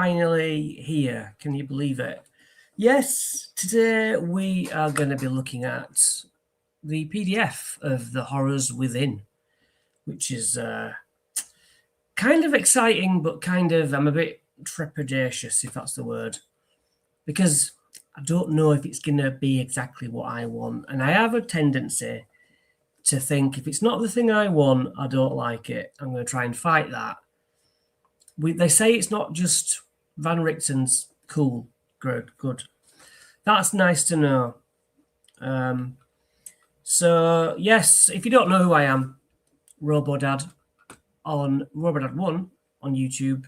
finally here. Can you believe it? Yes, today we are going to be looking at the PDF of The Horrors Within, which is kind of exciting, but kind of, I'm a bit trepidatious, if that's the word, because I don't know if it's going to be exactly what I want. And I have a tendency to think if it's not the thing I want, I don't like it. I'm going to try and fight that. They say it's not just Van Richten's cool, good. That's nice to know. So, yes, if you don't know who I am, RoboDad on RoboDad1 on YouTube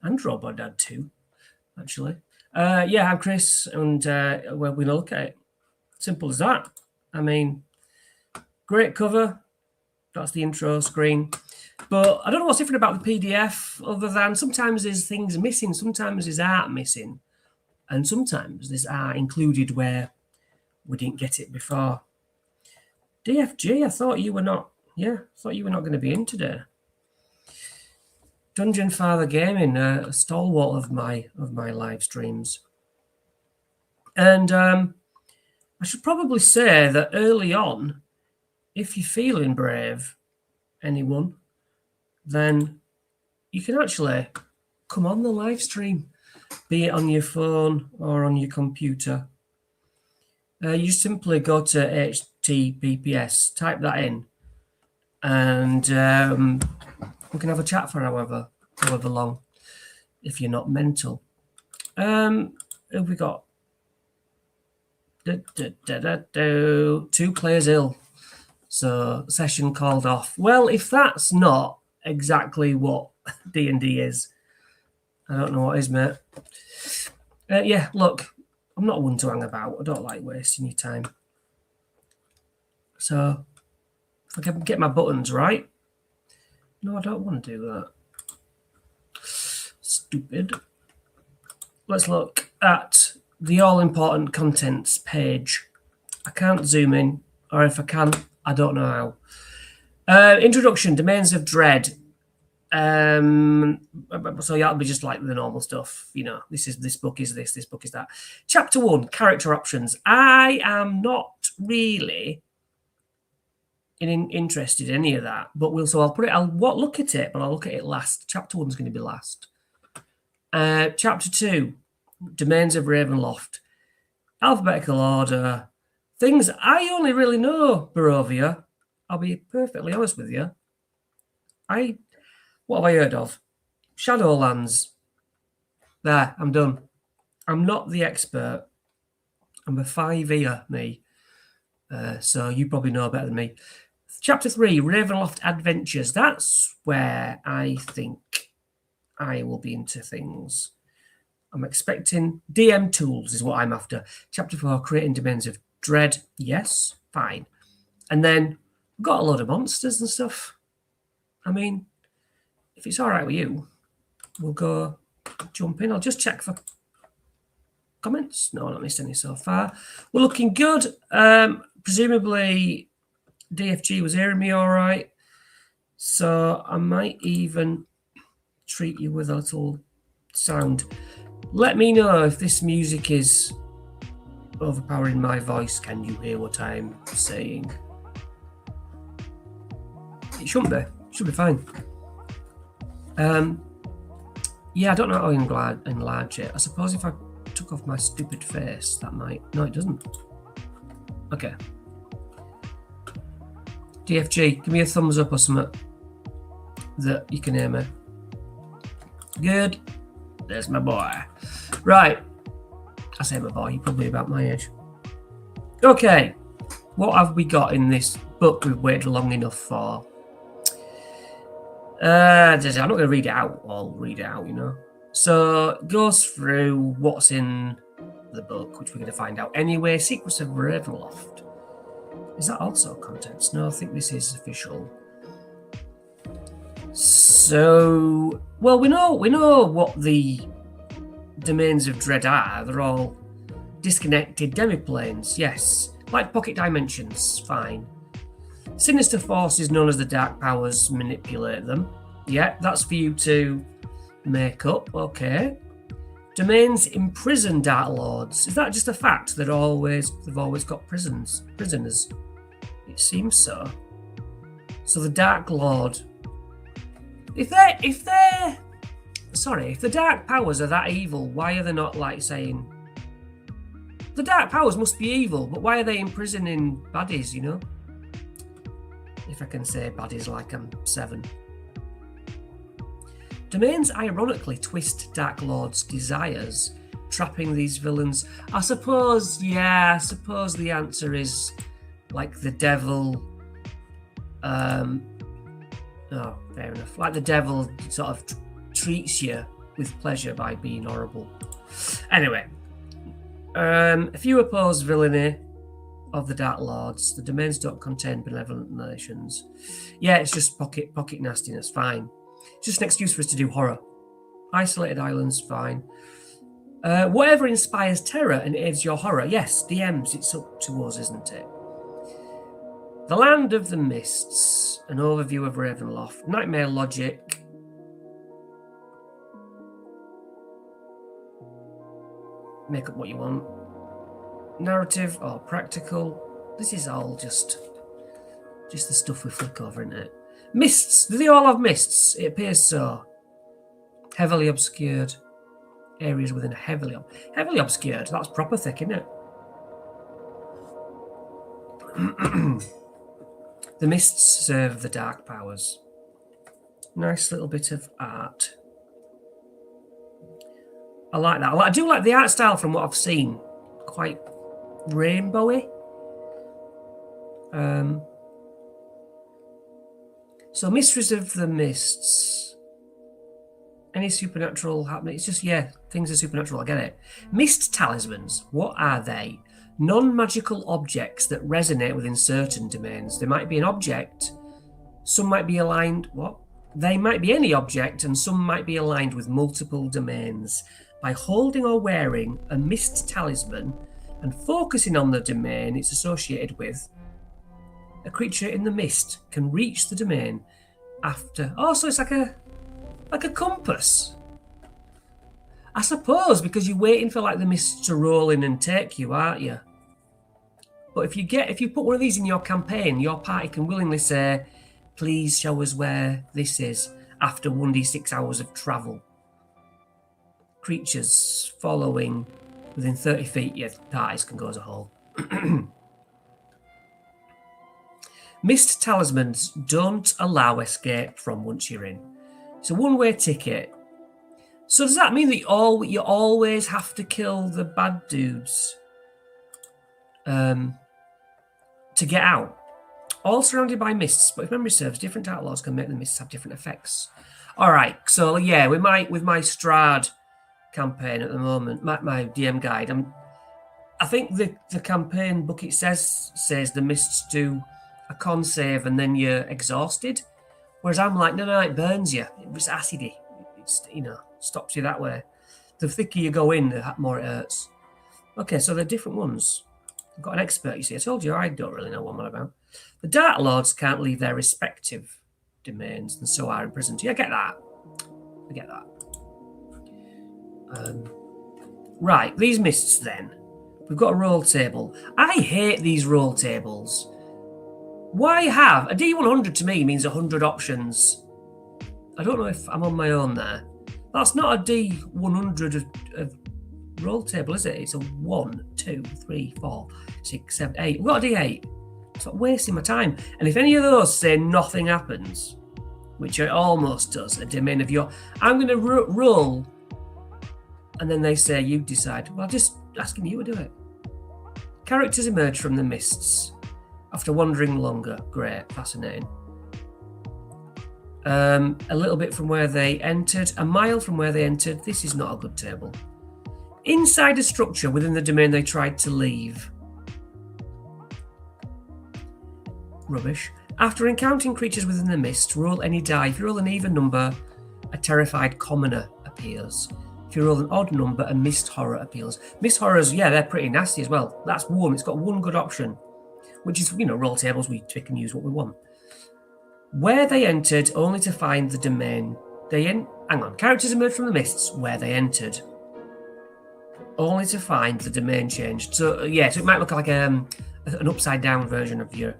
and RoboDad2, actually. Yeah, I'm Chris, and we're going to look at it. Simple as that. I mean, great cover. That's the intro screen. But I don't know what's different about the PDF other than sometimes there's things missing, sometimes there's art missing, and sometimes there's art included where we didn't get it before. DFG, I thought you were not going to be in today. Dungeon Father Gaming, a stalwart of my live streams. And I should probably say that early on, if you're feeling brave, anyone, then you can actually come on the live stream, be it on your phone or on your computer. You simply go to HTTPS, type that in, and we can have a chat for however long, if you're not mental. Who have we got? 2 players ill. So session called off. Well, if that's not exactly what D&D is, I don't know what is, mate. Yeah, look, I'm not one to hang about. I don't like wasting your time. So if I can get my buttons right. No, I don't want to do that. Stupid. Let's look at the all-important contents page. I can't zoom in, or if I can, I don't know how. Introduction, Domains of Dread. So that'll be just like the normal stuff. You know, this book is this book is that. Chapter 1, character options. I am not really interested in any of that, but I'll look at it, but I'll look at it last. Chapter 1 is going to be last. Chapter 2, Domains of Ravenloft. Alphabetical order. Things I only really know, Barovia. I'll be perfectly honest with you. What have I heard of? Shadowlands. There, I'm done. I'm not the expert. I'm a 5-ear, me. So you probably know better than me. Chapter 3, Ravenloft Adventures. That's where I think I will be into things. I'm expecting DM tools is what I'm after. Chapter 4, creating Domains of Dread. Yes, fine. And then we've got a load of monsters and stuff. I mean, if it's all right with you, we'll go jump in. I'll just check for comments. No, I've not missed any so far. We're looking good. Presumably, DFG was hearing me all right. So I might even treat you with a little sound. Let me know if this music is overpowering my voice. Can you hear what I'm saying? It shouldn't be. It should be fine. Yeah, I don't know how to enlarge it. I suppose if I took off my stupid face, that might... No, it doesn't. Okay. DFG, give me a thumbs up or something that you can hear me. Good. There's my boy. Right. I say my boy, you're probably about my age. Okay. What have we got in this book we've waited long enough for? I'm not going to read it out. I'll read it out, you know. So it goes through what's in the book, which we're going to find out anyway. Secrets of Ravenloft. Is that also contents? No, I think this is official. So, well, we know what the Domains of Dread are. They're all disconnected demiplanes, yes. Like pocket dimensions, fine. Sinister forces known as the Dark Powers manipulate them. Yeah, that's for you to make up, okay. Domains imprison Dark Lords. Is that just a fact that they've always got prisoners? It seems so. So the Dark Lord, if the Dark Powers are that evil, why are they not like saying the Dark Powers must be evil, but why are they imprisoning baddies, you know? If I can say baddies like I'm 7. Domains ironically twist Dark Lord's desires, trapping these villains. I suppose the answer is like the devil. Oh, fair enough. Like the devil sort of treats you with pleasure by being horrible. Anyway, if you oppose villainy of the Dark Lords, the domains don't contain benevolent nations. Yeah, it's just pocket nastiness. Fine. It's just an excuse for us to do horror. Isolated islands, fine. Whatever inspires terror and aids your horror. Yes, DMs, it's up to us, isn't it? The Land of the Mists, an overview of Ravenloft. Nightmare logic. Make up what you want. Narrative or practical. This is all just the stuff we flick over, isn't it? Mists. Do they all have mists? It appears so. Heavily obscured. Areas within a heavily obscured. That's proper thick, isn't it? The mists serve the dark powers. Nice little bit of art. I like that. I do like the art style from what I've seen. Quite rainbowy. So Mistress of the Mists. Any supernatural happening? It's just, yeah, things are supernatural. I get it. Mist talismans. What are they? Non-magical objects that resonate within certain domains. They might be an object. Some might be aligned. What? They might be any object, and some might be aligned with multiple domains. By holding or wearing a mist talisman and focusing on the domain it's associated with, a creature in the mist can reach the domain after. Oh, so it's like a compass, I suppose, because you're waiting for like the mist to roll in and take you, aren't you? But if you put one of these in your campaign, your party can willingly say, "Please show us where this is." After 1d6 hours of travel, creatures following within 30 feet, your parties can go as a whole. Mist talismans don't allow escape from once you're in. It's a one-way ticket. So does that mean that you always have to kill the bad dudes to get out? All surrounded by mists, but if memory serves, different Dark Lords can make the mists have different effects. All right, so yeah, with my Strahd campaign at the moment, my DM guide, I think the campaign book, it says the mists do a con save and then you're exhausted, whereas I'm like, no, it burns you. It's acidy. It's, stops you that way. The thicker you go in, the more it hurts. Okay, so they're different ones. I've got an expert, you see. I told you I don't really know what I'm on about. The Dark Lords can't leave their respective domains and so are imprisoned. Yeah, I get that. Right, these mists then. We've got a roll table. I hate these roll tables. Why have a D100 to me means 100 options. I don't know if I'm on my own there. That's not a D100 of roll table, is it? It's a 1, 2, 3, 4, 6, 7, 8. We've got a D8. It's not wasting my time. And if any of those say nothing happens, which it almost does, a domain of your, I'm going to roll, and then they say you decide. Well, I'm just asking you to do it. Characters emerge from the mists after wandering longer. Great, fascinating. A little bit from where they entered, a mile from where they entered. This is not a good table. Inside a structure within the domain they tried to leave. Rubbish. After encountering creatures within the mist, roll any die. If you roll an even number, a terrified commoner appears. If you roll an odd number, a mist horror appears. Mist horrors, yeah, they're pretty nasty as well. That's one. It's got one good option, which is, roll tables. We pick and use what we want. Where they entered, only to find the domain. Hang on. Characters emerge from the mists where they entered. only to find the domain changed. So yeah, so it might look like an upside down version of your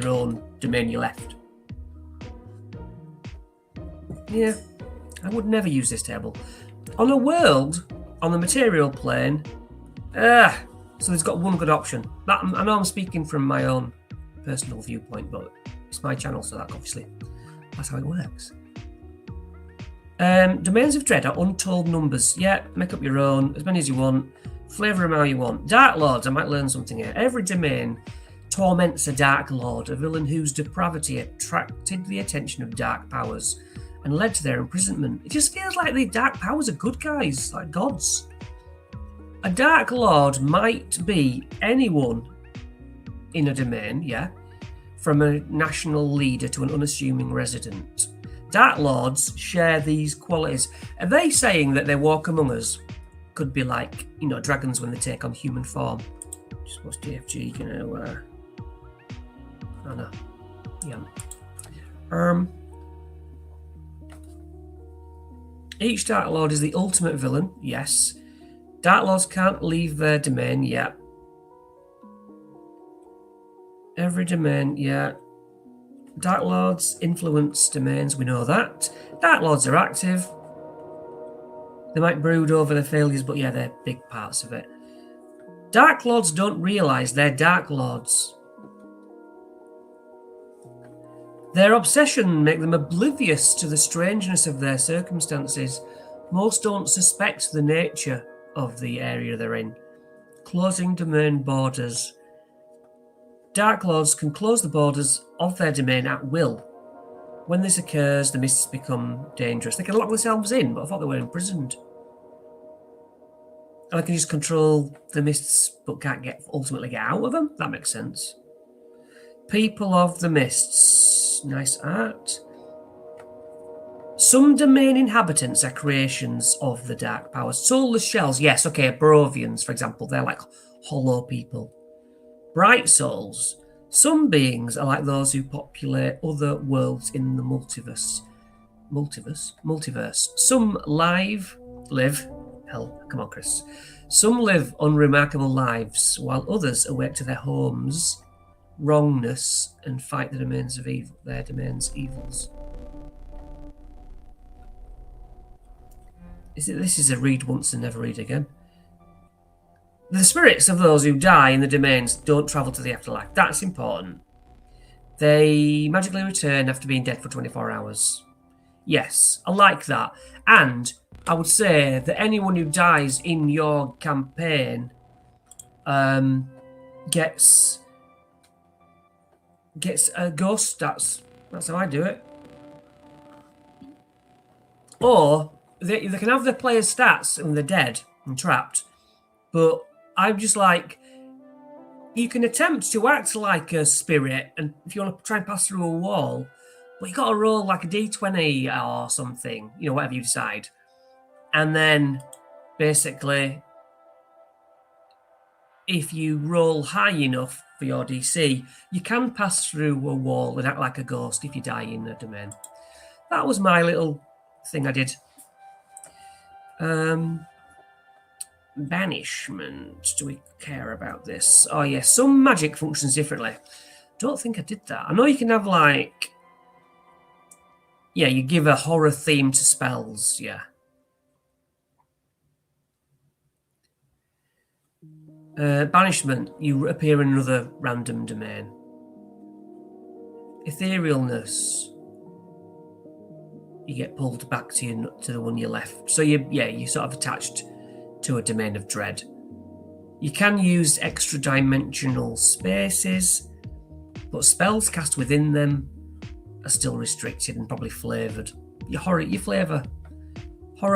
own domain you left. Yeah, I would never use this table. On a world, on the material plane, so it's got one good option. That, I know I'm speaking from my own personal viewpoint, but it's my channel, so that obviously that's how it works. Domains of dread are untold numbers. Yeah, make up your own, as many as you want. Flavour them how you want. Dark Lords, I might learn something here. Every domain torments a Dark Lord, a villain whose depravity attracted the attention of dark powers and led to their imprisonment. It just feels like the dark powers are good guys, like gods. A Dark Lord might be anyone in a domain, yeah, from a national leader to an unassuming resident. Dark Lords share these qualities. Are they saying that they walk among us? Could be like, you know, dragons when they take on human form. Just what's DFG, you know, I know. Yeah. Each Dark Lord is the ultimate villain, yes. Dark Lords can't leave their domain, yeah. Every domain, yeah. Dark Lords influence domains, we know that. Dark Lords are active. They might brood over their failures, but yeah, they're big parts of it. Dark Lords don't realise they're Dark Lords. Their obsession makes them oblivious to the strangeness of their circumstances. Most don't suspect the nature of the area they're in. Closing domain borders. Dark Lords can close the borders of their domain at will. When this occurs, the mists become dangerous. They can lock themselves in, but I thought they were imprisoned. And they can just control the mists, but can't ultimately get out of them. That makes sense. People of the Mists. Nice art. Some domain inhabitants are creations of the dark powers. Soulless shells. Yes, okay, Barovians, for example. They're like hollow people. Bright souls. Some beings are like those who populate other worlds in the multiverse. Multiverse. Some live. Hell, come on, Chris. Some live unremarkable lives, while others awake to their homes, wrongness, and fight the domains of evil. Their domains' evils. This is a read once and never read again. The spirits of those who die in the domains don't travel to the afterlife. That's important. They magically return after being dead for 24 hours. Yes, I like that. And I would say that anyone who dies in your campaign gets a ghost. That's how I do it. Or they can have their players' stats when they're dead and trapped, but I'm just like, you can attempt to act like a spirit, and if you want to try and pass through a wall, but you got to roll like a d20 or something, you know, whatever you decide, and then basically, if you roll high enough for your DC, you can pass through a wall and act like a ghost if you die in a domain. That was my little thing I did. Banishment. Do we care about this? Oh yeah, some magic functions differently. Don't think I did that. I know you can have like, yeah, you give a horror theme to spells, yeah. Banishment, you appear in another random domain. Etherealness, you get pulled back to the one you left. So you're sort of attached to a domain of dread. You can use extra dimensional spaces, but spells cast within them are still restricted and probably flavoured. Horror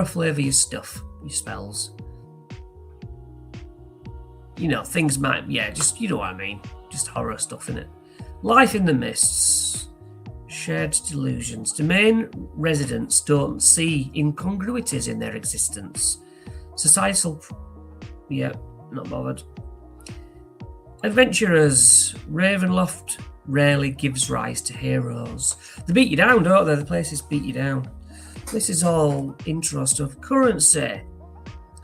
flavour your stuff, your spells. You know, things might, just, you know what I mean. Just horror stuff in it. Life in the Mists. Shared delusions. Domain residents don't see incongruities in their existence. Societal, not bothered. Adventurers. Ravenloft rarely gives rise to heroes. They beat you down, don't they? The places beat you down. This is all intro stuff. Currency.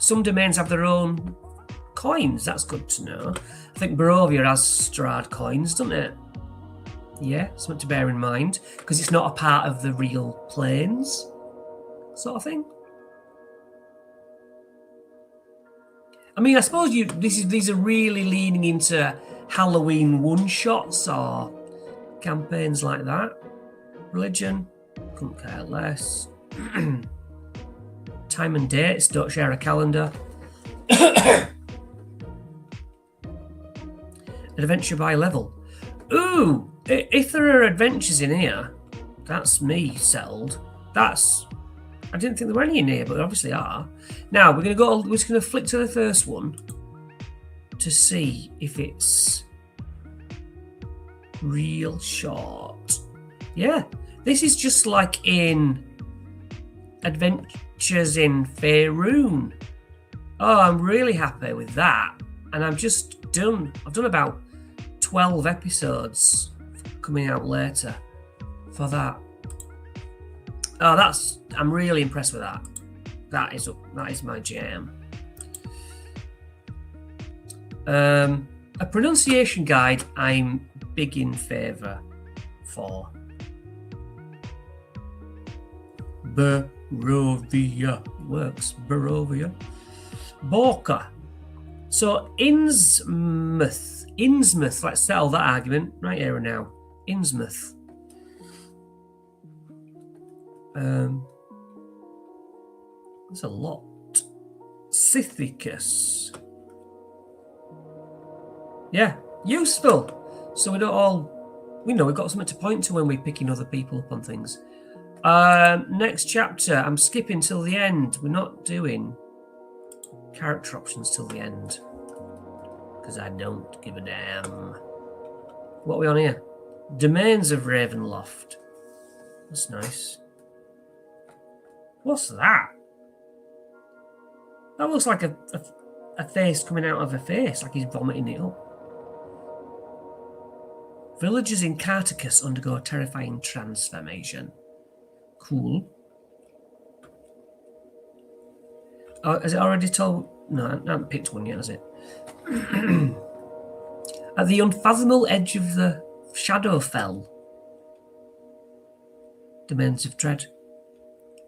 Some domains have their own coins. That's good to know. I think Barovia has Strahd coins, doesn't it? Yeah, something to bear in mind, because it's not a part of the real planes, sort of thing. I mean, I suppose these are really leaning into Halloween one-shots or campaigns like that. Religion, couldn't care less. Time and dates, don't share a calendar. Adventure by level. Ooh, if there are adventures in here, that's me settled. I didn't think there were any in here, but there obviously are. Now we're just gonna flick to the first one to see if it's real short. Yeah, this is just like in Adventures in Faerun. Oh, I'm really happy with that. And I've done about 12 episodes coming out later for that. Oh, I'm really impressed with that. That is my jam. A pronunciation guide I'm big in favour for. Barovia works. Barovia. Borka. So Innsmouth. Let's settle that argument right here and now. Innsmouth. There's a lot. Scythicus. Yeah, useful. So we know we've got something to point to when we're picking other people up on things. Next chapter, I'm skipping till the end. We're not doing character options till the end because I don't give a damn. What are we on here? Domains of Ravenloft. That's nice. What's that? That looks like a face coming out of a face, like he's vomiting it up. Villagers in Cartacus undergo a terrifying transformation. Cool. Oh, has it already told? No, I haven't picked one yet, has it? At the unfathomable edge of the Shadowfell. Domains of Dread.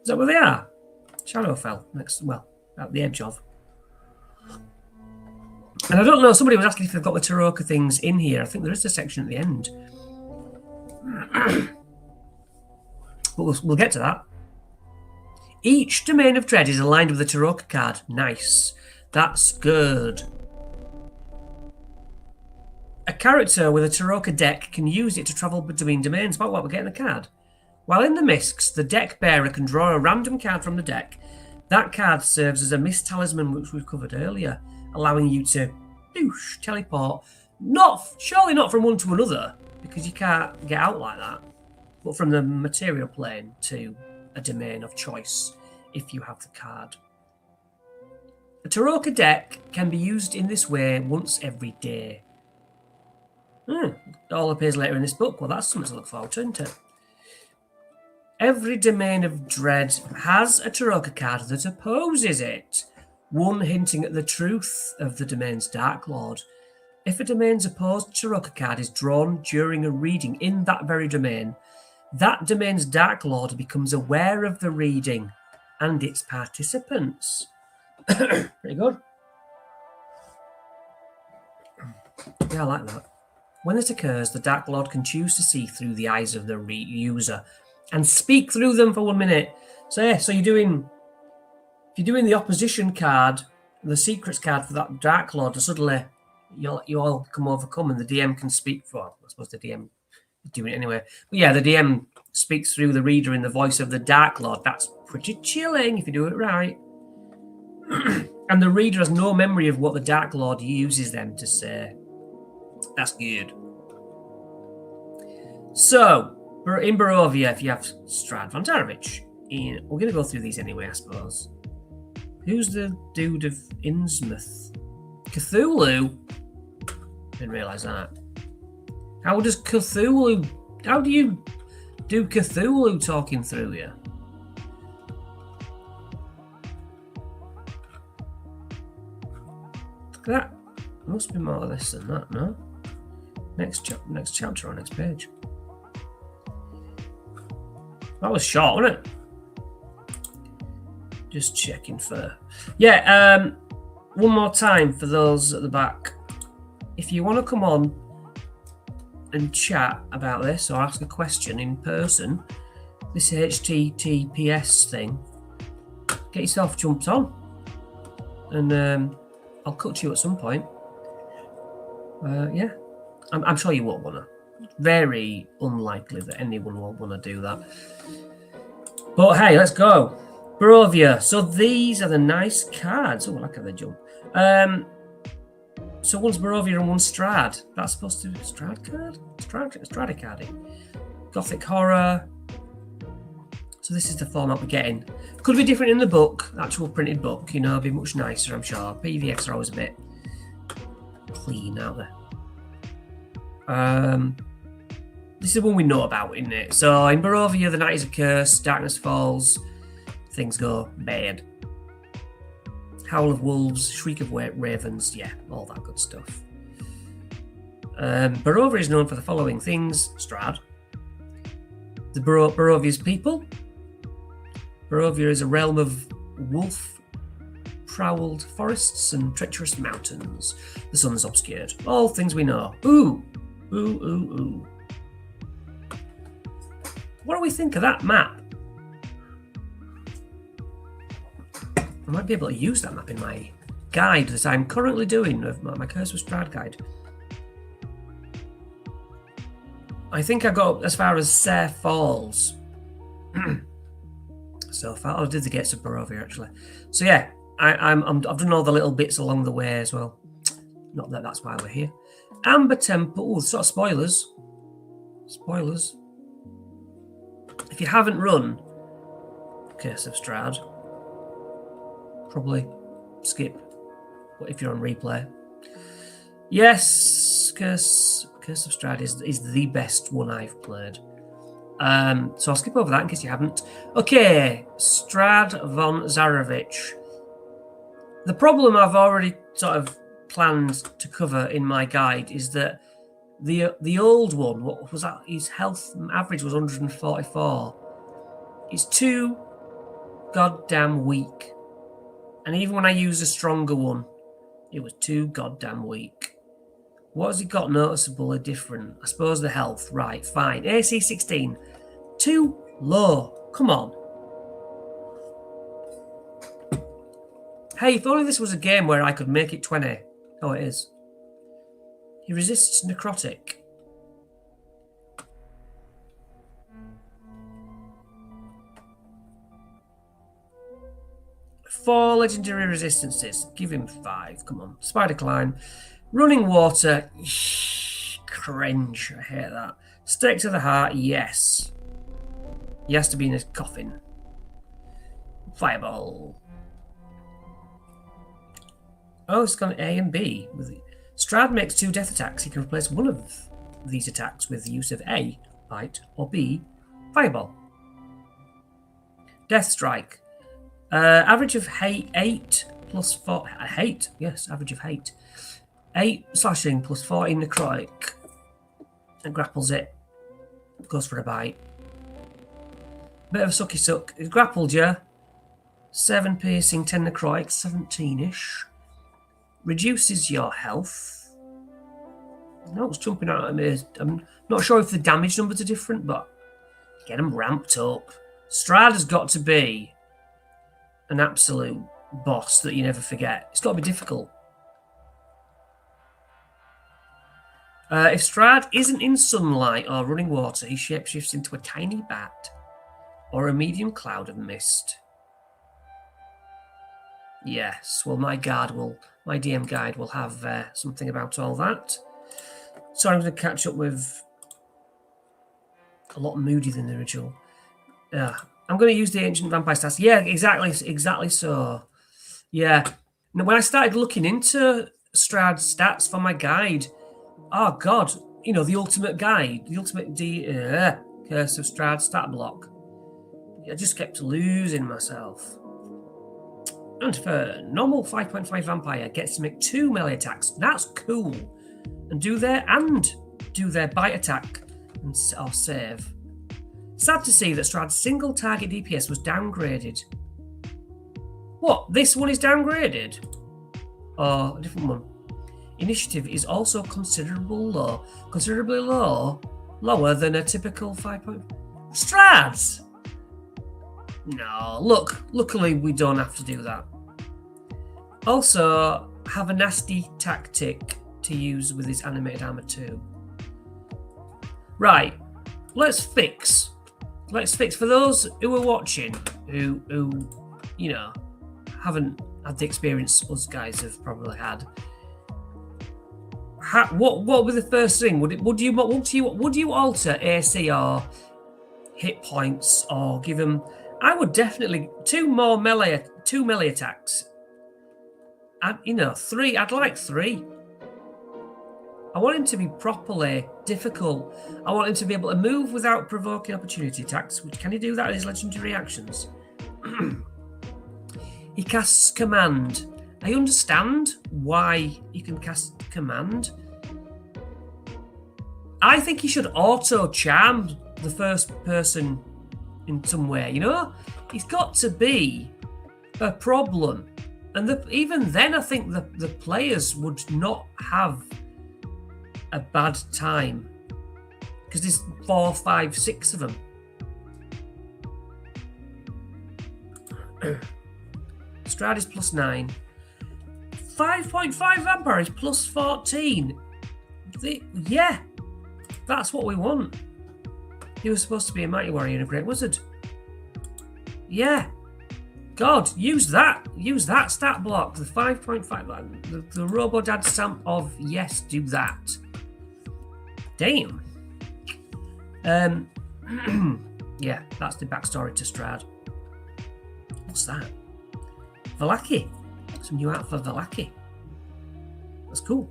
Is that where they are? Shadowfell. At the edge of. And I don't know, somebody was asking if they've got the Taroka things in here. I think there is a section at the end. But we'll get to that. Each domain of dread is aligned with a Taroka card. Nice. That's good. A character with a Taroka deck can use it to travel between domains. But what, we're getting a card. While in the Misks, the deck bearer can draw a random card from the deck. That card serves as a mist talisman, which we've covered earlier, allowing you to teleport. Surely not from one to another, because you can't get out like that, but from the material plane to a domain of choice, if you have the card. A Taroka deck can be used in this way once every day. It all appears later in this book. Well, that's something to look forward to, isn't it? Every domain of dread has a Taroka card that opposes it, one hinting at the truth of the domain's Dark Lord. If a domain's opposed Taroka card is drawn during a reading in that very domain, that domain's Dark Lord becomes aware of the reading and its participants. Pretty good. Yeah, I like that. When this occurs, the Dark Lord can choose to see through the eyes of the user and speak through them for 1 minute. So yeah, if you're doing the opposition card, the secrets card for that Dark Lord, and suddenly you all come overcome and the DM can speak for. I suppose the DM is doing it anyway. But yeah, the DM speaks through the reader in the voice of the Dark Lord. That's pretty chilling if you do it right. And the reader has no memory of what the Dark Lord uses them to say. That's good. So, in Barovia, if you have Strahd von Tarovich, we're going to go through these anyway, I suppose. Who's the dude of Innsmouth? Cthulhu? Didn't realise that. How do you do Cthulhu talking through you? That must be more of this than that, no? Next chapter or next page. That was short, wasn't it? Just checking for... Yeah, one more time for those at the back. If you want to come on and chat about this or ask a question in person, this HTTPS thing, get yourself jumped on. And I'll cut to you at some point. Yeah, I'm sure you won't want to. Very unlikely that anyone will want to do that. But hey, let's go. Barovia. So these are the nice cards. Oh, I like how they jump. So one's Barovia and one's Strad. That's supposed to be a Strad card? Strad card. Gothic Horror. So this is the format we're getting. Could be different in the book, actual printed book. You know, be much nicer, I'm sure. PVX are always a bit clean, aren't they? This is the one we know about, isn't it? So in Barovia, the night is a curse, darkness falls, things go bad. Howl of wolves, shriek of ravens, yeah, all that good stuff. Barovia is known for the following things: Strad, the Barovia's people. Barovia is a realm of wolf-prowled forests and treacherous mountains. The sun's obscured. All things we know. Ooh, ooh, ooh, ooh. What do we think of that map? I might be able to use that map in my guide that I'm currently doing, of my Curse of Strahd guide. I think I got as far as Sayre Falls. So far, I did the Gates of Barovia actually. So yeah, I've done all the little bits along the way as well. Not that that's why we're here. Amber Temple. Oh, sort of spoilers. Spoilers. If you haven't run Curse of Strahd, probably skip. But if you're on replay, yes, Curse of Strahd is the best one I've played. So I'll skip over that in case you haven't. Okay, Strad von Zarovich. The problem I've already sort of planned to cover in my guide is that the old one, what was that? His health average was 144. He's too goddamn weak. And even when I used a stronger one, it was too goddamn weak. What has he got noticeably different? I suppose the health. Right, fine. AC 16. Too low. Come on. Hey, if only this was a game where I could make it 20. Oh, it is. He resists necrotic. Four legendary resistances. Give him 5. Come on. Spider climb. Running water. Cringe. I hate that. Stake to the heart. Yes. He has to be in his coffin. Fireball. Oh, it's got an A and B. Strahd makes 2 death attacks. He can replace one of these attacks with the use of A, bite, or B, fireball. Death strike. Average of hate 8 plus 4. Hate, yes, average of hate. 8 slashing plus 14 necrotic. And grapples it. Goes for a bite. Bit of a sucky suck. He's grappled you. 7 piercing, 10 necrotic, 17-ish. Reduces your health. No, it's jumping out at me. I'm not sure if the damage numbers are different, but get them ramped up. Strahd has got to be an absolute boss that you never forget. It's got to be difficult. If Strahd isn't in sunlight or running water, he shapeshifts into a tiny bat or a medium cloud of mist. Yes, well, my DM guide will have something about all that. So I'm going to catch up with a lot moodier than the original. I'm going to use the Ancient Vampire stats. Yeah, exactly so. Yeah. Now, when I started looking into Strahd's stats for my guide, oh God, you know, the ultimate guide, the ultimate Curse of Strahd stat block. I just kept losing myself. And for normal 5.5 vampire, gets to make 2 melee attacks. That's cool. And do their bite attack or save. Sad to see that Strad's single target DPS was downgraded. What? This one is downgraded? Or a different one? Initiative is also considerably lower than a typical 5. Strads! No, look, luckily we don't have to do that. Also, have a nasty tactic to use with his animated armor too. Right, let's fix for those who are watching who you know haven't had the experience us guys have probably had. What would be the first thing? Would you alter AC or hit points or give him? I would definitely 2 melee attacks. And 3. I'd like 3. I want him to be properly difficult. I want him to be able to move without provoking opportunity attacks. Can he do that in his legendary reactions? He casts command. I understand why he can cast command. I think he should auto charm the first person in some way. He's got to be a problem. And even then, I think the players would not have a bad time because there's 4, 5, 6 of them. Strad is +9. 5.5 vampire is +14. Yeah, that's what we want. He was supposed to be a mighty warrior and a great wizard. Yeah. God, use that stat block. The 5.5, the Robodad stamp of yes, do that. Damn. Yeah, that's the backstory to Strad. What's that? Vallaki. Some new art for Vallaki. That's cool.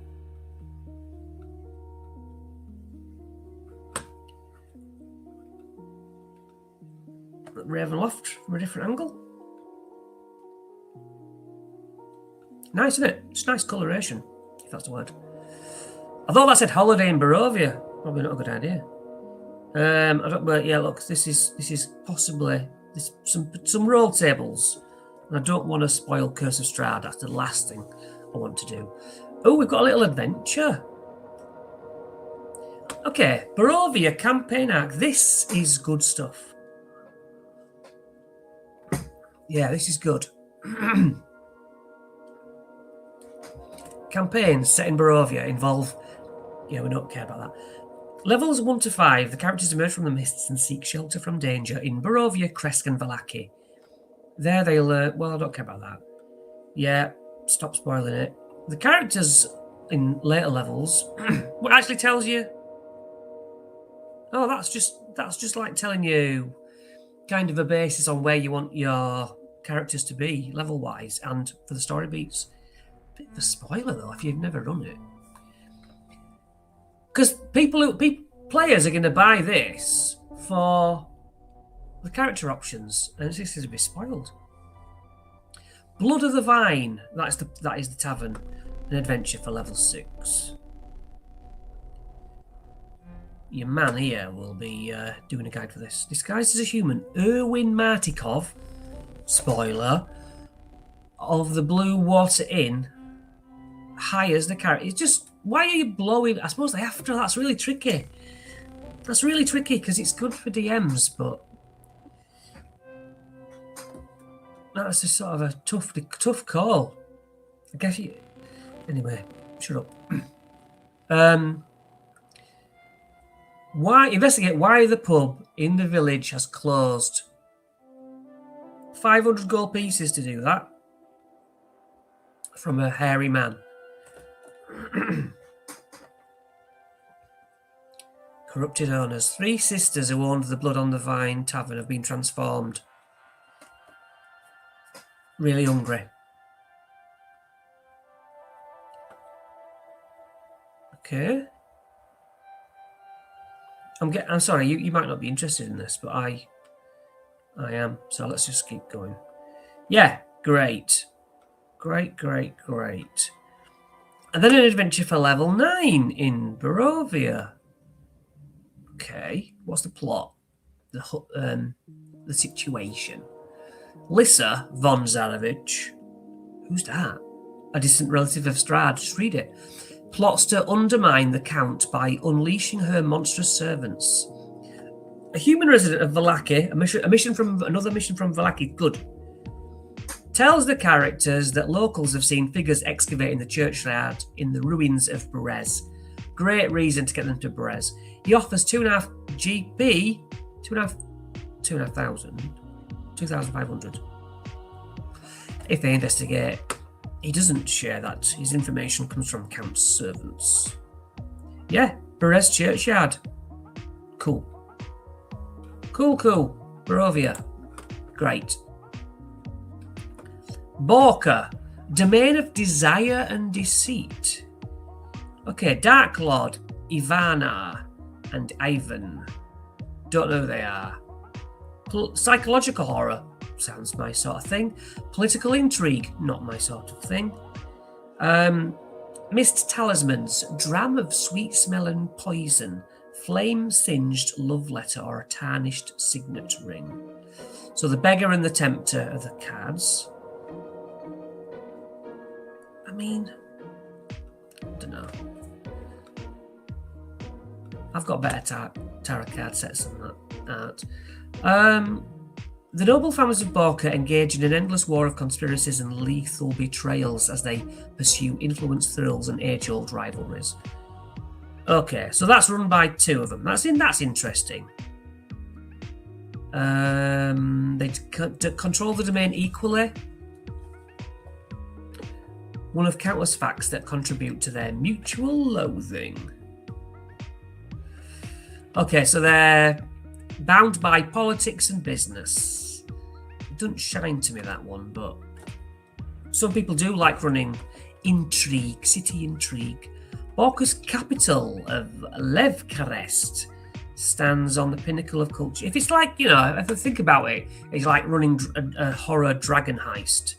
Ravenloft from a different angle. Nice, isn't it? It's nice coloration, if that's the word. I thought that said holiday in Barovia. Probably not a good idea. But yeah, look, this is possibly some roll tables. And I don't want to spoil Curse of Strahd. That's the last thing I want to do. Oh, we've got a little adventure. Okay, Barovia campaign arc. This is good stuff. Yeah, this is good. Campaigns set in Barovia involve... Yeah, we don't care about that. Levels 1 to 5, the characters emerge from the mists and seek shelter from danger in Barovia, Kresk and Vallaki. There they learn... Well, I don't care about that. Yeah, stop spoiling it. The characters in later levels... what actually tells you... Oh, that's just like telling you kind of a basis on where you want your characters to be, level-wise, and for the story beats. Bit of a spoiler, though, if you've never run it. Because players are going to buy this for the character options, and this is a bit spoiled. Blood of the Vine, that is the tavern, an adventure for level 6. Your man here will be doing a guide for this. Disguised as a human, Erwin Martikov, spoiler, of the Blue Water Inn, hires the character. It's just, why are you blowing? I suppose they have to. That's really tricky. That's really tricky because it's good for DMs, but that's just sort of a tough call. I guess you. Anyway, shut up. Investigate why the pub in the village has closed. 500 gold pieces to do that. From a hairy man. Corrupted owners. 3 sisters who owned the Blood on the Vine tavern have been transformed. Really hungry. Okay. I'm sorry, you might not be interested in this, but I am. So let's just keep going. Yeah, great. Great. And then an adventure for level 9 in Barovia. Okay, what's the plot? The situation. Lissa von Zarevich. Who's that? A distant relative of Strahd. Just read it. Plots to undermine the Count by unleashing her monstrous servants. A human resident of Vallaki, another mission from Vallaki. Good. Tells the characters that locals have seen figures excavating the churchyard in the ruins of Berez. Great reason to get them to Berez. He offers 2.5 GP, 2,500. If they investigate, he doesn't share that. His information comes from Count's servants. Yeah, Berez churchyard. Cool. Barovia. Great. Borka, domain of desire and deceit. Okay, Dark Lord, Ivana, and Ivan. Don't know who they are. Psychological horror, sounds my sort of thing. Political intrigue, not my sort of thing. Missed talismans, dram of sweet smell and poison, flame-singed love letter or a tarnished signet ring. So the beggar and the tempter are the cards. I mean, I don't know. I've got better tarot card sets than that. The noble families of Borka engage in an endless war of conspiracies and lethal betrayals as they pursue influence, thrills, and age-old rivalries. Okay, so that's run by 2 of them. That's interesting. They control the domain equally. One of countless facts that contribute to their mutual loathing. Okay, so they're bound by politics and business. It doesn't shine to me, that one, but some people do like running intrigue, city intrigue. Borka's capital of Levkarest stands on the pinnacle of culture. If it's like, if I think about it, it's like running a horror dragon heist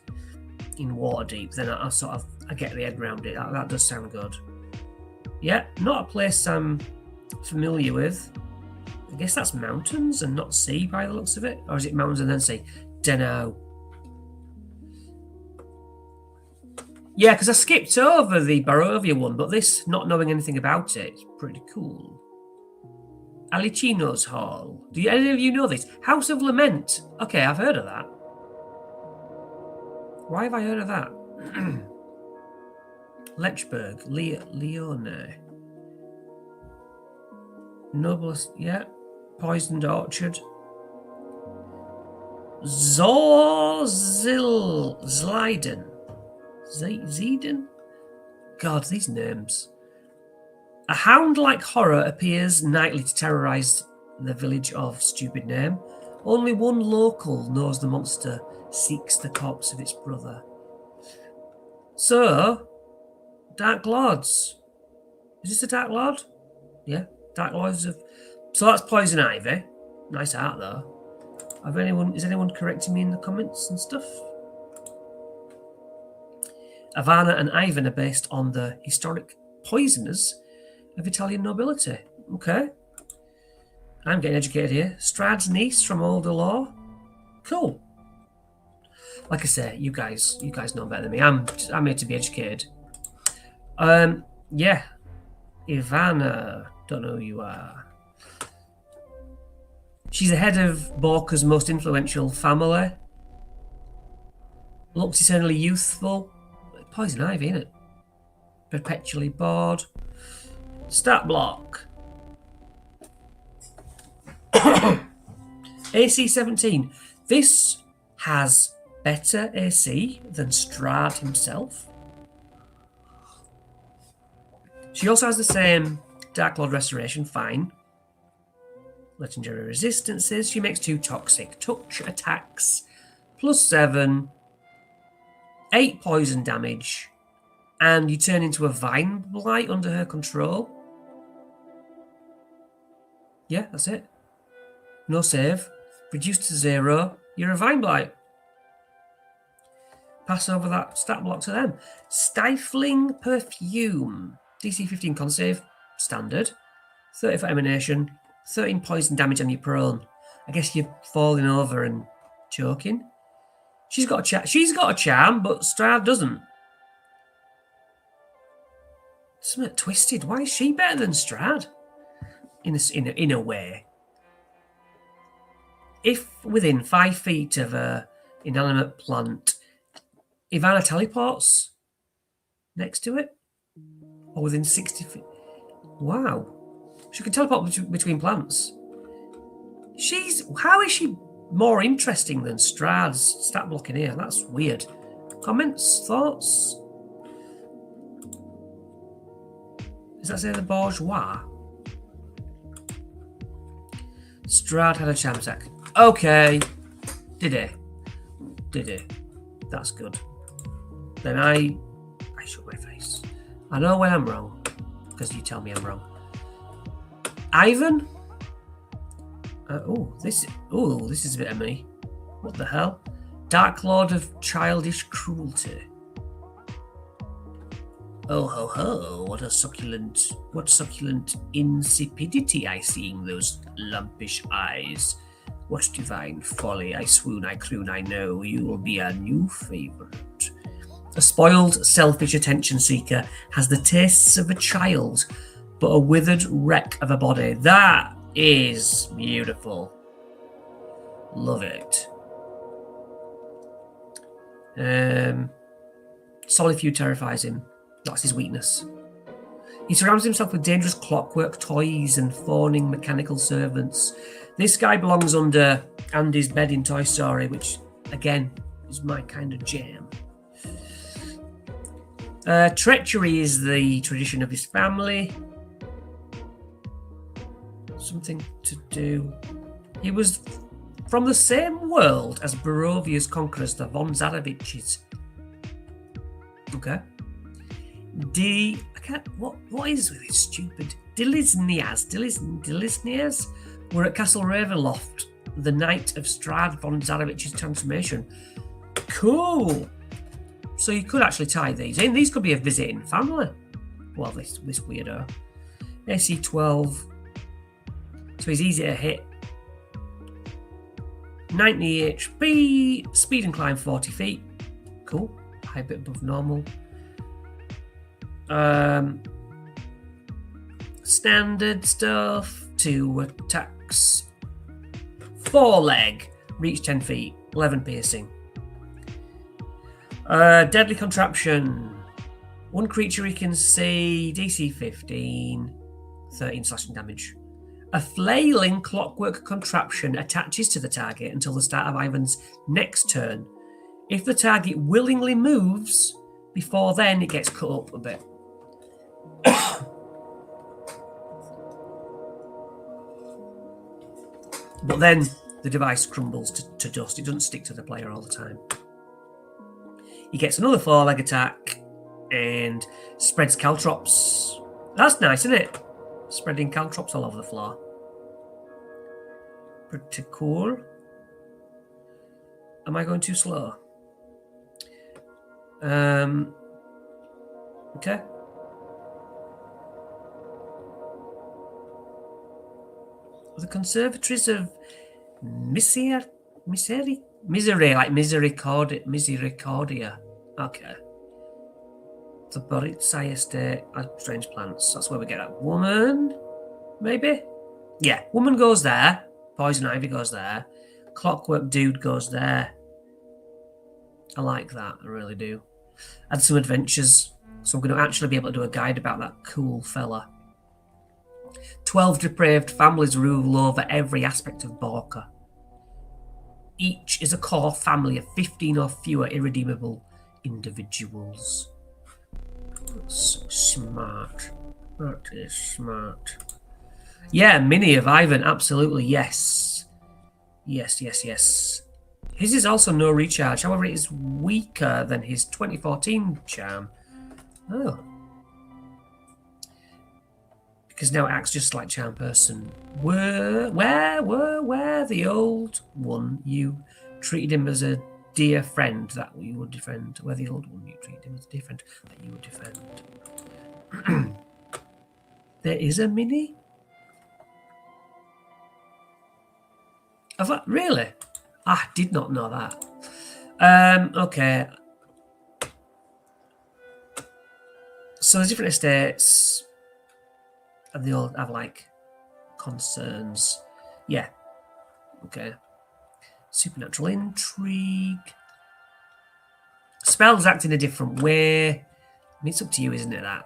in Waterdeep, then I get the head around it. That does sound good. Yeah, not a place I'm familiar with. I guess that's mountains and not sea by the looks of it. Or is it mountains and then sea? Dunno. Yeah, because I skipped over the Barovia one, but this, not knowing anything about it, is pretty cool. Alicino's Hall. Do any of you know this? House of Lament. Okay, I've heard of that. Why have I heard of that? Lechburg. Leone. Noblest, yeah. Poisoned Orchard. Zliden. Zeden? God, these names. A hound-like horror appears nightly to terrorise the village of stupid name. Only one local knows the monster seeks the corpse of its brother. So, Dark Lords. Is this a Dark Lord? Yeah, Dark Lords of... So that's Poison Ivy. Nice art, though. Is anyone correcting me in the comments and stuff? Ivana and Ivan are based on the historic poisoners of Italian nobility. Okay. I'm getting educated here. Strahd's niece from Older Law. Cool. Like I say, you guys know better than me. I'm here to be educated. Yeah. Ivana. Don't know who you are. She's the head of Borka's most influential family. Looks eternally youthful. Poison Ivy, innit? Perpetually bored. Stat block. AC 17. This has better AC than Strahd himself. She also has the same Dark Lord Restoration, fine. Legendary resistances. She makes 2 toxic touch attacks. +7. 8 poison damage. And you turn into a Vine Blight under her control. Yeah, that's it. No save. Reduced to 0. You're a Vine Blight. pass over that stat block to them. Stifling Perfume. DC 15 con save, standard. 30 for emanation, 13 poison damage and you're prone. I guess you're falling over and choking. She's got a charm, but Strahd doesn't. Something twisted. Why is she better than Strahd? In a way. If within 5 feet of a inanimate plant, Ivana teleports next to it, or within 60 feet. Wow, she can teleport between plants. How is she more interesting than Strahd's stat block in here? That's weird. Comments, thoughts? Does that say the bourgeois? Strahd had a charm attack. Okay. Did he? That's good. Then I shook my face. I know when I'm wrong, because you tell me I'm wrong. Ivan? This is a bit of me. What the hell? Dark Lord of Childish Cruelty. Oh ho ho, what succulent insipidity I see in those lumpish eyes. What divine folly, I swoon, I croon, I know, you will be a new favourite. A spoiled, selfish attention seeker has the tastes of a child, but a withered wreck of a body. That is beautiful. Love it. Solitude terrifies him. That's his weakness. He surrounds himself with dangerous clockwork toys and fawning mechanical servants. This guy belongs under Andy's bed in Toy Story, which, again, is my kind of jam. Treachery is the tradition of his family. Something to do. He was from the same world as Barovia's conquerors, the von Zaroviches. Okay. What is with this stupid Diliznias were at Castle Ravenloft the night of Strahd von Zarovich's transformation. Cool. So you could actually tie these in. These could be a visiting family. Well, this weirdo. AC 12. So he's easy to hit. 90 HP. Speed and climb 40 feet. Cool. High bit above normal. Standard stuff. 2 attacks. 4 leg. Reach 10 feet. 11 piercing. Deadly contraption. 1 creature he can see. DC 15. 13 slashing damage. A flailing clockwork contraption attaches to the target until the start of Ivan's next turn. If the target willingly moves, before then it gets cut up a bit. But then the device crumbles to dust. It doesn't stick to the player all the time. He gets another 4-leg attack and spreads caltrops. That's nice, isn't it? Spreading caltrops all over the floor. Pretty cool. Am I going too slow? Okay. The conservatories of Misery, like Misericordia. Okay. The Boritsai estate, strange plants. That's where we get that woman. Maybe? Yeah, woman goes there. Poison ivy goes there. Clockwork dude goes there. I like that, I really do. Add some adventures. So I'm going to actually be able to do a guide about that cool fella. 12 depraved families rule over every aspect of Borka. Each is a core family of 15 or fewer irredeemable individuals. That's smart. That is smart. Yeah, Mini of Ivan, absolutely, yes. Yes. His is also no recharge, however, it is weaker than his 2014 charm. Oh. Because now it acts just like charm person. Where the old one, you treated him as a dear friend that you would defend. Where the old one you treat him as a dear friend that you would defend. There is a mini? Really? I did not know that. Okay. So there's different estates, and they all have like concerns. Yeah. Okay. Supernatural intrigue. Spells act in a different way. I mean, it's up to you, isn't it, that?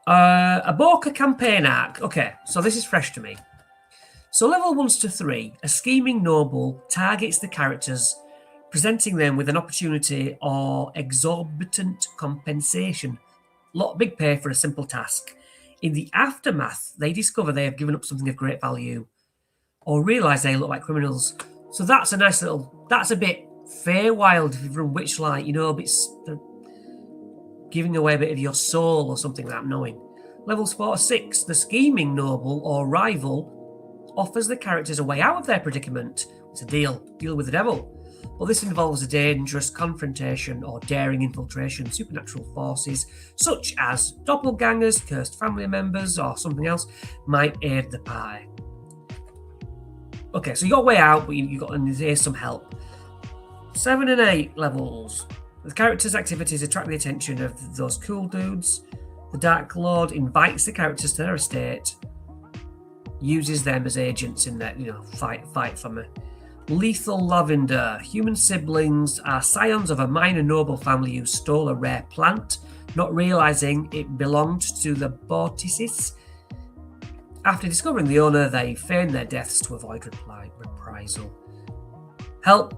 A Boca campaign arc. Okay, so this is fresh to me. So level 1 to 3, a scheming noble targets the characters, presenting them with an opportunity or exorbitant compensation. Big pay for a simple task. In the aftermath, they discover they have given up something of great value, or realise they look like criminals. So that's a nice little. That's a bit Feywild from Witchlight, you know, giving away a bit of your soul or something like that. Knowing. Levels 4 to 6, the scheming noble or rival offers the characters a way out of their predicament. It's a deal with the devil. Well, this involves a dangerous confrontation or daring infiltration. Supernatural forces, such as doppelgangers, cursed family members, or something else, might aid the party. Okay, so you got a way out, but you got here's some help. 7 and 8 levels. The characters' activities attract the attention of those cool dudes. The Dark Lord invites the characters to their estate, uses them as agents in their, fight for me. Lethal Lavender. Human siblings are scions of a minor noble family who stole a rare plant, not realizing it belonged to the Bortices. After discovering the owner, they feign their deaths to avoid reprisal. Help.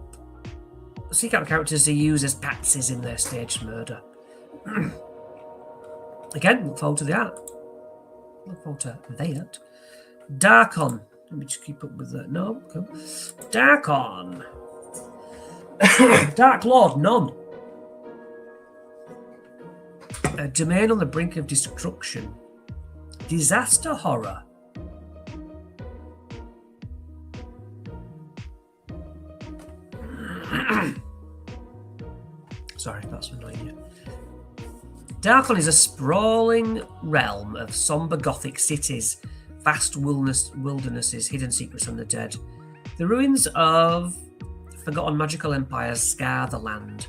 Seek out characters they use as patsies in their staged murder. Again, look forward to that. Look forward to that. Darkon. Let me just keep up with that. No, cool. Darkon. Dark Lord, none. A domain on the brink of destruction. Disaster horror. Sorry, that's annoying you. Darkon is a sprawling realm of somber Gothic cities, vast wildernesses, hidden secrets, and the dead. The ruins of forgotten magical empires scar the land.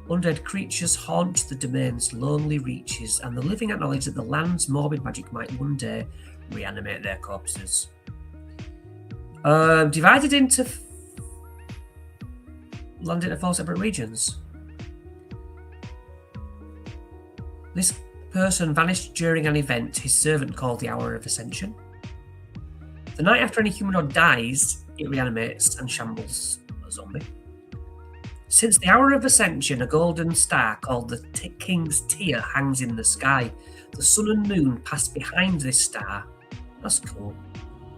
Undead creatures haunt the domain's lonely reaches, and the living acknowledge that the land's morbid magic might one day reanimate their corpses. Divided into land into 4 separate regions. This person vanished during an event his servant called the Hour of Ascension. The night after any humanoid dies, it reanimates and shambles a zombie. Since the Hour of Ascension, a golden star called the King's Tear hangs in the sky. The sun and moon pass behind this star. That's cool.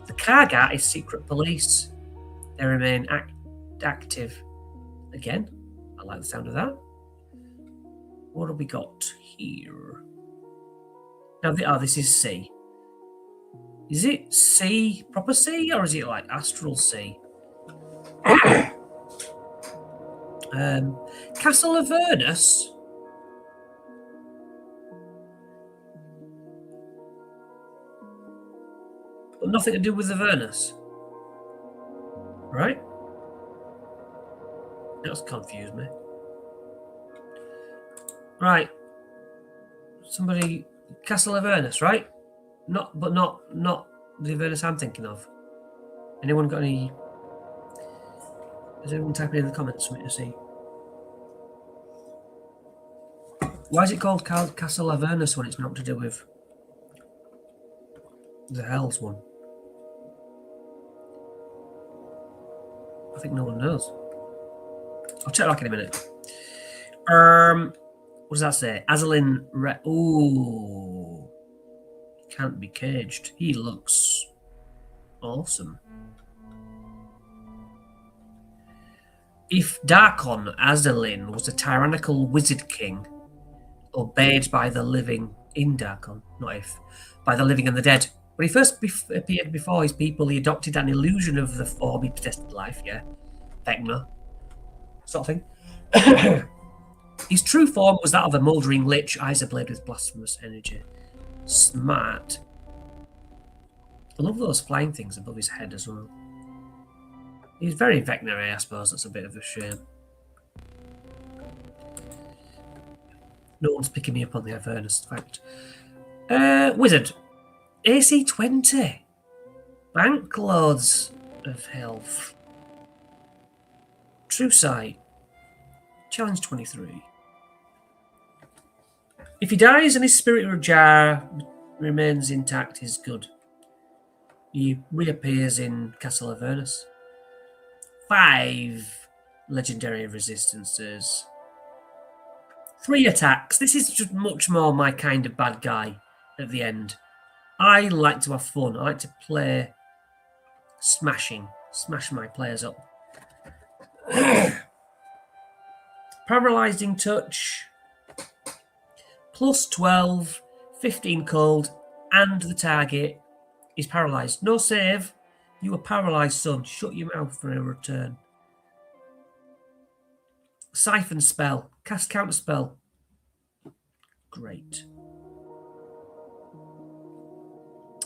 The Kargat is secret police. They remain active. Again, I like the sound of that. What have we got here? Now, this is C. Is it C, proper C, or is it like astral C? Castle Avernus. But nothing to do with Avernus. Right? That's confused me. Right. Somebody, Castle Avernus, right? Not the Avernus I'm thinking of. Anyone got any? Is anyone typing in the comments for me to see? Why is it called Castle Avernus when it's not to do with the Hells one? I think no one knows. I'll check back in a minute. What does that say? Azalin ooh. Can't be caged. He looks awesome. If Darkon Azalin was a tyrannical wizard king, obeyed by the living in Darkon, not if, by the living and the dead. When he first appeared before his people, he adopted an illusion of the form he possessed life, yeah. Vecna. sort of thing. His true form was that of a mouldering lich, eyes ablaze with blasphemous energy. Smart. I love those flying things above his head as well. He's very veterinary, I suppose. That's a bit of a shame. No one's picking me up on the Avernus fact. Wizard. AC 20. Bank loads of health. True sight. Challenge 23. If he dies and his spirit or jar remains intact, he's good. He reappears in Castle Avernus. 5 legendary resistances. 3 attacks. This is just much more my kind of bad guy at the end. I like to have fun. I like to play smashing. Smash my players up. Paralysing touch. Plus 12, 15 cold, and the target is paralysed. No save. You are paralysed, son. Shut your mouth for a return. Siphon spell. Cast counter spell. Great.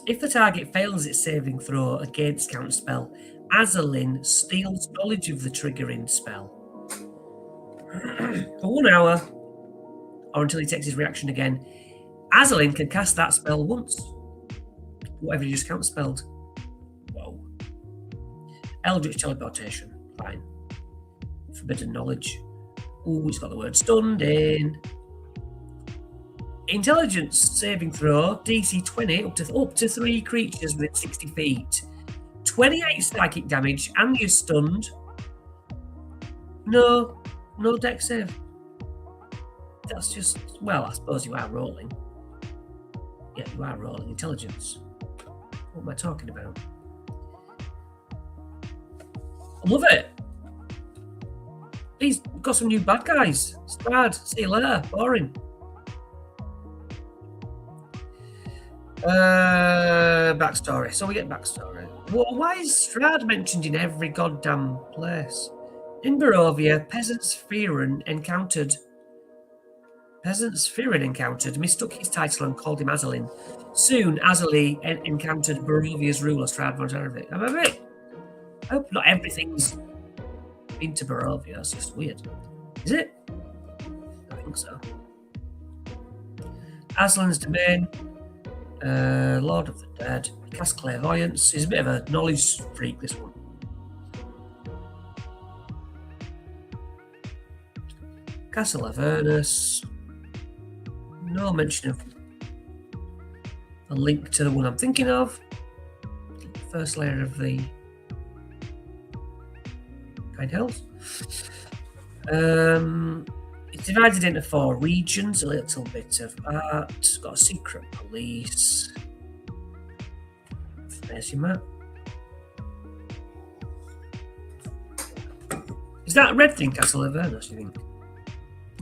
If the target fails its saving throw against counter spell, Azalin steals knowledge of the triggering spell. For 1 hour, or until he takes his reaction again, Azalin can cast that spell once. Whatever you just counterspelled. Whoa. Eldritch teleportation. Fine. Forbidden knowledge. Ooh, it's got the word stunned in. Intelligence saving throw, DC 20, up to 3 creatures within 60 feet. 28 psychic damage, and you're stunned. No deck save. That's just, well, I suppose you are rolling. Yeah, you are rolling intelligence. What am I talking about? I love it. He's got some new bad guys. Strad, see you later. Boring. Backstory. So we get backstory. Well, why is Strad mentioned in every goddamn place? In Barovia, peasants Fearon encountered, mistook his title and called him Azalin. Soon, Azali encountered Barovia's ruler, Strad von Jarvik. I hope not everything's been to Barovia. It's just weird. Is it? I think so. Aslan's domain. Lord of the Dead. He casts clairvoyance. He's a bit of a knowledge freak, this one. Castle Avernus. No mention of a link to the one I'm thinking of. First layer of the Kind Hills. It's divided into 4 regions, a little bit of art. It's got a secret police. There's your map. Is that a red thing, Castle Avernus, do you think?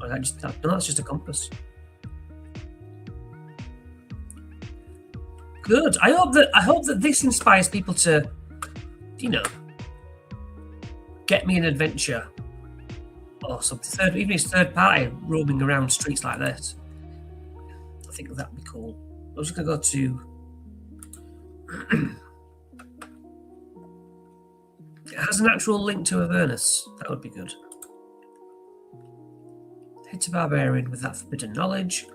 Or is that just that? No, that's just a compass. Good. I hope that this inspires people to, get me an adventure or something. Even if it's third party roaming around streets like this. I think that'd be cool. I'm just gonna go to. It has an actual link to Avernus. That would be good. Head to Barbarian with that forbidden knowledge.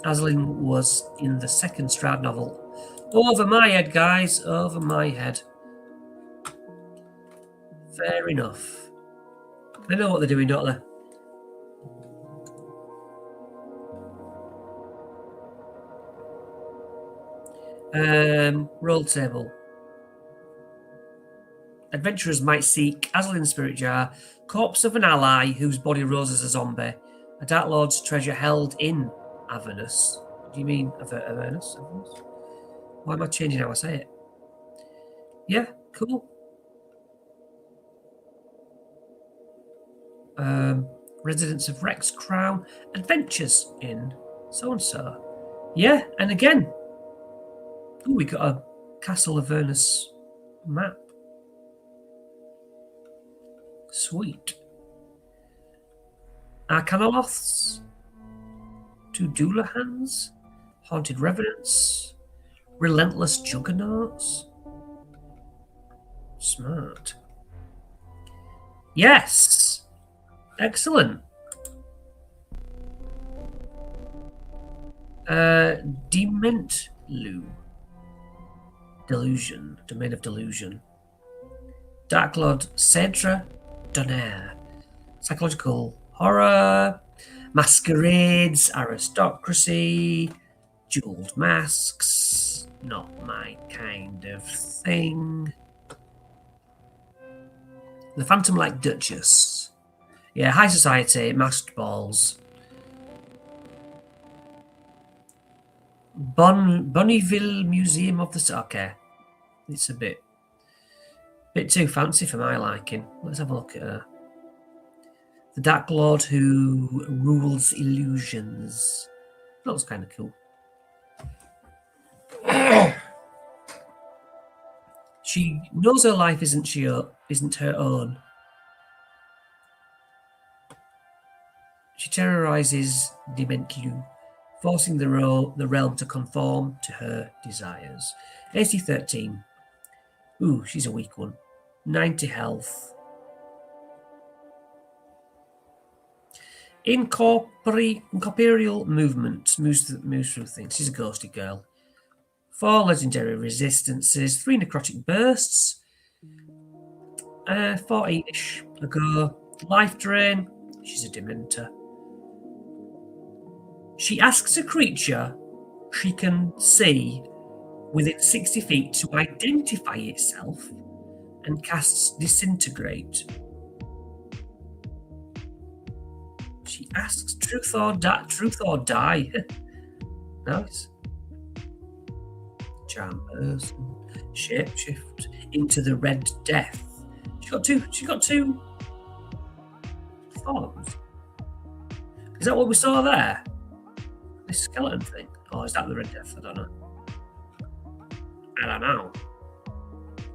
Azalin was in the second Strad novel. Over my head, guys. Over my head. Fair enough. They know what they're doing, don't they? Roll table. Adventurers might seek Azalin Spirit Jar, corpse of an ally whose body rose as a zombie, a Dark Lord's treasure held in Avernus. Do you mean Avernus? Why am I changing how I say it? Yeah, cool. Residents of Rex Crown, adventures in so-and-so. Yeah, and again, we got a Castle Avernus map. Sweet. Arcanoloths. 2 Doulahans. Haunted Revenants. Relentless Juggernauts. Smart. Yes! Excellent. Dementlu. Delusion. Domain of Delusion. Dark Lord Cedra Donaire. Psychological horror. Masquerades. Aristocracy. Jeweled masks. Not my kind of thing. The Phantom-like Duchess. Yeah, high society, masked balls. Bonneville Museum of the... Okay. It's a bit too fancy for my liking. Let's have a look at her. The Dark Lord who rules illusions. That looks kind of cool. She knows her life isn't her own. She terrorizes Dementlu, forcing the realm to conform to her desires. AC 13. Ooh, she's a weak one. 90 health. Incorporeal movement. Moves through things. She's a ghosty girl. 4 legendary resistances. 3 necrotic bursts. 14-ish ago. Life drain. She's a dementor. She asks a creature she can see within 60 feet to identify itself and casts Disintegrate. She asks truth or die. Nice. Charm person. Shapeshift into the Red Death. She got two forms. Is that what we saw there? This skeleton thing? Or is that the Red Death? I don't know.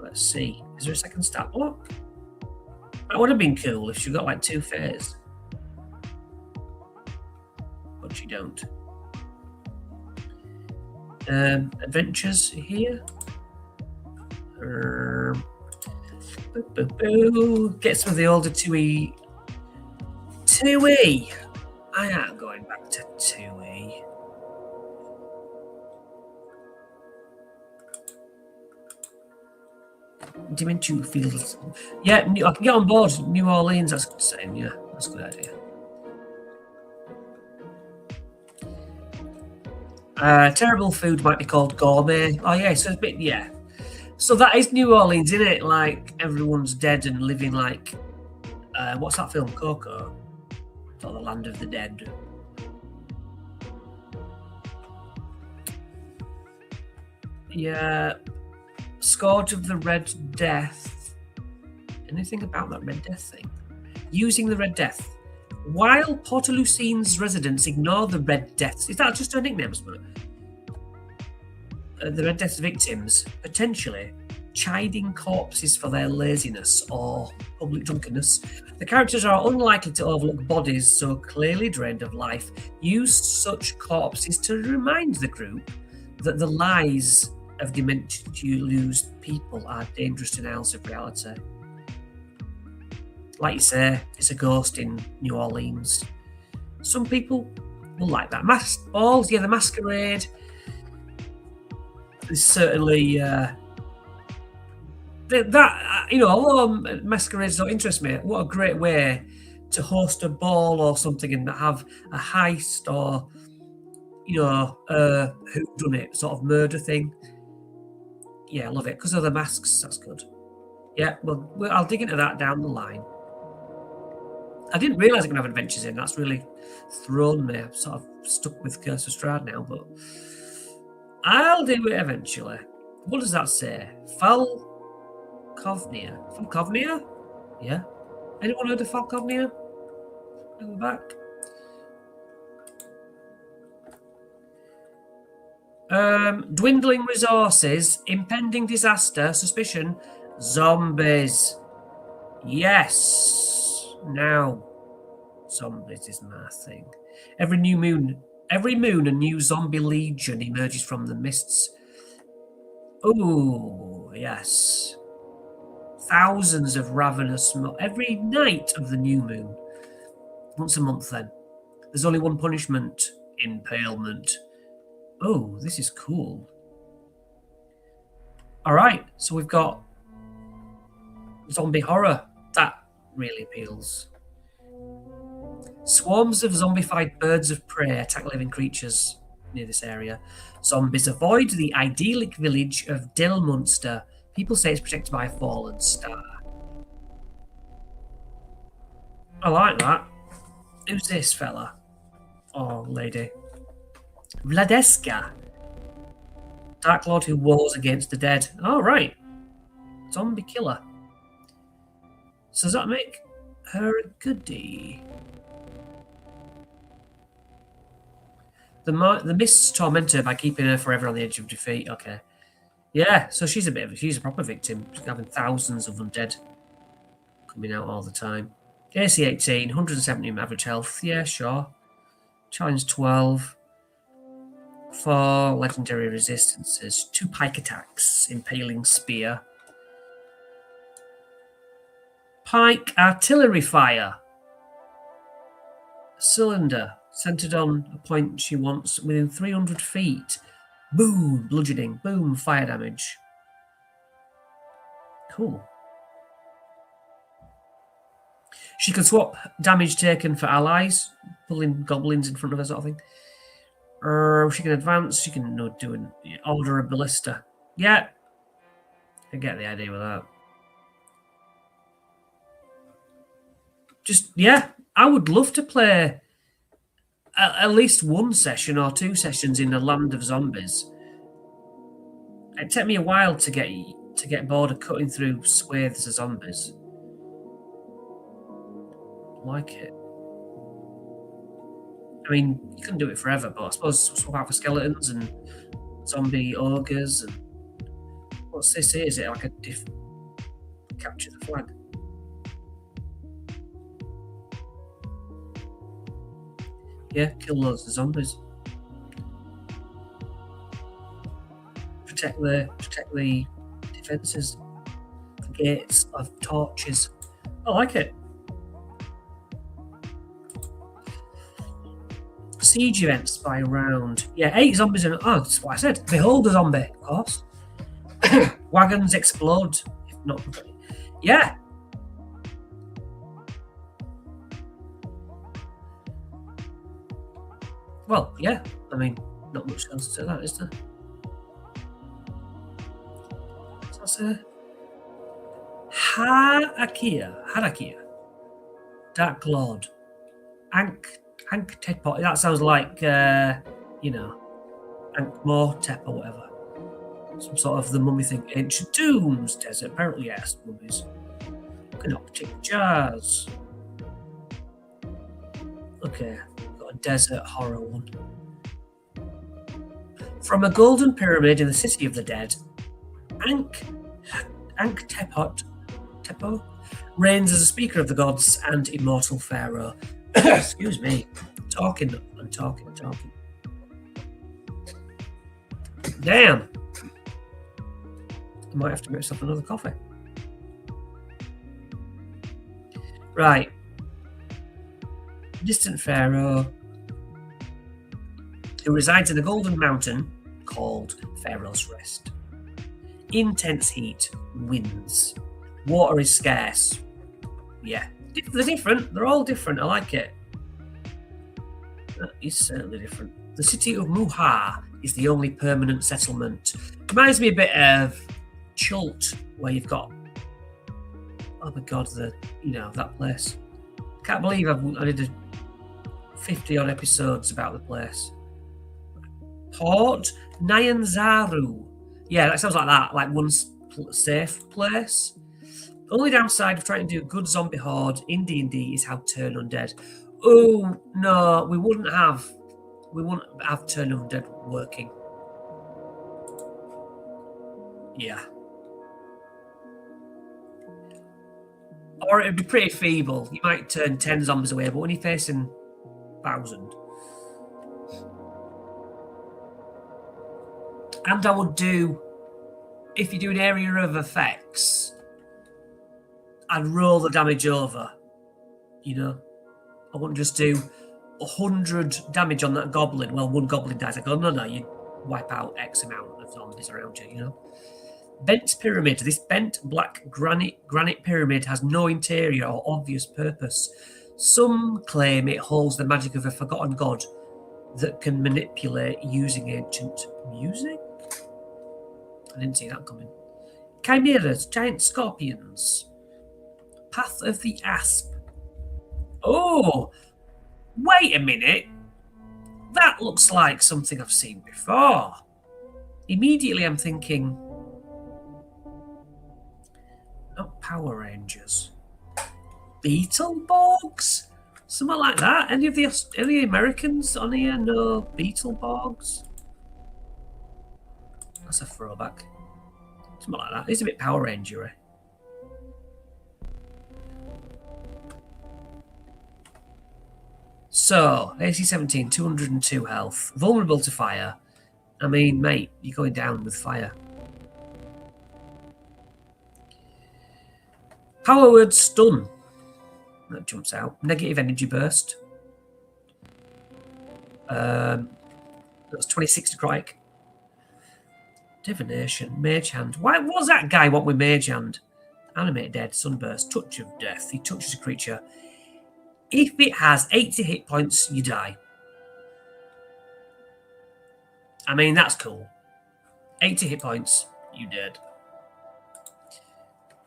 Let's see. Is there a second stat block? That would have been cool if she got like 2 fares. But she don't. Adventures here. Get some of the older 2E. 2E! I am going back to 2E. Dementia Fields. Yeah, I can get on board. New Orleans, that's good saying. Yeah, that's a good idea. Terrible food might be called gourmet. Oh yeah, so it's a bit, yeah. So that is New Orleans, isn't it? Like everyone's dead and living like, what's that film, Coco? Or the Land of the Dead. Yeah. Scourge of the Red Death. Anything about that Red Death thing? Using the Red Death. While Portalucine's residents ignore the Red Deaths. Is that just her nickname? The Red Death's victims, potentially chiding corpses for their laziness or public drunkenness. The characters are unlikely to overlook bodies so clearly drained of life. Use such corpses to remind the group that the lies of dementia-used people are dangerous denials of reality. Like you say, it's a ghost in New Orleans. Some people will like that. Masked balls, yeah, the masquerade is certainly although masquerades don't interest me, what a great way to host a ball or something and have a heist or whodunit sort of murder thing. Yeah, I love it because of the masks. That's good. Yeah, well, I'll dig into that down the line. I didn't realise I could have adventures in. That's really thrown me. I'm sort of stuck with Curse of Strahd now, but I'll do it eventually. What does that say? Falkovnia. Falkovnia? Yeah. Anyone heard of Falkovnia? Go back. Dwindling resources, impending disaster, suspicion, zombies. Yes. Now, zombies is my thing. Every moon, a new zombie legion emerges from the mists. Oh, yes. Thousands of ravenous every night of the new moon. Once a month, then. There's only one punishment: impalement. Oh, this is cool. All right, so we've got zombie horror. That really appeals. Swarms of zombified birds of prey attack living creatures near this area. Zombies avoid the idyllic village of Dilmunster. People say it's protected by a fallen star. I like that. Who's this fella? Or lady? Vladeska. Dark Lord who wars against the dead. Oh, right. Zombie killer. So does that make her a goodie? The mists torment her by keeping her forever on the edge of defeat. Okay. Yeah, so she's a proper victim. She's having thousands of undead coming out all the time. AC 18, 170 average health. Yeah, sure. Challenge 12. 4 legendary resistances. 2 pike attacks. Impaling spear. Pike artillery fire. A cylinder centered on a point she wants within 300 feet. Boom, bludgeoning. Boom, fire damage. Cool. She can swap damage taken for allies, pulling goblins in front of her, sort of thing. She can advance. She can do an order a ballista. Yeah, I get the idea with that. Just yeah, I would love to play at least one session or 2 sessions in the land of zombies. It'd take me a while to get bored of cutting through swathes of zombies. Like it. I mean, you can do it forever, but I suppose swap out for skeletons and zombie ogres and what's this here? Is it like a capture the flag? Yeah, kill loads of zombies. Protect the defences. The gates of torches. I like it. Siege events by round. Yeah, 8 zombies in. Oh, that's what I said. Behold a zombie, of course. Wagons explode. If not. Yeah. Well, yeah. I mean, not much else to that, is there? So that's a Harakia. Dark Lord. Ankh-Tepot. That sounds like, Ankh-Mortep or whatever. Some sort of the mummy thing. Ancient tombs, desert. Apparently, yes, mummies. Canoptic jars. Okay, got a desert horror one. From a golden pyramid in the city of the dead, Ankh-Tepot reigns as a speaker of the gods and immortal pharaoh. Excuse me. Talking. Damn. I might have to make myself another coffee. Right. Distant pharaoh who resides in a golden mountain called Pharaoh's Rest. Intense heat, winds. Water is scarce. Yeah. They're different. They're all different. I like it. That is certainly different. The city of Muha is the only permanent settlement. Reminds me a bit of Chult, where you've got, oh my god, that place. Can't believe I did 50 odd episodes about the place. Port Nyanzaru. Yeah, that sounds like that. Like one safe place. The only downside of trying to do a good zombie horde in D&D is how turn undead. Oh no, we wouldn't have turn undead working. Yeah. Or it'd be pretty feeble. You might turn 10 zombies away, but when you're facing 1,000. And I would do, if you do an area of effects, I'd roll the damage over. You know, I wouldn't just do 100 damage on that goblin. Well, one goblin dies. I go, no, you wipe out X amount of zombies around you, you know. Bent pyramid. This bent black granite pyramid has no interior or obvious purpose. Some claim it holds the magic of a forgotten god that can manipulate using ancient music. I didn't see that coming. Chimeras, giant scorpions. Path of the Asp. Oh, wait a minute. That looks like something I've seen before. Immediately I'm thinking, not Power Rangers. Beetleborgs? Something like that. Any of the Americans on here know Beetleborgs? That's a throwback. Something like that. It's a bit Power Ranger-y. So, AC 17, 202 health. Vulnerable to fire. I mean, mate, you're going down with fire. Power word stun. That jumps out. Negative energy burst. That's 26 to strike. Divination. Mage hand. Why was that guy want with mage hand? Animate dead. Sunburst. Touch of death. He touches a creature. If it has 80 hit points, you die. I mean, that's cool. 80 hit points, you dead.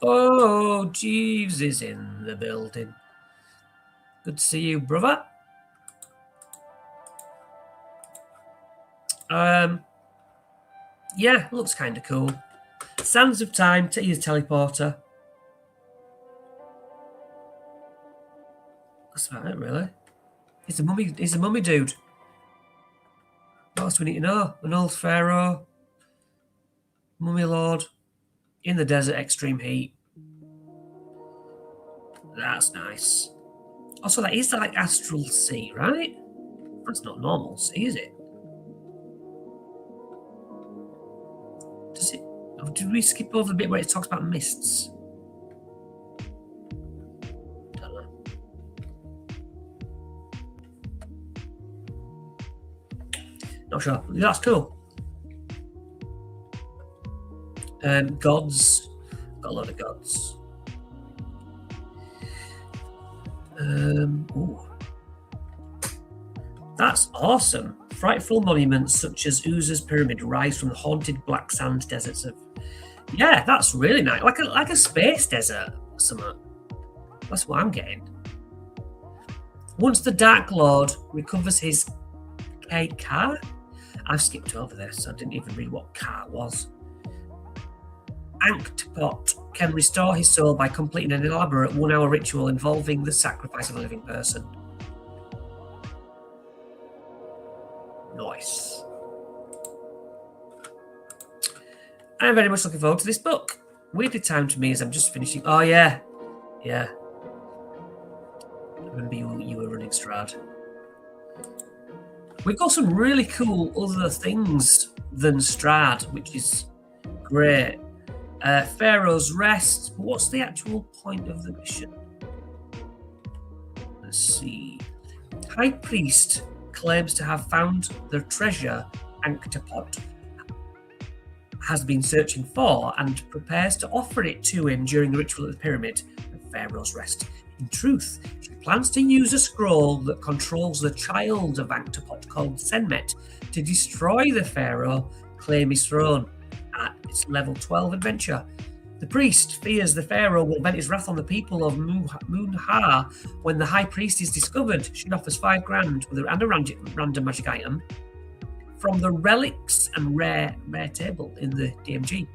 Oh, Jeeves is in the building. Good to see you, brother. Yeah, looks kind of cool. Sands of Time, to use teleporter. That's about it, really. He's a mummy dude. What else do we need to know? An old pharaoh. Mummy lord. In the desert, extreme heat. That's nice. Also, that is like astral sea, right? That's not normal sea, is it? Does it? Or did we skip over the bit where it talks about mists? Don't know. Not sure. That's cool. Gods. Got a lot of gods. Ooh. That's awesome. Frightful monuments such as Uza's Pyramid rise from the haunted black sand deserts of... Yeah, that's really nice. Like a space desert or something. That's what I'm getting. Once the Dark Lord recovers his car... I've skipped over this, so I didn't even read what car was. Anktpot can restore his soul by completing an elaborate 1-hour ritual involving the sacrifice of a living person. Nice. I'm very much looking forward to this book. Weirdly timed to me as I'm just finishing. Oh, yeah. Yeah. I remember you were running Strad. We've got some really cool other things than Strad, which is great. Pharaoh's Rest. What's the actual point of the mission? Let's see. High Priest claims to have found the treasure Anktpot has been searching for and prepares to offer it to him during the ritual at the pyramid of Pharaoh's Rest. In truth, she plans to use a scroll that controls the child of Anktpot called Senmet to destroy the pharaoh, claim his throne. At its level 12 adventure, the priest fears the pharaoh will vent his wrath on the people of Moonha when the high priest is discovered. She offers $5,000 and a random magic item from the relics and rare table in the DMG.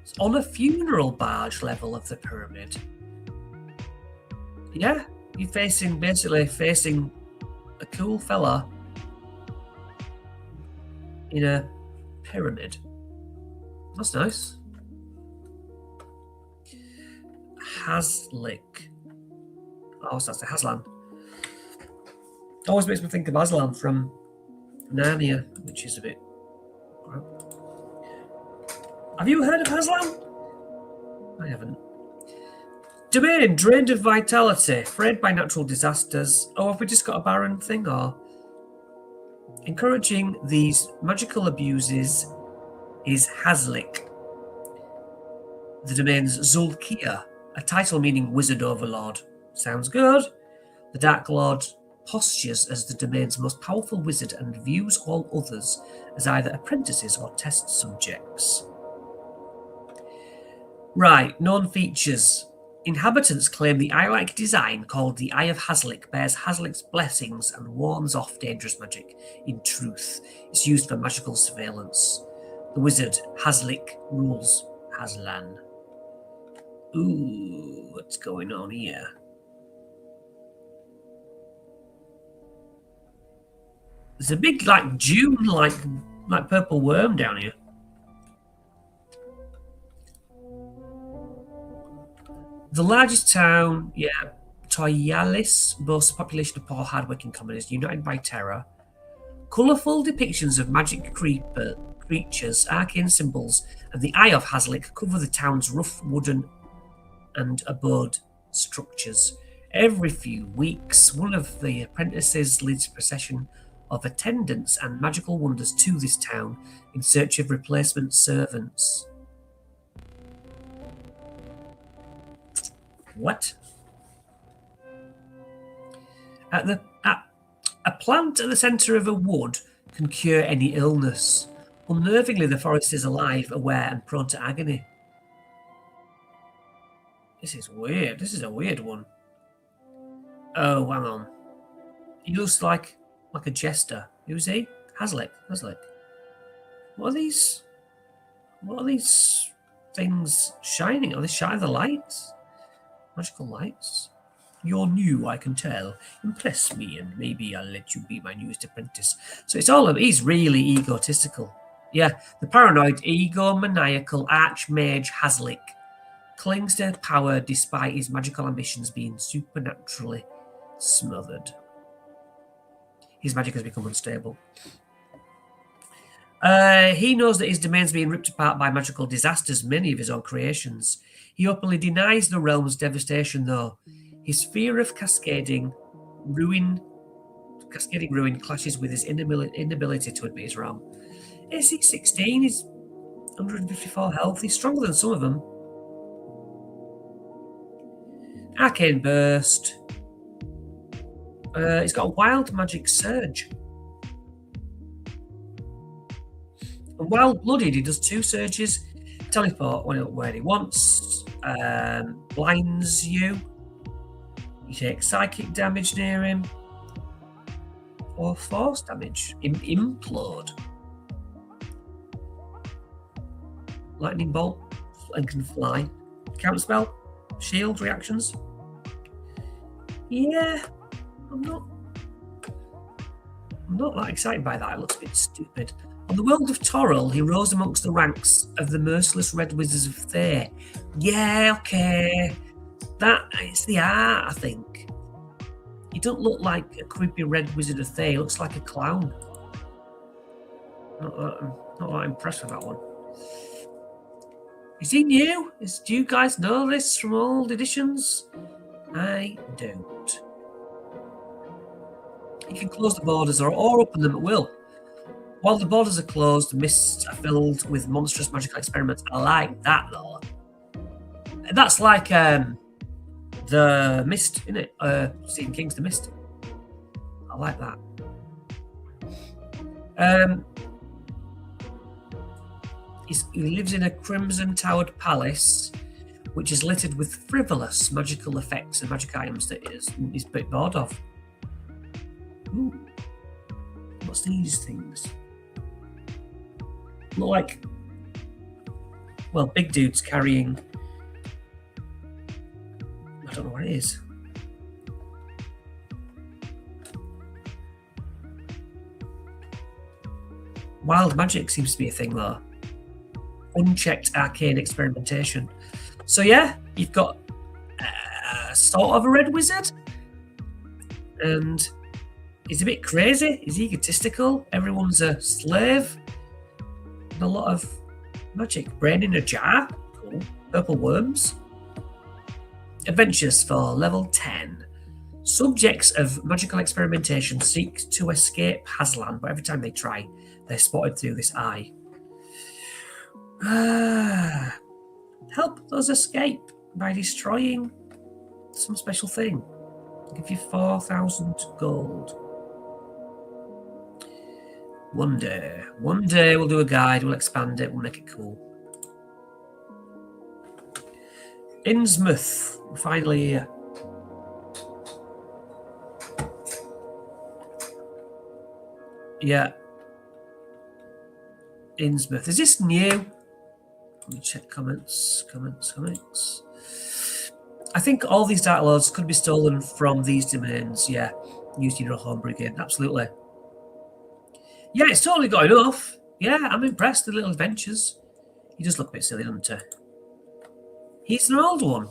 It's on a funeral barge level of the pyramid. Yeah, you're basically facing a cool fella in a pyramid. That's nice. Haslick. Oh, so that's the Haslan. Always makes me think of Aslan from Narnia, which is a bit. Have you heard of Aslan? I haven't. Domain drained of vitality, frayed by natural disasters. Oh, have we just got a barren thing? Or encouraging these magical abuses is Haslick. The domain's Zulkia, a title meaning wizard overlord. Sounds good. The Dark Lord postures as the domain's most powerful wizard and views all others as either apprentices or test subjects. Right, known features. Inhabitants claim the eye-like design, called the Eye of Haslick, bears Haslick's blessings and warns off dangerous magic. In truth, it's used for magical surveillance. The wizard, Haslick, rules Haslan. Ooh, what's going on here? There's a big, June, like purple worm down here. The largest town, Toyalis, boasts a population of poor, hard-working commoners united by terror. Colourful depictions of magic creatures, arcane symbols, and the Eye of Haslick cover the town's rough wooden and abode structures. Every few weeks, one of the apprentices leads a procession of attendants and magical wonders to this town in search of replacement servants. What? A plant at the centre of a wood can cure any illness. Unnervingly, the forest is alive, aware, and prone to agony. This is weird. This is a weird one. Oh, hang on. He looks like a jester. Who's he? Haslick. What are these? What are these things shining? Are they shining the lights? Magical lights? You're new, I can tell. Impress me, and maybe I'll let you be my newest apprentice. So it's all of he's really egotistical. Yeah, the paranoid, egomaniacal archmage Haslick clings to power despite his magical ambitions being supernaturally smothered. His magic has become unstable. He knows that his domain's being ripped apart by magical disasters, many of his own creations. He openly denies the realm's devastation, though. His fear of cascading ruin clashes with his inability to admit his realm. AC 16, he's 154 health. He's stronger than some of them. Arcane Burst. He's got a wild magic surge. And Wild Blooded, he does 2 surges. Teleport where he wants. Blinds you. You take psychic damage near him. Or force damage. Implode. Lightning bolt. And can fly. Counterspell. Shield reactions. Yeah. I'm not that excited by that. It looks a bit stupid. On the world of Toril, he rose amongst the ranks of the merciless Red Wizards of Thair. Yeah, okay. It's the art, I think. He doesn't look like a creepy Red Wizard of Thair. He looks like a clown. Not that impressed with that one. Is he new? Do you guys know this from old editions? I don't. You can close the borders or open them at will. While the borders are closed, the mists are filled with monstrous magical experiments. I like that, though. That's like the Mist, isn't it? Stephen King's The Mist. I like that. He lives in a crimson-towered palace, which is littered with frivolous magical effects and magic items that he's a bit bored of. Ooh. What's these things? Look like, big dudes carrying, I don't know what it is. Wild magic seems to be a thing, though. unchecked arcane experimentation. So yeah, you've got sort of a red wizard, and he's a bit crazy. He's egotistical. Everyone's a slave. And a lot of magic. Brain in a jar. Cool. Purple worms. Adventures for level 10. Subjects of magical experimentation seek to escape Haslan, but every time they try, they're spotted through this eye. Help those escape by destroying some special thing. I'll give you 4,000 gold. One day we'll do a guide, we'll expand it, we'll make it cool. Innsmouth, we're finally here. Yeah. Innsmouth. Is this new? Let me check comments. I think all these Dark Lords could be stolen from these domains, yeah. Used in your homebrew game, absolutely. Yeah, it's totally got enough. Yeah, I'm impressed with the little adventures. He does look a bit silly, doesn't he? He's an old one.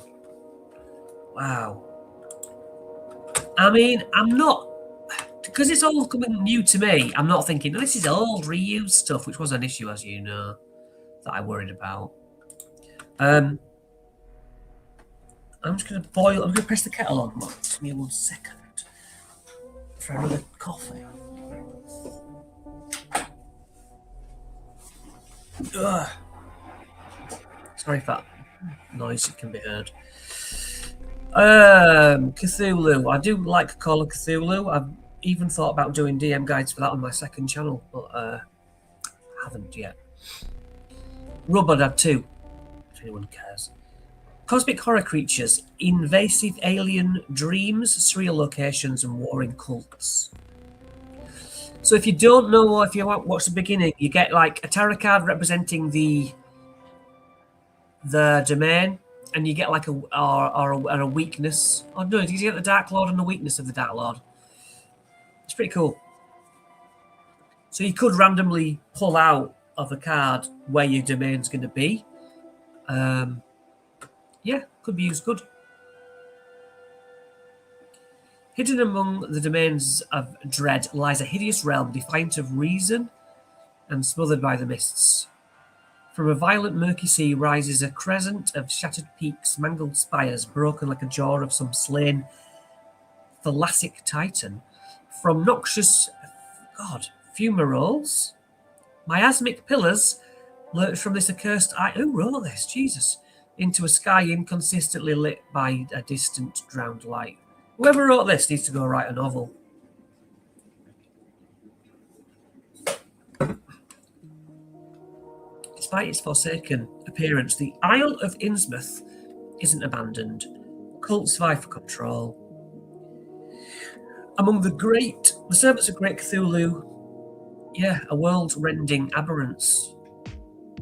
Wow. I mean, I'm not... Because it's all coming new to me, I'm not thinking, oh, this is old, reused stuff, which was an issue, as you know, that I worried about. I'm just going to boil... I'm going to press the kettle on. Give me 1 second for another coffee. Ugh. Sorry if that noise can be heard. Cthulhu. I do like Call of Cthulhu. I've even thought about doing DM guides for that on my second channel, but haven't yet. Rubber 2, if anyone cares. Cosmic horror creatures, invasive alien dreams, surreal locations, and warring cults. So if you don't know, or if you watch the beginning, you get like a tarot card representing the domain, and you get like a weakness. Oh no, you get the Dark Lord and the weakness of the Dark Lord. It's pretty cool. So you could randomly pull out of a card where your domain's going to be. Yeah, could be used good. Hidden among the domains of dread lies a hideous realm defiant of reason and smothered by the mists. From a violent murky sea rises a crescent of shattered peaks, mangled spires, broken like a jaw of some slain thalassic titan. From noxious, fumaroles, miasmic pillars lurch from this accursed eye. Who wrote this? Jesus. Into a sky inconsistently lit by a distant drowned light. Whoever wrote this needs to go write a novel. Despite its forsaken appearance, the Isle of Innsmouth isn't abandoned. Cults vie for control. Among the servants of Great Cthulhu, a world-rending aberrance.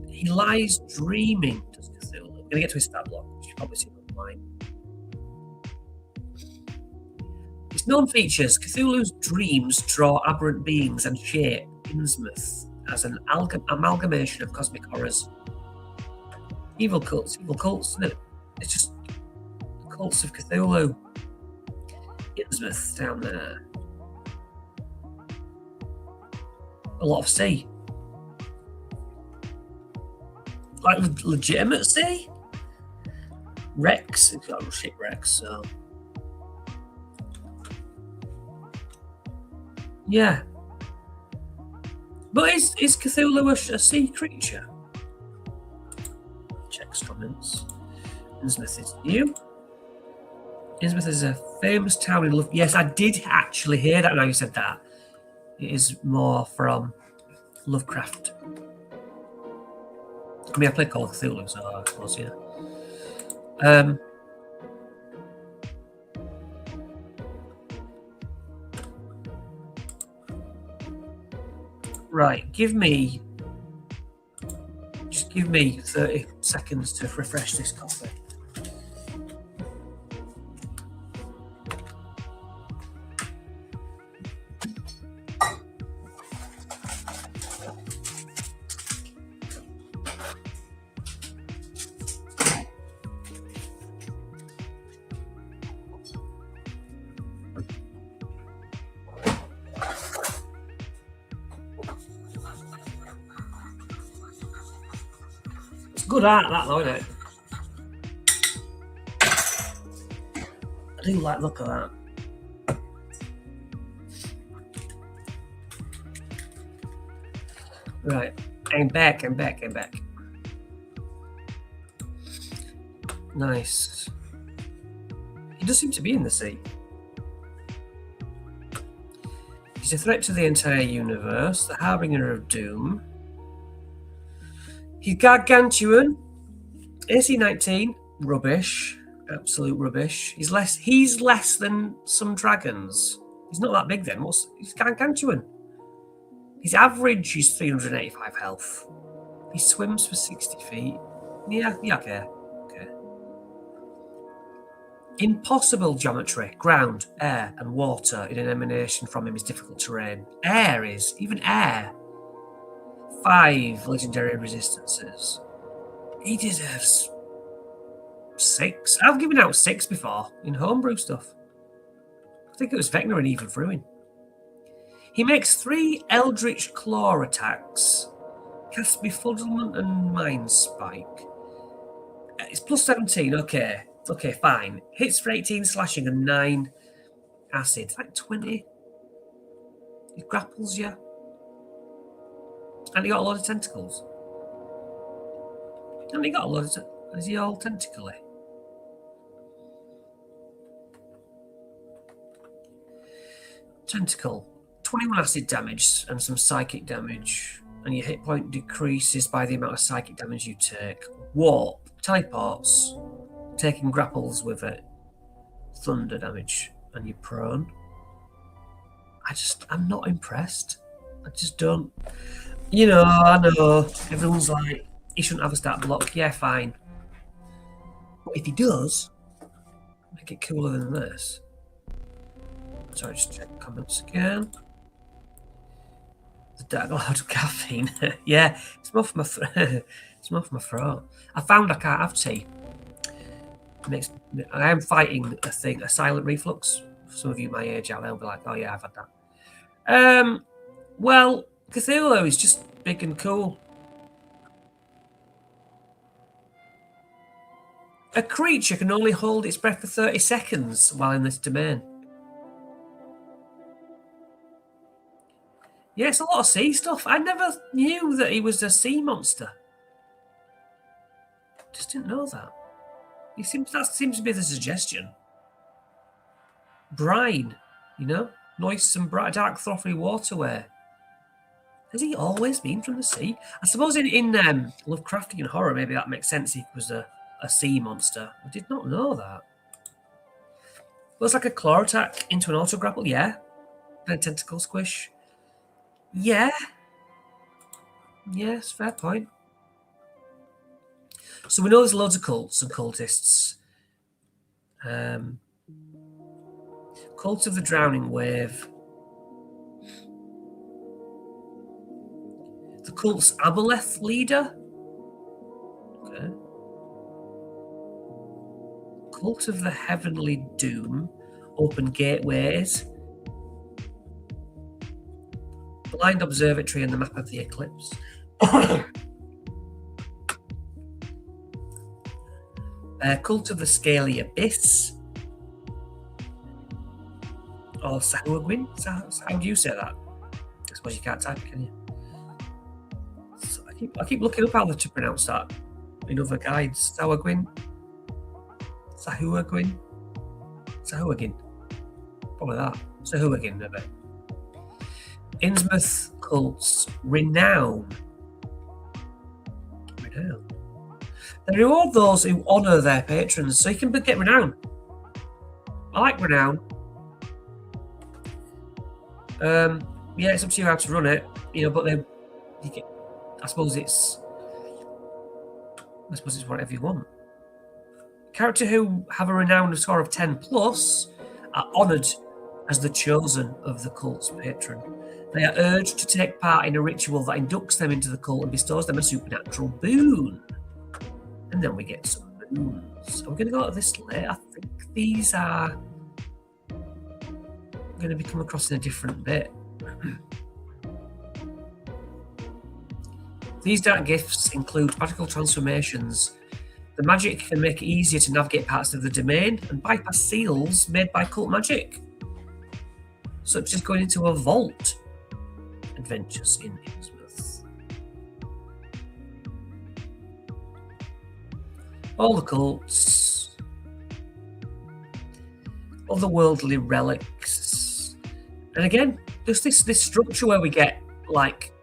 He lies dreaming, does Cthulhu. I'm going to get to his stat block, which you've probably seen online. Its known features: Cthulhu's dreams draw aberrant beings and shape Innsmouth as an amalgamation of cosmic horrors. Evil cults, isn't it? It's just the cults of Cthulhu. Innsmouth down there. A lot of sea. Like legitimate sea? Wrecks. It's got shipwrecks, so. Yeah. But is Cthulhu a sea creature? Checks comments. Innsmouth is new. Innsmouth is a famous town in Love. Yes, I did actually hear that now you said that. It is more from Lovecraft. I mean, I played Call of Cthulhu, so I suppose, yeah. Right, just give me 30 seconds to refresh this coffee. Good art, that though, isn't it? I do like the look of that. Right, I'm back. Nice. He does seem to be in the sea. He's a threat to the entire universe, the harbinger of doom. He's gargantuan. AC 19, rubbish. Absolute rubbish. He's less than some dragons. He's not that big then. He's gargantuan. His average is 385 health. He swims for 60 feet. Yeah, okay. Impossible geometry, ground, air, and water in an emanation from him is difficult terrain. Even air. 5 legendary resistances. He deserves 6. I've given out 6 before in homebrew stuff. I think it was Vecna and even Fruin. He makes 3 Eldritch Claw attacks. Casts Befuddlement and Mind Spike. It's plus 17, okay. Okay, fine. Hits for 18 slashing and 9 acid. Like 20. He grapples you. And he got a lot of tentacles. And he got a lot of... Is he all tentacly? Tentacle. 21 acid damage and some psychic damage. And your hit point decreases by the amount of psychic damage you take. Warp. Teleports. Taking grapples with it. Thunder damage. And you're prone. I'm not impressed. I just don't... You know, I know. Everyone's like, he shouldn't have a stat block. Yeah, fine. But if he does, make it cooler than this. Sorry, just check comments again. The Dark Lord of Caffeine. Yeah, it's more for my it's more for my throat. I found I can't have tea. I am fighting a silent reflux. For some of you my age out there will be like, oh yeah, I've had that. Well, Cthulhu is just big and cool. A creature can only hold its breath for 30 seconds while in this domain. Yeah, it's a lot of sea stuff. I never knew that he was a sea monster. Just didn't know that. That seems to be the suggestion. Brine, you know? Nice and bright, dark, frothy waterway. Has he always been from the sea? I suppose in Lovecraftian horror, maybe that makes sense. He was a sea monster. I did not know that. Looks like a claw attack into an auto grapple, yeah. And a tentacle squish. Yeah. Yes, fair point. So we know there's loads of cults and cultists. Cult of the Drowning Wave. The cult's Aboleth leader. Okay. Cult of the Heavenly Doom. Open gateways. Blind Observatory and the Map of the Eclipse. Cult of the Scaly Abyss. Or Sahuagin. How do you say that? I suppose you can't type it, can you? So I keep looking up how to pronounce that in other guides. Sahuagin. Probably that. Sahuagin, maybe. Innsmouth cults. Renown. They reward those who honour their patrons, so you can get renown. I like renown. Yeah, it's up to you how to run it, you know. But then, I suppose it's whatever you want. Characters who have a renown score of 10 plus are honoured as the chosen of the cult's patron. They are urged to take part in a ritual that inducts them into the cult and bestows them a supernatural boon. And then we get some boons. I'm going to go to this later. I think these are going to be come across in a different bit. These dark gifts include magical transformations. The magic can make it easier to navigate parts of the domain and bypass seals made by cult magic, such as going into a vault. Adventures in Innsmouth. All the cults. Otherworldly relics. And again, there's this structure where we get like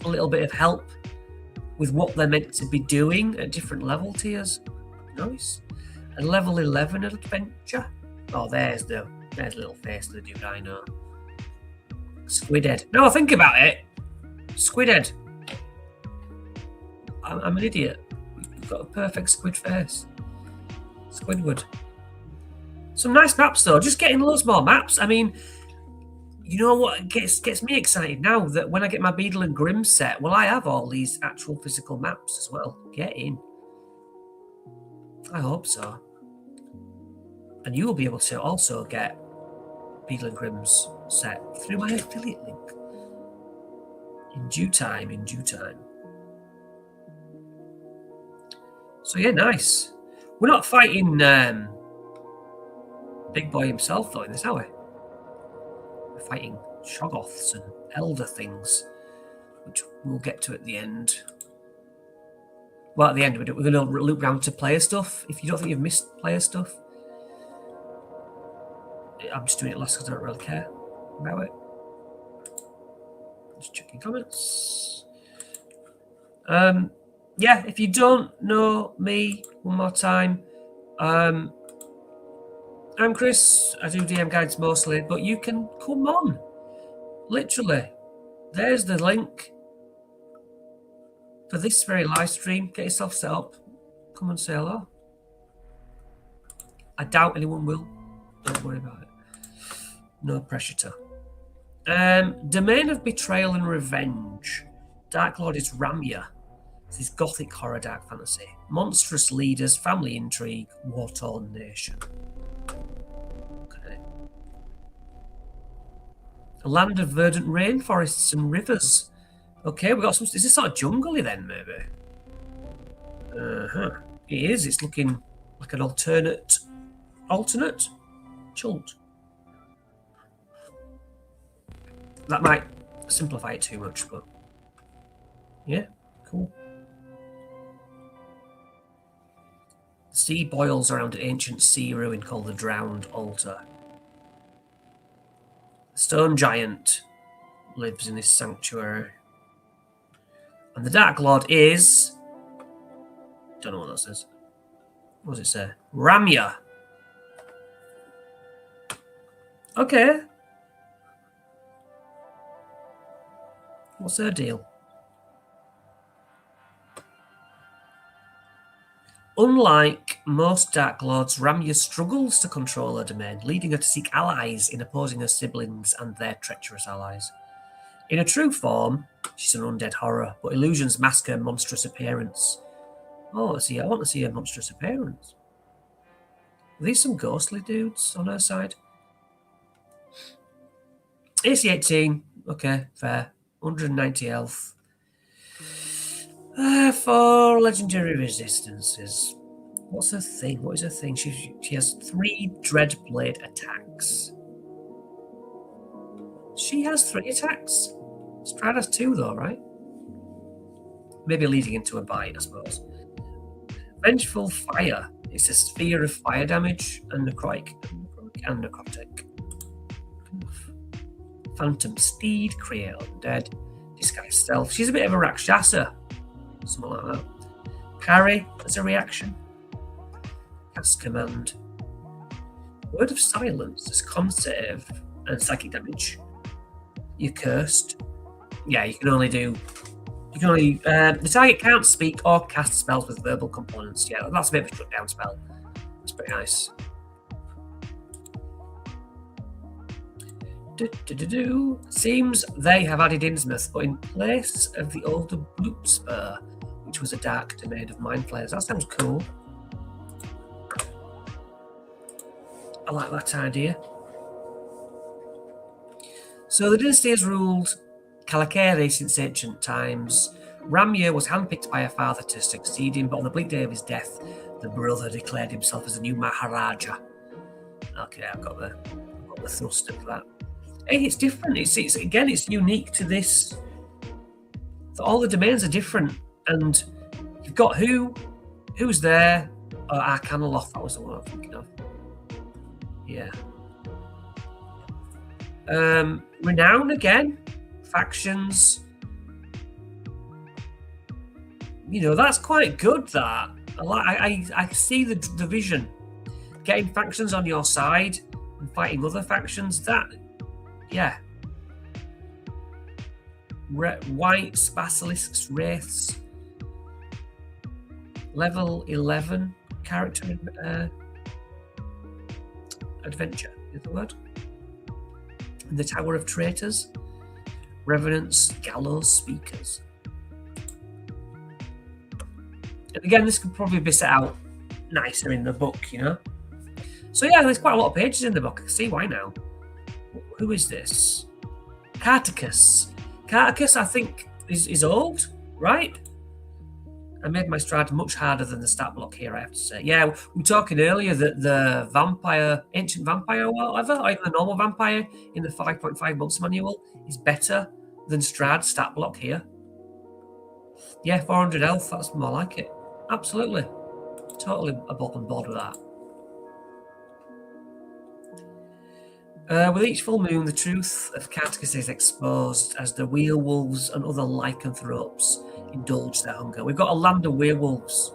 a little bit of help with what they're meant to be doing at different level tiers. Nice. And level 11 adventure. Oh, there's a little face of the dude I know. Squidhead. No, think about it. Squidhead. I'm an idiot. You've got a perfect squid face. Squidward. Some nice maps though. Just getting loads more maps. I mean, you know what gets me excited now? That when I get my Beadle and Grimm set, will I have all these actual physical maps as well? Get in. I hope so. And you will be able to also get Beadle and Grimm's set through my affiliate link. In due time. So yeah, nice. We're not fighting Big Boy himself though in this, are we? We're fighting Shoggoths and elder things, which we'll get to at the end. Well, at the end, we're going to loop round to player stuff. If you don't think you've missed player stuff, I'm just doing it last because I don't really care about it. Just checking comments. Yeah, if you don't know me, one more time, I'm Chris. I do DM guides mostly, but you can come on. Literally, there's the link for this very live stream. Get yourself set up. Come and say hello. I doubt anyone will. Don't worry about it. No pressure to. Domain of Betrayal and Revenge. Dark Lord is Ramya. This is gothic horror dark fantasy. Monstrous leaders, family intrigue, war-torn nation. Okay. A land of verdant rainforests and rivers. Okay, we got some. Is this sort of jungle-y then, maybe? It is. It's looking like an alternate chult. That might simplify it too much, but yeah, cool. The sea boils around an ancient sea ruin called the Drowned Altar. The stone giant lives in this sanctuary. And the Dark Lord is... Don't know what that says. What does it say? Ramya. Okay. What's her deal? Unlike most Dark Lords, Ramya struggles to control her domain, leading her to seek allies in opposing her siblings and their treacherous allies. In her true form, she's an undead horror, but illusions mask her monstrous appearance. Oh, I want to see her monstrous appearance. Are these some ghostly dudes on her side? AC 18. Okay, fair. 190 health. 4 legendary resistances. What's her thing? What is her thing? She has 3 Dreadblade attacks. She has 3 attacks. Strad has 2 though, right? Maybe leading into a bite, I suppose. Vengeful Fire. It's a sphere of fire damage and necrotic. Phantom Steed, create undead, disguise stealth. She's a bit of a Rakshasa. Something like that. Parry as a reaction. Cast command. Word of Silence is con save and psychic damage. You're cursed. Yeah, you can only the target can't speak or cast spells with verbal components. Yeah, that's a bit of a shutdown spell. That's pretty nice. Seems they have added Innsmouth, but in place of the older Bloop Spur, which was a dark domain of mind flayers. That sounds cool. I like that idea. So the dynasty has ruled Kalakeri since ancient times. Ramya was handpicked by her father to succeed him, but on the bleak day of his death, the brother declared himself as the new Maharaja. Okay, I've got the thrust of that. Hey, it's different. It's again, it's unique to this. So all the domains are different, and you've got who's there. Arcanoloth, that was the one I'm thinking of. Yeah. Renown again, factions. You know, that's quite good. That I see the vision. Getting factions on your side and fighting other factions. That, yeah. Whites, basilisks, wraiths. Level 11 character adventure is the word. In the Tower of Traitors, Revenants, Gallows Speakers. And again, this could probably be set out nicer in the book, you know. So yeah, there's quite a lot of pages in the book. I can see why now. Who is this? Carticus. Carticus, I think, is old, right? I made my stride much harder than the stat block here, I have to say. Yeah, we were talking earlier that the vampire, ancient vampire or whatever, or even the normal vampire in the 5.5 months manual is better than Strad stat block here. Yeah, 400 health, that's more like it. Absolutely. Totally above and board with that. With each full moon, the truth of Carticus is exposed as the werewolves and other lycanthropes indulge their hunger. We've got a land of werewolves.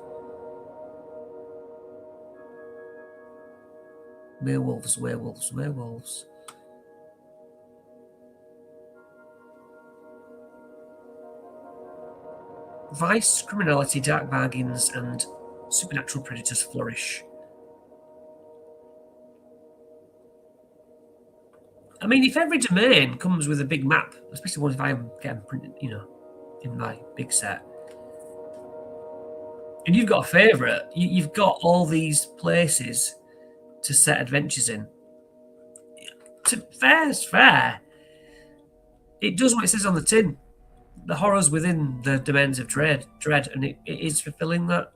Werewolves. Vice, criminality, dark bargains, and supernatural predators flourish. I mean, if every domain comes with a big map, especially ones if I get them printed, you know, in my big set, and you've got a favourite, you've got all these places to set adventures in. Fair's fair. It does what it says on the tin. The horrors within the domains of dread, and it is fulfilling that.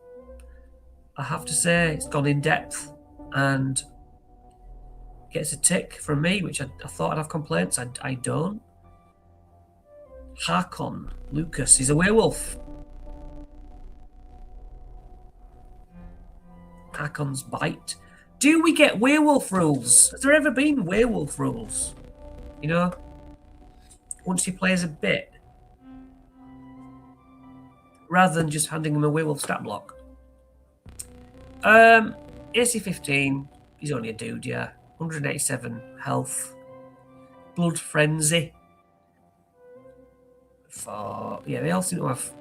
I have to say, it's gone in depth and gets a tick from me, which I thought I'd have complaints. I don't. Harkon Lucas is a werewolf. Harkon's bite. Do we get werewolf rules? Has there ever been werewolf rules? You know, once you play as a bit, rather than just handing him a werewolf stat block. AC 15. He's only a dude, yeah. 187 health. Blood Frenzy. They all seem to have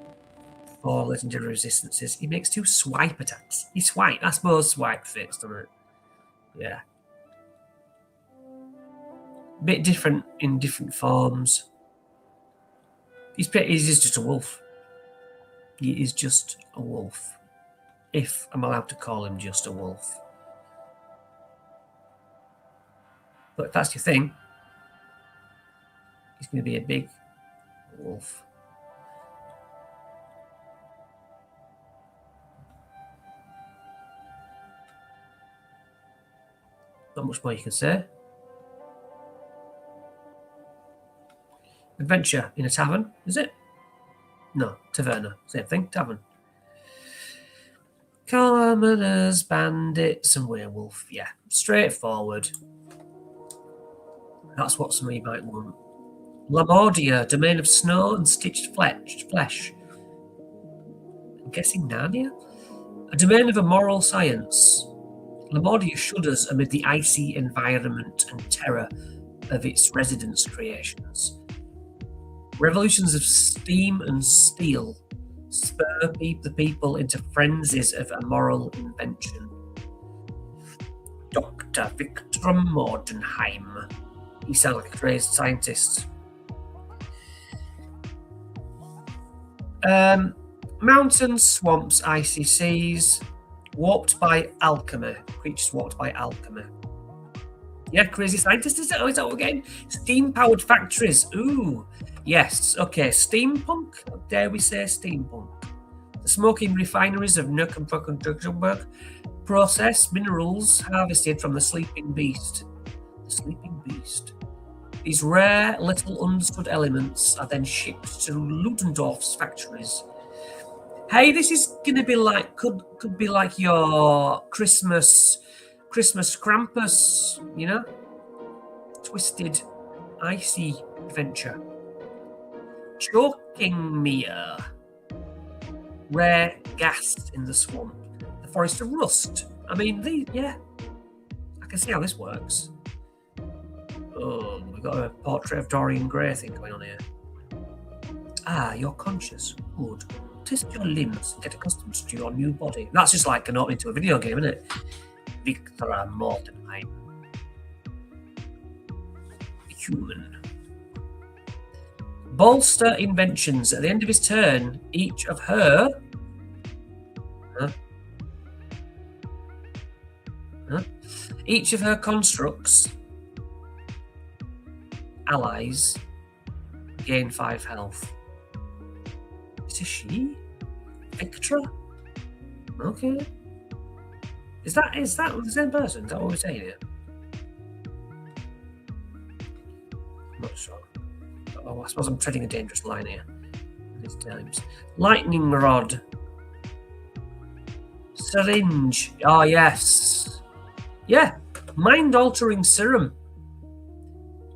4 legendary resistances. He makes 2 swipe attacks. He swipe. I suppose swipe fits, doesn't it? Yeah. Bit different in different forms. He's just a wolf. He is just a wolf. If I'm allowed to call him just a wolf. But if that's your thing, he's going to be a big wolf. Not much more you can say. Adventure in a tavern, is it? No, taverna. Same thing, tavern. Commoners, bandits, and werewolf. Yeah, straightforward. That's what some of you might want. Lamordia, domain of snow and stitched flesh. I'm guessing Narnia? A domain of immoral science. Lamordia shudders amid the icy environment and terror of its residents' creations. Revolutions of steam and steel spur the people into frenzies of immoral invention. Dr. Victor Mordenheim. He sounds like a crazed scientist. Mountains, swamps, icy seas. Warped by alchemy. Creatures warped by alchemy. Yeah, crazy scientist, is it? Oh, is that again? Steam-powered factories. Ooh. Yes, okay, steampunk? Dare we say steampunk? The smoking refineries of Nuremberg process minerals harvested from the sleeping beast. The sleeping beast. These rare, little understood elements are then shipped to Ludendorff's factories. Hey, this is gonna be like could be like your Christmas Krampus, you know? Twisted, icy adventure. Choking Mere. Rare gas in the swamp. The forest of rust. I mean, yeah. I can see how this works. Oh, we've got a portrait of Dorian Gray thing going on here. Ah, you're conscious. Good. Test your limbs and get accustomed to your new body. That's just like an opening to a video game, isn't it? Victor Mortenheim. Human. Bolster inventions. At the end of his turn, each of her each of her constructs allies gain 5 health. Is this she? Victra? Okay. Is that the same person? Is that what we're saying here? I'm not sure. Oh, I suppose I'm treading a dangerous line here these times. Lightning rod. Syringe. Oh, yes. Yeah. Mind-altering serum.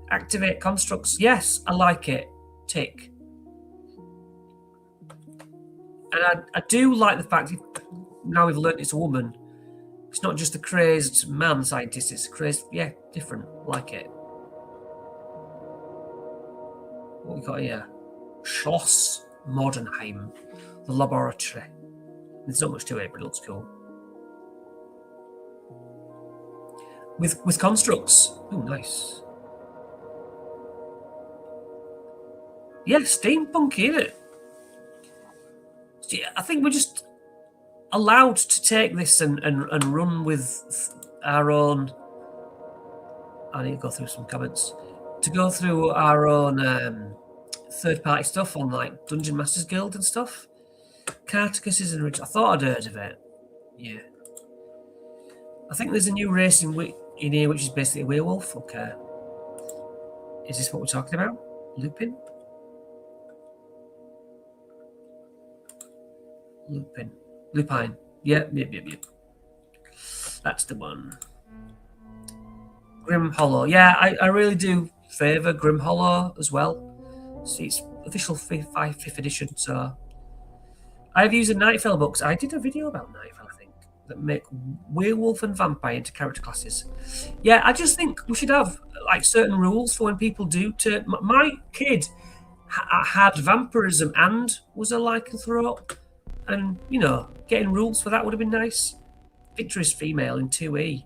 Activate constructs. Yes, I like it. Tick. And I do like the fact, now we've learned it's a woman, it's not just a crazed man scientist, it's a crazed, yeah, different. Like it. What we got here? Schloss Mordenheim, the laboratory. There's not much to it, but it looks cool. With constructs. Oh, nice. Yeah, steampunk, isn't it? I think we're just allowed to take this and run with our own. I need to go through some comments. To go through our own third-party stuff on like Dungeon Masters Guild and stuff. Carticus is an original. I thought I'd heard of it. Yeah. I think there's a new race in here which is basically a werewolf. Okay. Is this what we're talking about? Lupin? Lupine. Yep. That's the one. Grim Hollow. Yeah, I really do favour Grim Hollow as well. See, it's official 5th edition, so I've used Nightfell books. I did a video about Nightfell, I think, that make werewolf and vampire into character classes. Yeah, I just think we should have like certain rules for when people do turn. My kid had vampirism and was a lycanthrope. And, you know, getting rules for that would have been nice. Victor is female in 2E.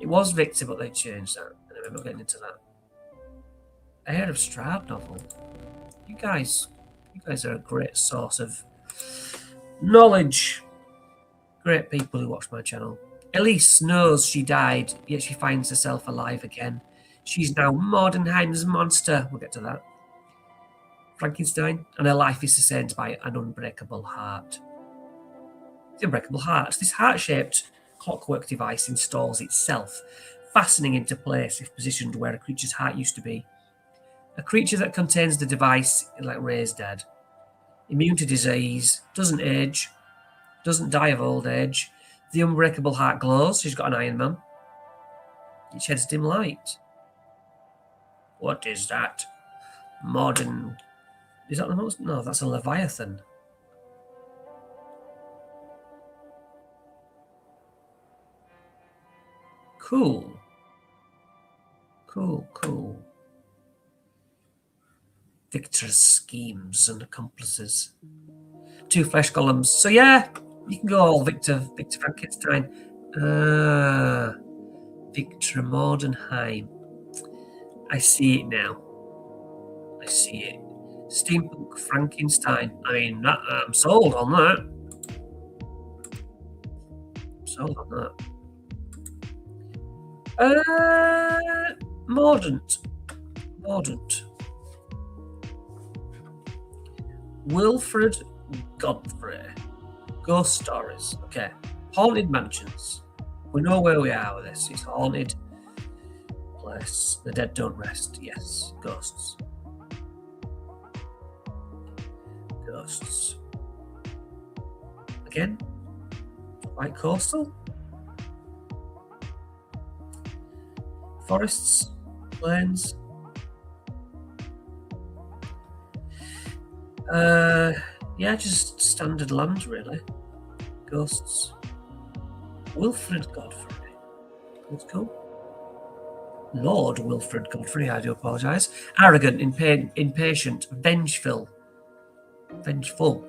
It was Victor, but they changed that. Anyway, I'm not getting into that. Heir of Strahd novel. You guys are a great source of knowledge. Great people who watch my channel. Elise knows she died, yet she finds herself alive again. She's now Mordenheim's monster. We'll get to that. Frankenstein, and her life is sustained by an unbreakable heart. The unbreakable heart. This heart-shaped clockwork device installs itself, fastening into place if positioned where a creature's heart used to be. A creature that contains the device is like raised dead. Immune to disease, doesn't age, doesn't die of old age. The unbreakable heart glows. She's got an Iron Man. It sheds dim light. What is that? Modern. Is that the most? No, that's a Leviathan. Cool. Victor's schemes and accomplices. 2 flesh columns. So yeah, you can go all Victor Frankenstein. Victor Mordenheim. I see it now. I see it. Steampunk Frankenstein. I mean, I'm sold on that. Mordant. Wilfred Godfrey. Ghost stories. Okay. Haunted mansions. We know where we are with this. It's a haunted place. The dead don't rest. Yes. Ghosts. Ghosts. Again. Quite coastal. Forests. Plains. Yeah, just standard land, really. Ghosts. Wilfred Godfrey. Let's go. Lord Wilfred Godfrey, I do apologise. Arrogant, impatient, vengeful. Vengeful.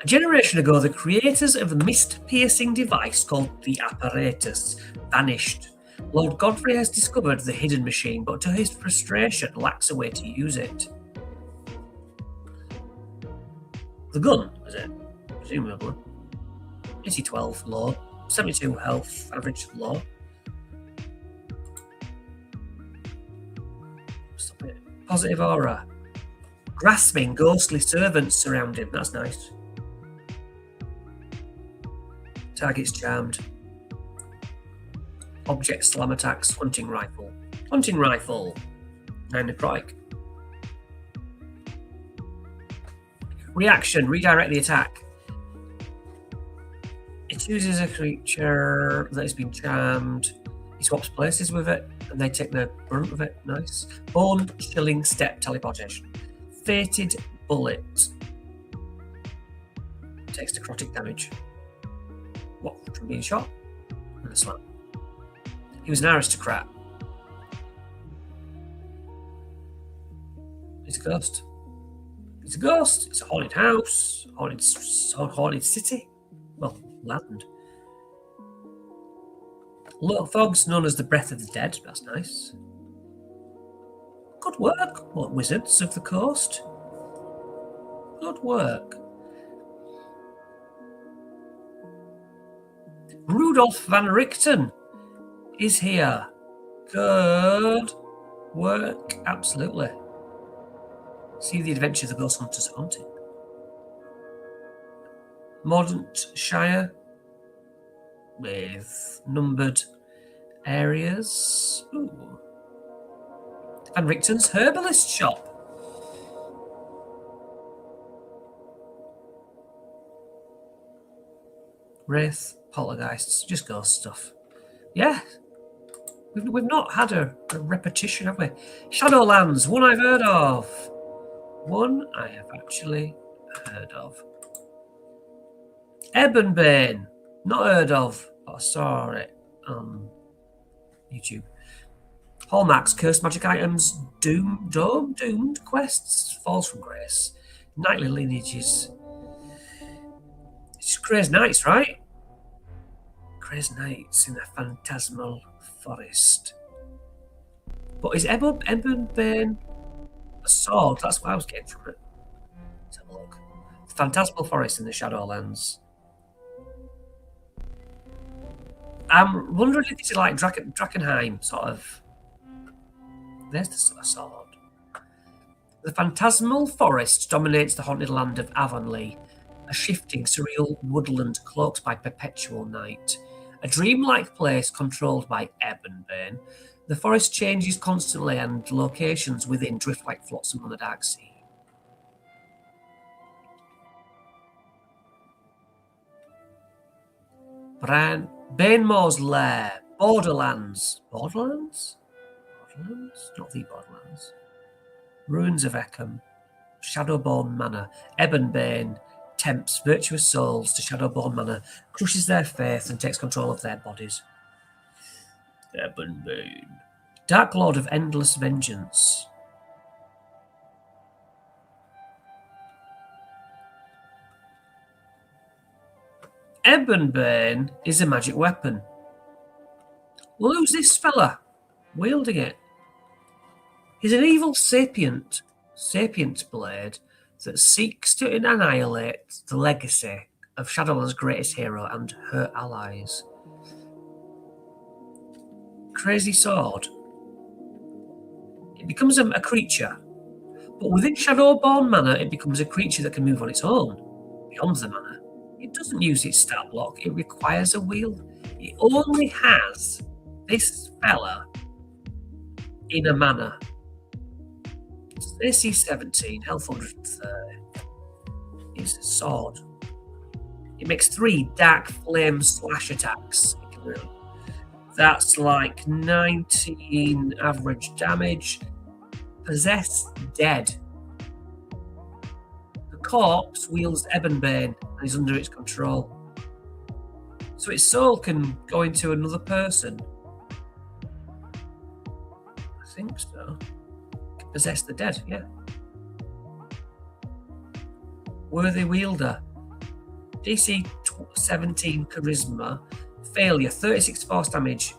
A generation ago, the creators of the mist-piercing device called the apparatus vanished. Lord Godfrey has discovered the hidden machine, but to his frustration, lacks a way to use it. The gun, is it? Presumably. 80-12 low, 72 health, average low. Stop it. Positive aura. Grasping, ghostly servants surround him. That's nice. Target's charmed. Object slam attacks. Hunting rifle. Hunting rifle. 9 necrotic. Reaction. Redirect the attack. It chooses a creature that has been charmed. He swaps places with it, and they take the brunt of it. Nice. Bone chilling step teleportation. Fated bullet. Takes necrotic damage. What, from being shot? And a slam. He was an aristocrat. He's a ghost. He's a ghost. It's a haunted house. Haunted city. Well, land. Little fogs known as the breath of the dead. That's nice. Good work, what wizards of the coast. Good work. Rudolph van Richten is here. Good work, absolutely. See the adventure of the Ghost Hunters Haunted. Mordant Shire with numbered areas. Ooh. Van Richten's Herbalist Shop. Wraith, poltergeists, just ghost stuff. Yeah. We've not had a repetition, have we? Shadowlands, one I've heard of. One I have actually heard of. Ebonbane, not heard of, but I saw it on YouTube. Hallmarks, cursed magic items, doomed quests, falls from grace, knightly lineages. It's just Grey's Knights, right? Grey's Knights in the phantasmal forest. But is Ebonbane a sword? That's what I was getting from it. Let's have a look. The phantasmal forest in the Shadowlands. I'm wondering if it's like Drakenheim, sort of. There's the sword. The phantasmal forest dominates the haunted land of Avonlea, a shifting, surreal woodland cloaked by perpetual night. A dreamlike place controlled by Ebonbane, the forest changes constantly and locations within drift like flotsam on the dark sea. Banemore's Lair, Borderlands. Borderlands? Borderlands? Not the Borderlands. Ruins of Eckham, Shadowborn Manor, Ebonbane tempts virtuous souls to Shadowborn Manor, crushes their faith and takes control of their bodies. Ebonbane. Dark Lord of Endless Vengeance. Ebonbane is a magic weapon. Well, who's this fella wielding it? He's an evil sapient blade that seeks to annihilate the legacy of Shadowland's greatest hero and her allies. Crazy sword. it becomes a creature. But within Shadowborn Manor, it becomes a creature that can move on its own, beyond the manor. It doesn't use its stat block, it requires a wheel. It only has this fella in a manor. AC 17, health 130. It's a sword. It makes 3 dark flame slash attacks. That's like 19 average damage. Possessed dead. The corpse wields Ebonbane and is under its control. So its soul can go into another person. I think so. Can possess the dead, yeah. Worthy wielder. DC 17 charisma. Failure, 36 force damage.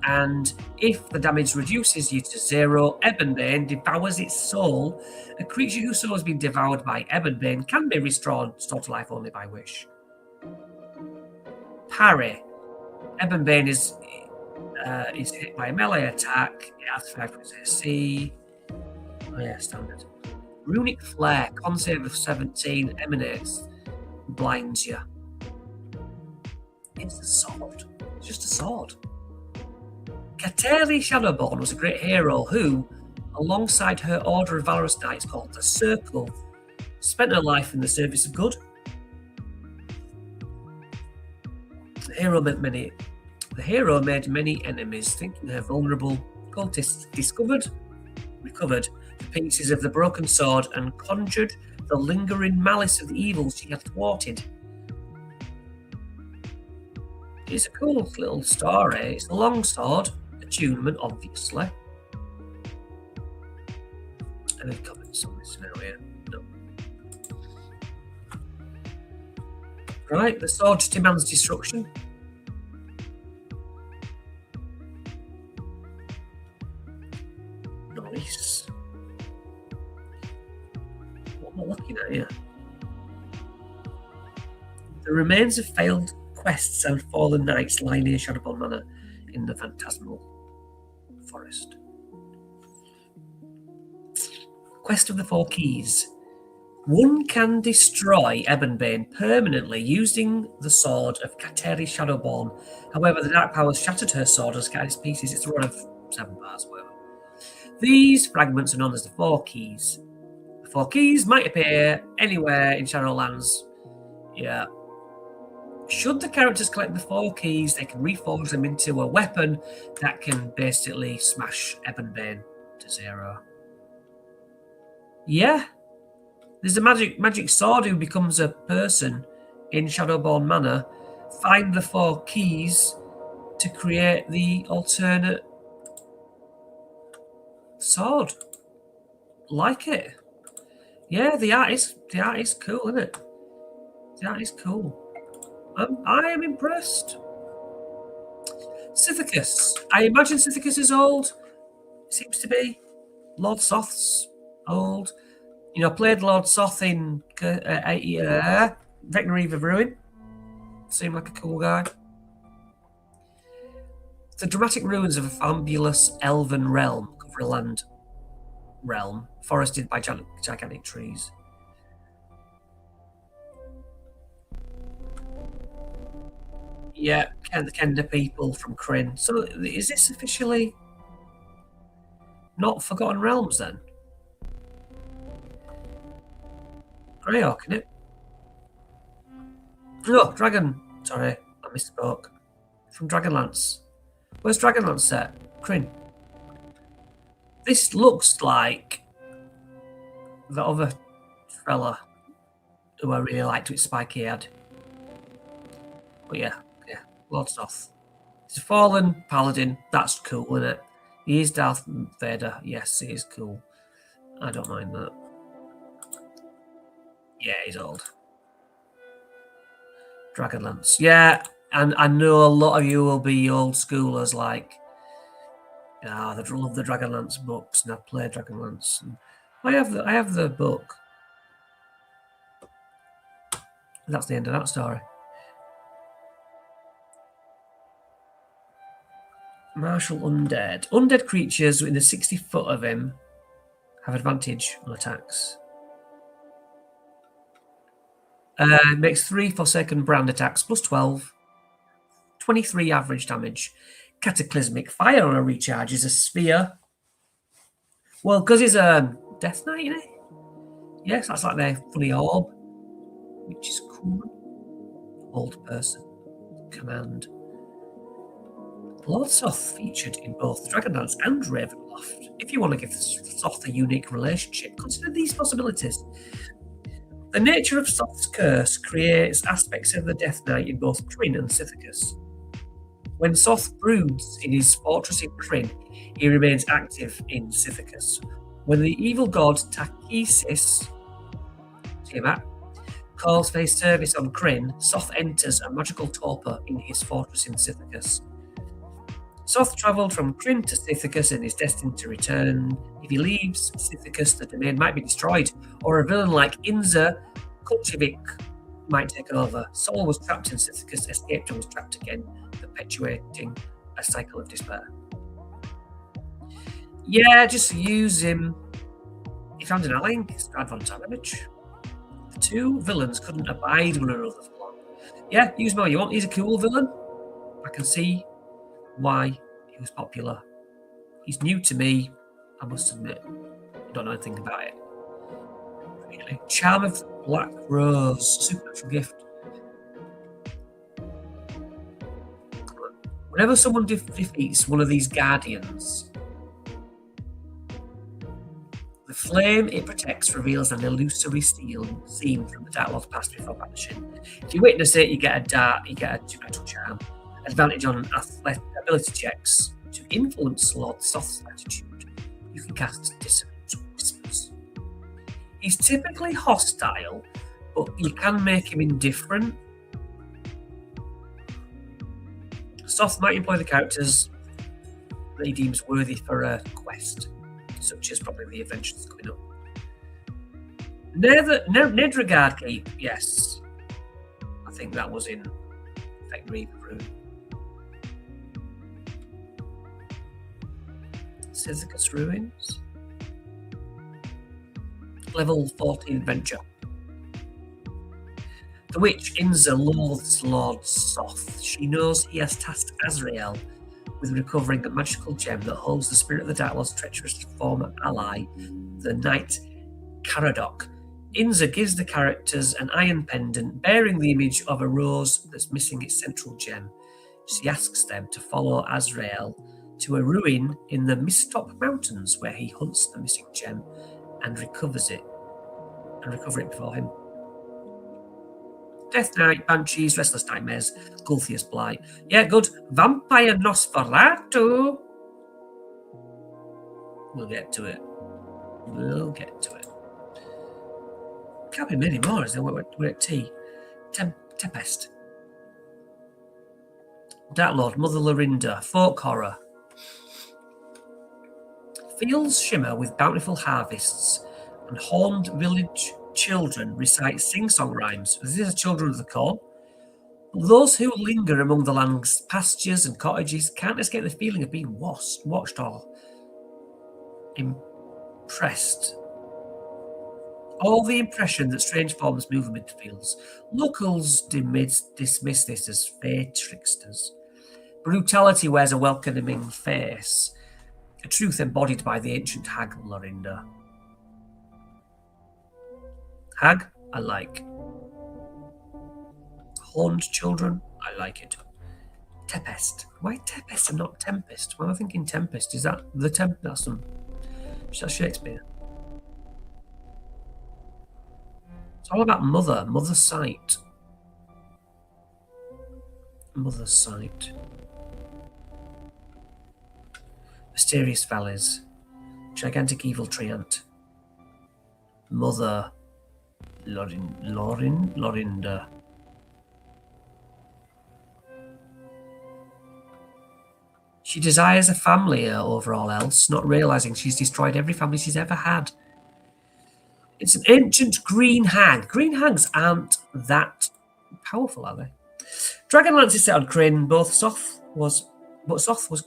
And if the damage reduces you to 0, Ebonbane devours its soul. A creature whose soul has been devoured by Ebonbane can be restored to life only by wish. Parry. Ebonbane is hit by a melee attack. It has 5 AC. Oh yeah, standard. Runic Flare, con save of 17, emanates, blinds you. It's a sword. It's just a sword. Kateri Shadowborn was a great hero who, alongside her order of valorous knights called the Circle, spent her life in the service of good. The hero made many enemies, thinking her vulnerable. Cultists recovered the pieces of the broken sword, and conjured the lingering malice of the evils she had thwarted. It's a cool little story. It's a long sword. Attunement, obviously. Any comments on this now here? No. Right, the sword demands destruction. Nice. What am I looking at here? The remains of failed quests and fallen knights lie near Shadowborn Manor in the phantasmal forest. Quest of the 4 Keys. One can destroy Ebonbane permanently using the sword of Kateri Shadowborn. However, the dark powers shattered her sword and scattered its pieces. It's a run of 7 bars, whatever. These fragments are known as the 4 Keys. The 4 Keys might appear anywhere in Shadowlands. Yeah. Should the characters collect the 4 keys, they can reforge them into a weapon that can basically smash Ebonbane to 0. Yeah. There's a magic sword who becomes a person in Shadowborn Manor. Find the 4 keys to create the alternate sword. Like it. Yeah, the art is cool, isn't it? The art is cool. I am impressed. Sithicus. I imagine Sithicus is old. Seems to be. Lord Soth's old. You know, played Lord Soth in Vecna Eve of Ruin. Seemed like a cool guy. The dramatic ruins of a fabulous elven realm cover a land realm forested by gigantic trees. Yeah, Kenda people from Kryn. So is this officially not Forgotten Realms then? Greyhawk, isn't it? No, Dragon. Sorry, I misspoke. From Dragonlance. Where's Dragonlance set? Kryn. This looks like the other fella who I really liked with spiky head. But yeah. Lord Soth. He's a fallen paladin. That's cool, isn't it? He is Darth Vader. Yes, he is cool. I don't mind that. Yeah, he's old. Dragonlance. Yeah, and I know a lot of you will be old schoolers like, they love the Dragonlance books, and I've played Dragonlance. And I have the book. That's the end of that story. Martial Undead. Undead creatures within 60 foot of him have advantage on attacks. Makes 3 Forsaken Brand attacks, plus 12. 23 average damage. Cataclysmic Fire on a recharge is a sphere. Well, because he's a Death Knight, isn't he? Yes, that's like their funny orb, which is cool. Old person. Command. Lord Soth featured in both Dragonlance and Ravenloft. If you want to give Soth a unique relationship, consider these possibilities. The nature of Soth's curse creates aspects of the Death Knight in both Kryn and Sithicus. When Soth broods in his fortress in Kryn, he remains active in Sithicus. When the evil god Takesis, calls for his service on Kryn, Soth enters a magical torpor in his fortress in Sithicus. Soth travelled from Kryn to Sithicus and is destined to return. If he leaves Sithicus, the domain might be destroyed, or a villain like Inza Kulchevik might take over. Sol was trapped in Sithicus, escaped and was trapped again, perpetuating a cycle of despair. Yeah, just use him. He found an ally in Stradvan damage. The two villains couldn't abide one another for long. Yeah, use him all you want. He's a cool villain. I can see why he was popular. He's new to me, I must admit. I don't know anything about it. Really. Charm of Black Rose, supernatural gift. Whenever someone defeats one of these guardians, the flame it protects reveals an illusory steel seen from the Dark Lord's past before banishing. If you witness it, you get a supernatural charm. Advantage on ability checks. To influence Lord Soth's attitude, you can cast Dissonant Whispers. He's typically hostile, but you can make him indifferent. Soth might employ the characters that he deems worthy for a quest, such as probably the adventures coming up. Nedregard Keep, yes. I think that was in Fekriva Rune. Sithicus Ruins. Level 14 adventure. The witch Inza loathes Lord Soth. She knows he has tasked Azrael with recovering a magical gem that holds the spirit of the Dark Lord's treacherous former ally, the Knight Caradoc. Inza gives the characters an iron pendant bearing the image of a rose that's missing its central gem. She asks them to follow Azrael to a ruin in the Mistop Mountains where he hunts the missing gem and recover it before him. Death Knight, Banshees, Restless Nightmares, Gulthius Blight. Yeah, good. Vampire Nosferatu. We'll get to it. Can't be many more, is there? We're at T. Tempest. Dark Lord, Mother Lorinda, Folk Horror. Fields shimmer with bountiful harvests, and horned village children recite sing-song rhymes. These are children of the corn. Those who linger among the land's pastures and cottages can't escape the feeling of being watched or impressed. All the impression that strange forms move amid the fields. Locals dismiss this as fae tricksters. Brutality wears a welcoming face, a truth embodied by the ancient hag Lorinda. Hag, I like. Horned children, I like it. Tempest. Why Tempest and not Tempest? Why am I thinking Tempest? Is that the Tempest? Is that Shakespeare? It's all about Mother's sight. Mother's sight. Mysterious valleys. Gigantic evil treant. Mother Lorinda. She desires a family over all else, not realizing she's destroyed every family she's ever had. It's an ancient green hag. Green hags aren't that powerful, are they? Dragonlance is set on Kryn. Soth was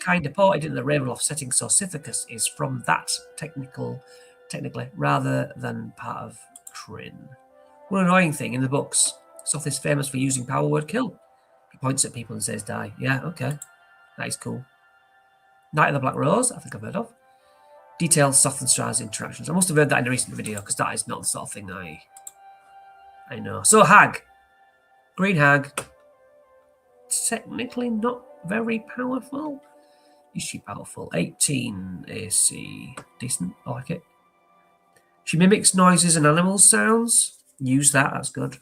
kind of ported in the Ravenloft setting, so Sithicus is from that technical technically, rather than part of Kryn. One annoying thing in the books, Soth is famous for using power word kill. He points at people and says die. Yeah, okay. That is cool. Knight of the Black Rose, I think I've heard of. Details Soth and Stra's interactions. I must have heard that in a recent video because that is not the sort of thing I know. So Hag. Green Hag. Technically not very powerful. Is she powerful? 18 AC. Decent. I like it. She mimics noises and animal sounds. Use that. That's good.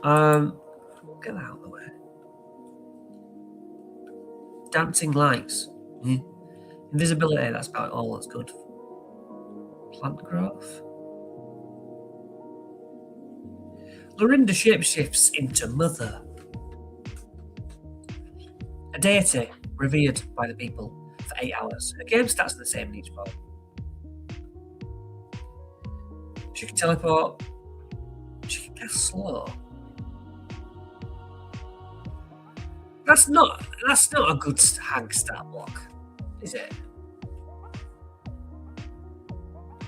Get that out of the way. Dancing lights. Invisibility. That's about all. That's good. Plant growth. Lorinda shapeshifts into Mother. A deity revered by the people for 8 hours. Her game stats are the same in each bowl. She can teleport. She can cast slow. That's not a good Hag stat block, is it?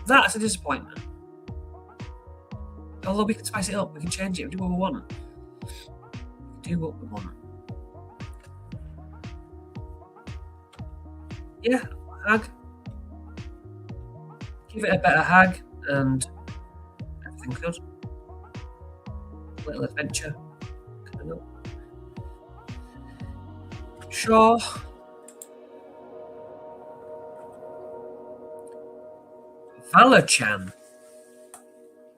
That's a disappointment. Although we can spice it up, we can change it, we do what we want. Do what we want. Yeah, Hag. Give it a better Hag and everything good. Little adventure coming up. Sure. Valachan.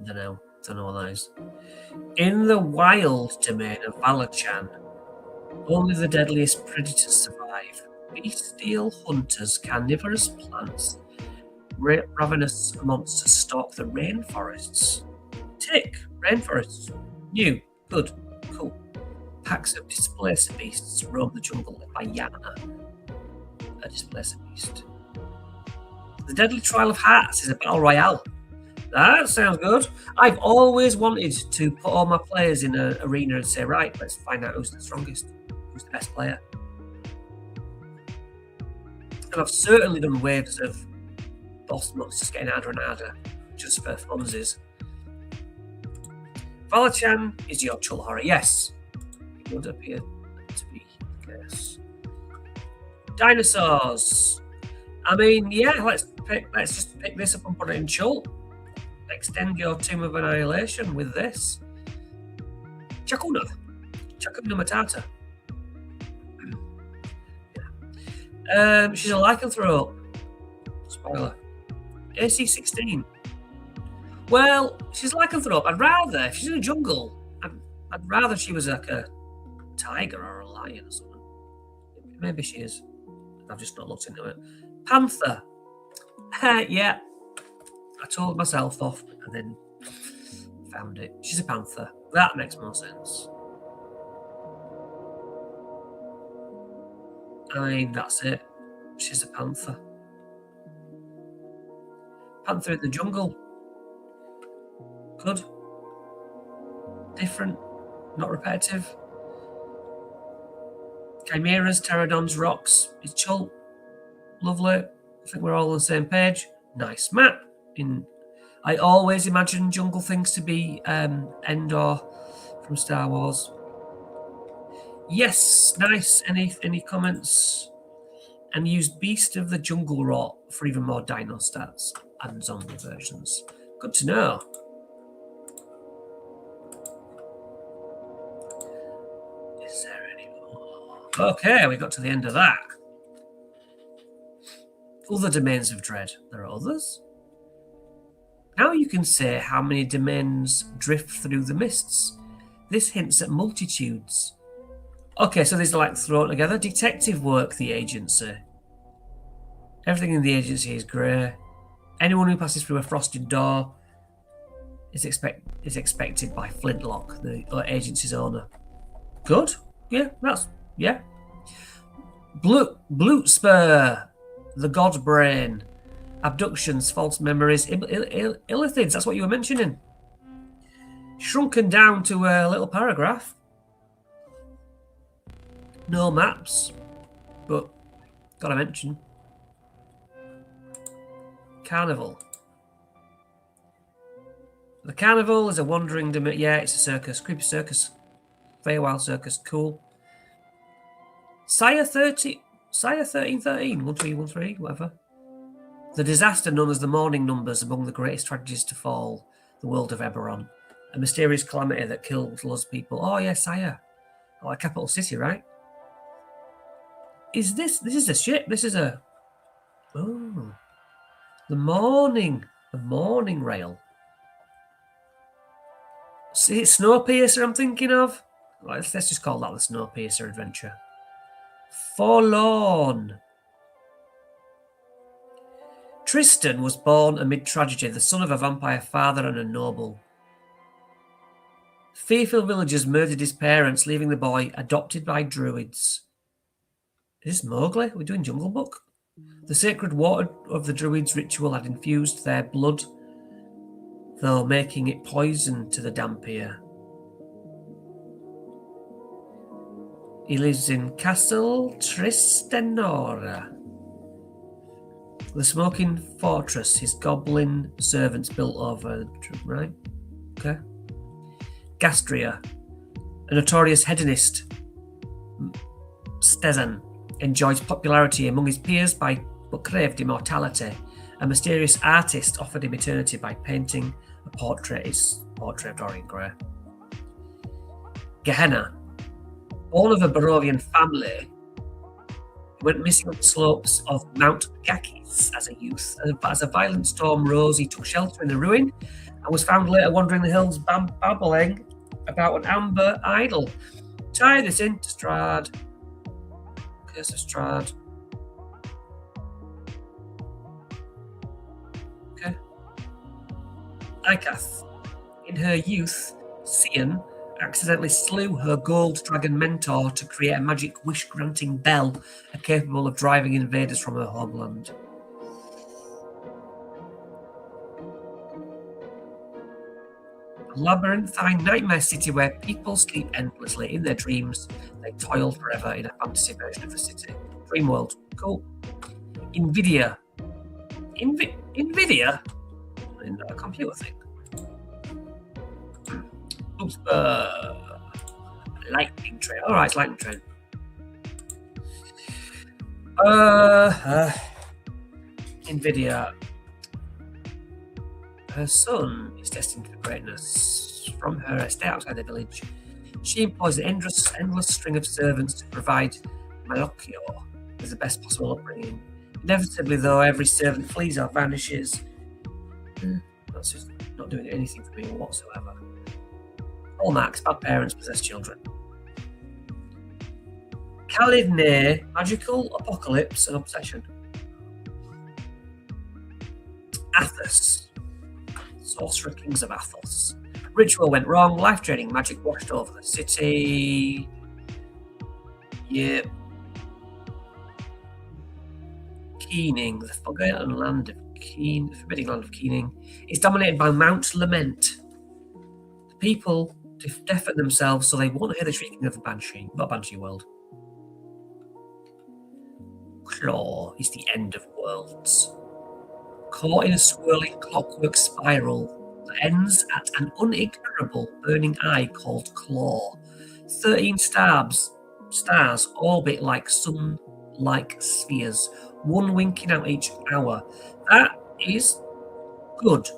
Don't know what that is. In the wild domain of Valachan, only the deadliest predators survive. Bestial hunters, carnivorous plants, ravenous monsters stalk the rainforests. Tick, rainforests. New, good, cool. Packs of displacer beasts roam the jungle led by Yana, a displacer beast. The Deadly Trial of Hearts is a battle royale. That sounds good. I've always wanted to put all my players in an arena and say, right, let's find out who's the strongest, who's the best player. And I've certainly done waves of boss monsters getting harder and harder just for funsies. Valachan is your Chull horror. Yes, it would appear to be the case. Dinosaurs. I mean, yeah, let's just pick this up and put it in Chull. Extend your Tomb of Annihilation with this. Chakuna Matata. She's a lycanthrope. Spoiler. AC 16. Well, she's a lycanthrope. I'd rather, if she's in a jungle, I'd rather she was like a tiger or a lion or something. Maybe she is. I've just not looked into it. Panther. Yeah. I told myself off and then found it. She's a panther. That makes more sense. I mean, that's it. She's a panther. Panther in the jungle. Good. Different. Not repetitive. Chimeras, pterodons, rocks. It's Chull. Lovely. I think we're all on the same page. Nice map. I always imagine jungle things to be Endor from Star Wars. Yes, nice. Any comments? And use Beast of the Jungle Rot for even more dino stats and zombie versions. Good to know. Is there any more? Okay, we got to the end of that. Other domains of dread. There are others. Now you can say how many domains drift through the mists. This hints at multitudes. Okay, so these are like thrown together. Detective work, the agency. Everything in the agency is grey. Anyone who passes through a frosted door is expected by Flintlock, the agency's owner. Good. Yeah, yeah. Blootspur, the god brain. Abductions, false memories, illithids, that's what you were mentioning. Shrunken down to a little paragraph. No maps, but gotta mention. Carnival. The carnival is a wandering... Yeah, it's a circus. Creepy circus. Feywild circus. Cool. Sire 1313. 1313, whatever. The disaster known as the Mourning Numbers, among the greatest tragedies to fall the world of Eberron. A mysterious calamity that killed lots of people. Oh, yeah, Sire. Oh, a capital city, right? Is this... This is a ship. This is a... Oh. The Mourning Rail. See, it's Snowpiercer I'm thinking of. Let's just call that the Snowpiercer adventure. Forlorn. Tristan was born amid tragedy, the son of a vampire father and a noble. Fearful villagers murdered his parents, leaving the boy adopted by druids. Is this Mowgli? We're doing Jungle Book? The sacred water of the druids' ritual had infused their blood, though making it poison to the Dampier. He lives in Castle Tristanora, the smoking fortress his goblin servants built over, right? Okay. Gastria, a notorious hedonist, Stezan, enjoys popularity among his peers but craved immortality. A mysterious artist offered him eternity by painting a portrait of Dorian Gray. Gehenna, born of a Barovian family, went missing on the slopes of Mount Gakis as a youth. As a violent storm rose, he took shelter in the ruin and was found later wandering the hills babbling about an amber idol. Tie this into Strahd. Curse of Strahd. Okay. Ikath. In her youth, Sian accidentally slew her gold dragon mentor to create a magic wish-granting bell capable of driving invaders from her homeland. A labyrinthine nightmare city where people sleep endlessly. In their dreams, they toil forever in a fantasy version of the city. Dream world. Cool. Nvidia. Nvidia? Isn't that a computer thing? Oops. Lightning train. Alright, it's lightning train. Nvidia. Her son is destined for greatness. From her estate outside the village, she employs an endless string of servants to provide Malocchio with the best possible upbringing. Inevitably, though, every servant flees or vanishes. That's just not doing anything for me whatsoever. Hallmarks, bad parents possess children. Calidne, magical apocalypse and obsession. Athos, sorcerer kings of Athos. Ritual went wrong, life-draining magic washed over the city. Yep. Keening, the forgotten land of forbidding land of Keening, is dominated by Mount Lament. The people deafen themselves so they won't hear the shrieking of the Banshee, not Banshee world. Claw is the end of worlds. Caught in a swirling clockwork spiral that ends at an unignorable burning eye called Claw. 13 stars orbit like sun-like spheres, one winking out each hour. That is good.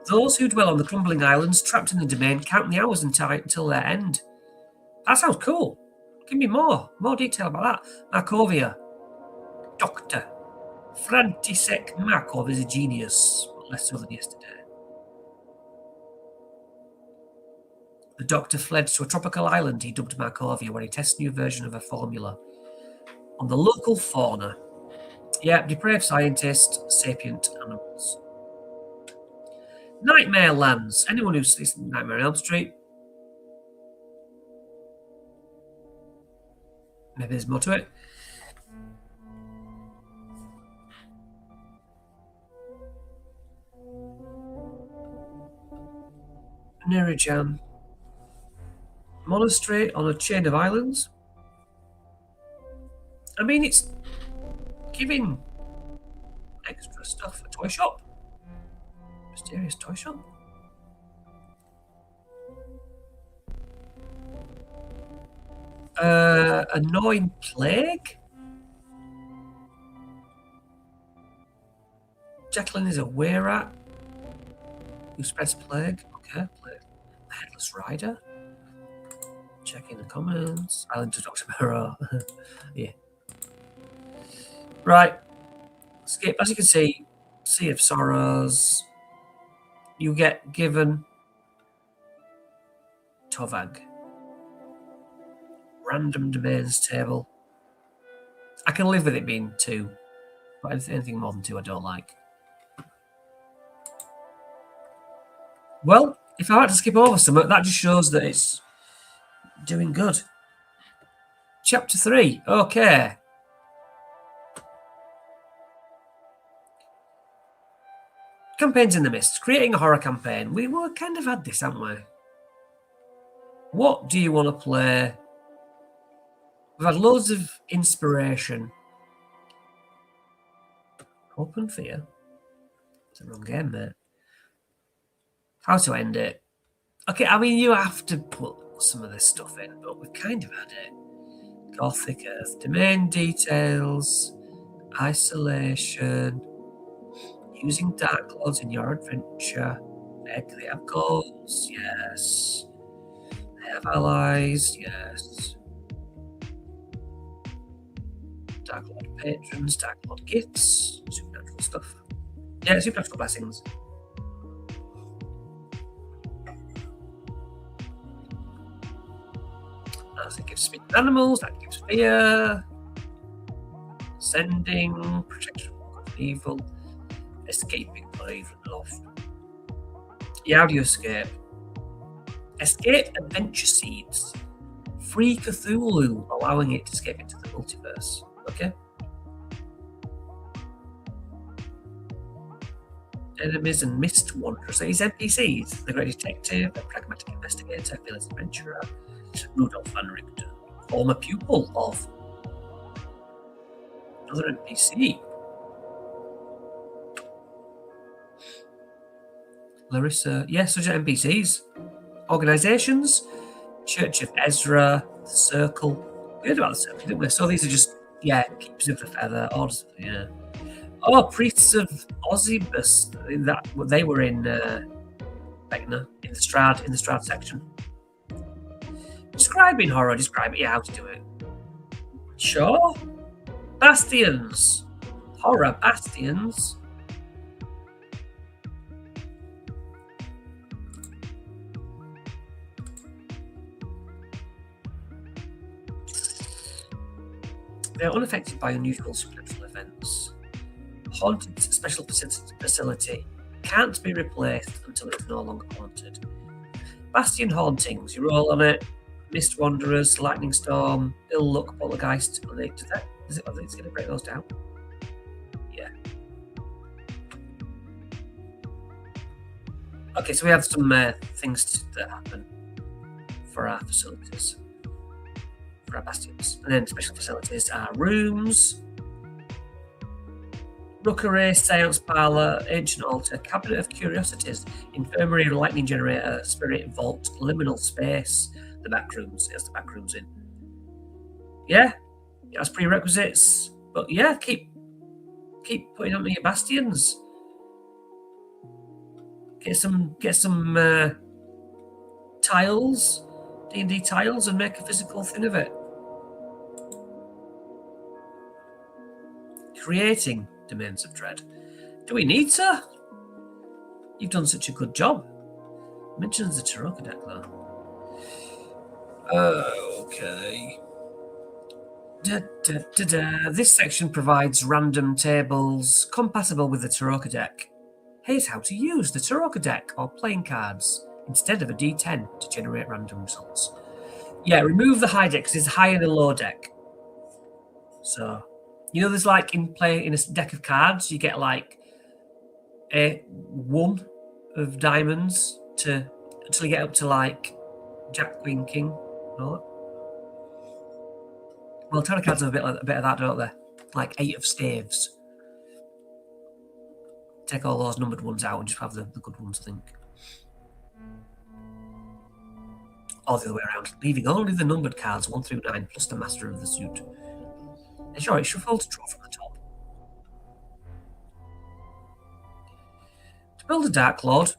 Those who dwell on the crumbling islands trapped in the domain count the hours until their end. That sounds cool. Give me more detail about that. Markovia. Doctor. František Markov is a genius, but less so than yesterday. The doctor fled to a tropical island he dubbed Markovia, where he tests a new version of a formula on the local fauna. Yeah, depraved scientist, sapient animals. Nightmare Lands. Anyone who sees Nightmare on Elm Street? Maybe there's more to it. Nerejam. Monastery on a chain of islands. I mean, it's giving extra stuff. A toy shop. Mysterious toy shop. Annoying plague. Jacqueline is a were-rat who spreads plague. Okay, plague. Headless rider. Checking the comments. Island to Dr. Moreau. Yeah. Right. Skip. As you can see, Sea of Sorrows. You get given Tovag. Random domains table. I can live with it being 2, but anything more than 2 I don't like. Well, if I had to skip over something, that just shows that it's doing good. Chapter 3. Okay. Campaigns in the Mist. Creating a horror campaign. We kind of had this, haven't we? What do you want to play? We've had loads of inspiration. Hope and Fear. It's the wrong game, mate. How to end it. Okay, I mean, you have to put some of this stuff in, but we've kind of had it. Gothic Earth. Domain details. Isolation. Using Dark Lords in your adventure. They have goals. Yes. They have allies. Yes. Dark Lord patrons. Dark Lord gifts. Supernatural stuff. Yeah, supernatural blessings. That gives speaking animals, that gives fear, sending, protection from evil, escaping RAVENLOFT. Yeah, how do you escape? Escape adventure seeds. Free Cthulhu, allowing it to escape into the multiverse. Okay? Enemies and mist wanderers. These NPCs, the great detective, a pragmatic investigator, village adventurer, Rudolf van Richten, former pupil of another NPC. Larissa, yes, such are NPCs. Organizations, Church of Ezra, the Circle. We heard about the Circle, didn't we? So these are just, Keepers of the Feather, orders, yeah. Oh, Priests of Ozzibus. That they were in Beckner, in the Strad section. Describing horror, how to do it. Sure. Bastions. Horror bastions. They're unaffected by unusual supernatural events. Haunted special facility can't be replaced until it's no longer haunted. Bastion hauntings, you roll on it. Mist Wanderers, Lightning Storm, Ill Luck, Poltergeist. Is it going to break those down? Yeah. Okay, so we have some things that happen for our facilities, for our bastions. And then special facilities are rooms, Rookery, Seance Parlour, Ancient Altar, Cabinet of Curiosities, Infirmary, Lightning Generator, Spirit Vault, Liminal Space, the back rooms. There's the back rooms in. Yeah, that's prerequisites. But yeah, keep putting on your bastions. Get some tiles, D&D tiles, and make a physical thing of it. Creating Domains of Dread. Do we need to? You've done such a good job. Mentions the Taroko deck though. Okay. This section provides random tables compatible with the Taroko deck. Here's how to use the Taroko deck or playing cards instead of a D10 to generate random results. Yeah, remove the high deck because it's high and a low deck. So, there's like in a deck of cards, you get like a 1 of diamonds until you get up to like Jack, Queen, King. No. Well, tarot cards have a bit of that, don't they? Like 8 of staves. take all those numbered ones out and just have the good ones, I think. Or the other way around, leaving only the numbered cards 1 through 9 plus the master of the suit. Sure, it's shuffled to draw from the top. To build a Dark Lord,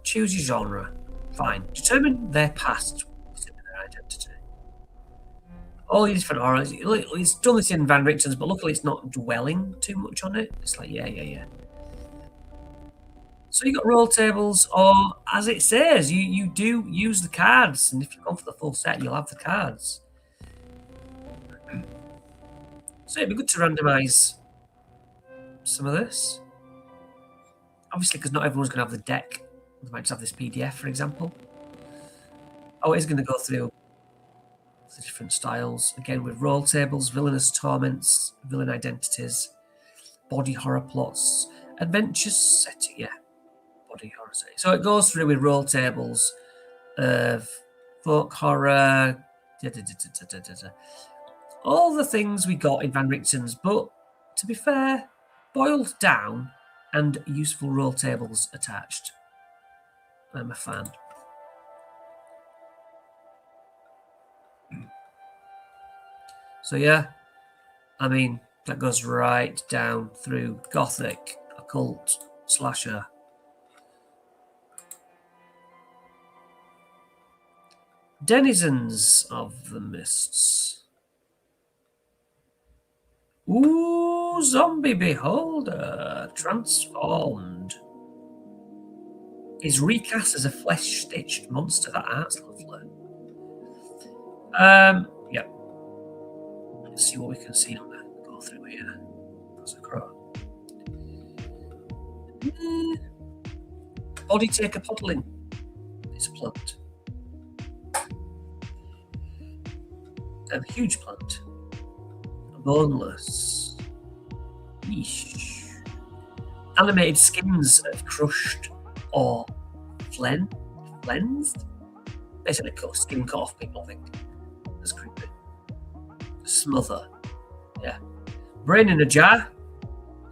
choose your genre. Fine. Determine their past, their identity. All these different auras. It's done this in Van Richten's, but luckily it's not dwelling too much on it. It's like, yeah. So you got roll tables, or as it says, you do use the cards, and if you go for the full set, you'll have the cards. So it'd be good to randomise some of this. Obviously, because not everyone's going to have the deck. They might just have this PDF, for example. Oh, it is going to go through the different styles. Again, with roll tables, villainous torments, villain identities, body horror plots, adventures setting, yeah. Body horror setting. So it goes through with roll tables of folk horror, all the things we got in Van Richten's, but to be fair, boiled down and useful roll tables attached. I'm a fan. So yeah, I mean, that goes right down through Gothic, Occult, Slasher. Denizens of the Mists. Ooh, Zombie Beholder, transformed. Is recast as a flesh-stitched monster. That art's lovely. Yep. Let's see what we can see on that. Go through here. That's a crow. Body taker podling. It's a plant. A huge plant. Boneless. Yeesh. Animated skins of crushed or flensed. Basically, skin cut off people, I think. That's creepy. Smother. Yeah. Brain in a jar.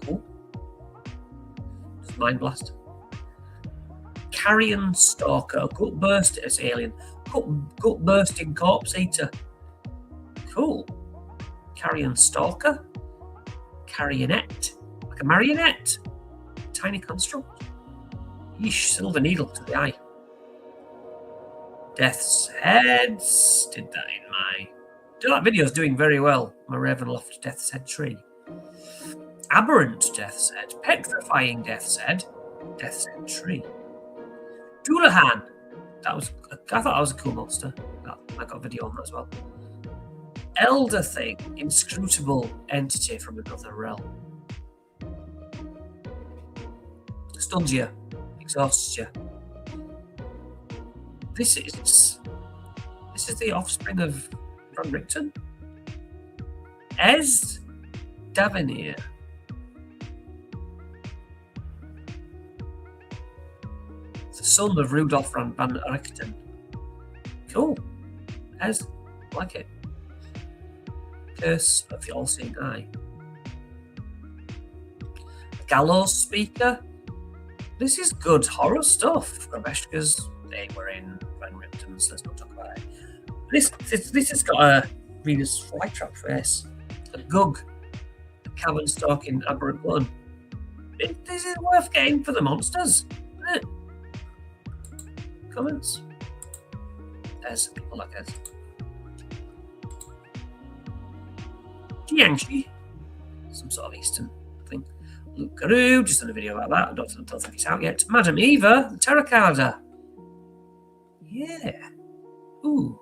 Cool. Just mind blast. Carrion stalker. Gut burst as alien. Gut bursting corpse eater. Cool. Carrion stalker. Carionette. Like a marionette. Tiny construct. Yeesh, silver needle to the eye. Death's Heads. Did that in my... That video's doing very well. My Ravenloft Death's Head tree. Aberrant Death's Head. Petrifying Death's Head. Death's Head tree. Doulahan. I thought that was a cool monster. I got a video on that as well. Elder Thing. Inscrutable entity from another realm. Stuns you. Exhausts you. This is the offspring of Van Richten. Ez Davenir. It's the son of Rudolf Van Richten. Cool. Ez, like it. Curse of the All-Seeing Eye. Gallows Speaker. This is good horror stuff. Grabeshka's, they were in Van Richten's, let's not talk about it. This has got a Venus flytrap face. A Gug. A cavern stalking aberrant one. This is worth getting for the monsters, isn't it? Comments? There's people like us. Jiangxi. Some sort of Eastern thing. Lukaroo, just done a video about that. I don't think it's out yet. Madam Eva, the Terracarda. Yeah. Ooh.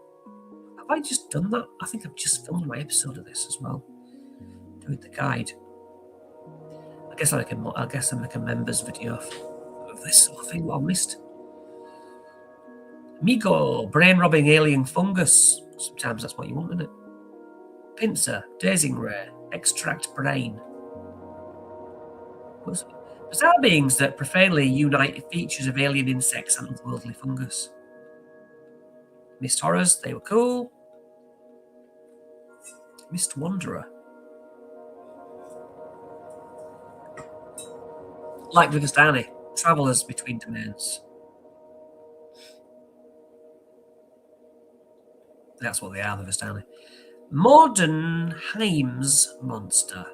Have I just done that? I think I've just filmed my episode of this as well. Doing the guide. I guess I make a members video of this sort of thing, what I missed. Migo, brain-robbing alien fungus. Sometimes that's what you want, isn't it? Pincer, dazing ray, extract brain. Bizarre beings that profanely unite features of alien insects and otherworldly fungus. Mist horrors, they were cool. Mist wanderer. Like Vigastani, travellers between domains. That's what they are, the Vigastani. Modern Heims monster.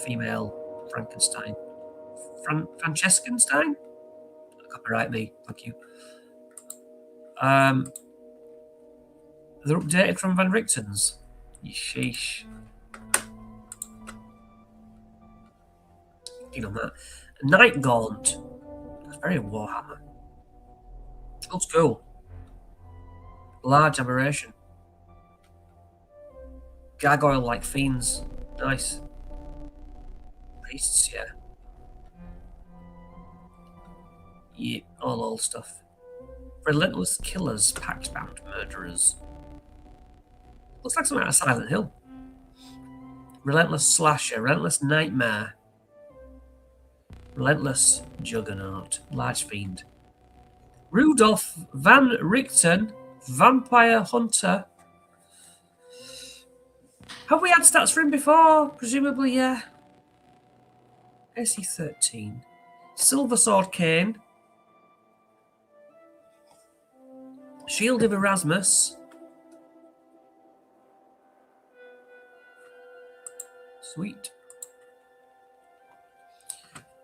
Female Frankenstein. Franceskenstein? Copyright me, thank you. They're updated from Van Richten's. Sheesh. Keen on that. Night Gaunt. That's very Warhammer. Old school. Large aberration. Gargoyle-like fiends. Nice. Priests, yeah. Yeah, all old stuff. Relentless killers, pact-bound murderers. Looks like something out of Silent Hill. Relentless slasher, relentless nightmare. Relentless juggernaut, large fiend. Rudolph Van Richten, vampire hunter. Have we had stats for him before? Presumably, yeah. SE13. Silver Sword Cane. Shield of Erasmus. Sweet.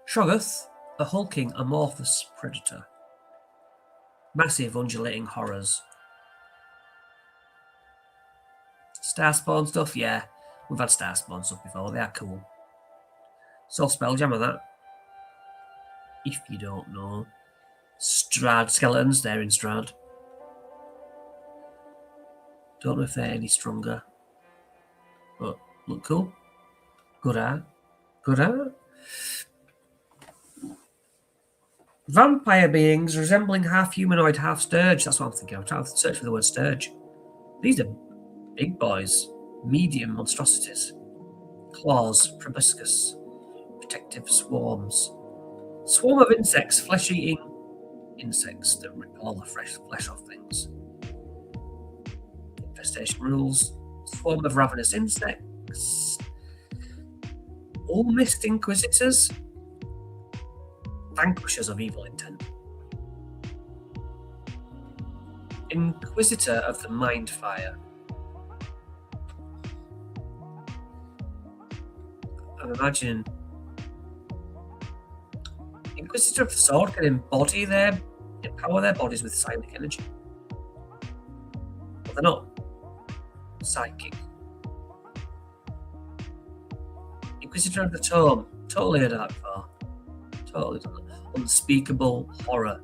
Shoggoth, a hulking amorphous predator. Massive undulating horrors. Starspawn stuff, yeah. We've had Starspawn stuff before, they are cool. Soul Spelljammer, that. If you don't know. Strad skeletons, they're in Strad. Don't know if they're any stronger. But look cool. Good art. Good art. Vampire beings resembling half humanoid, half sturge. That's what I'm thinking. I'm trying to search for the word sturge. These are big boys. Medium monstrosities. Claws, proboscis. Protective swarms. Swarm of insects, flesh-eating insects that rip all the flesh off things. Infestation rules. Swarm of ravenous insects. All-mist inquisitors. Vanquishers of evil intent. Inquisitor of the Mind Fire. I'm imagining Inquisitor of the Sword can empower their bodies with psionic energy. But they're not psychic. Inquisitor of the Tome. Totally heard of that before. Totally done that. Unspeakable horror.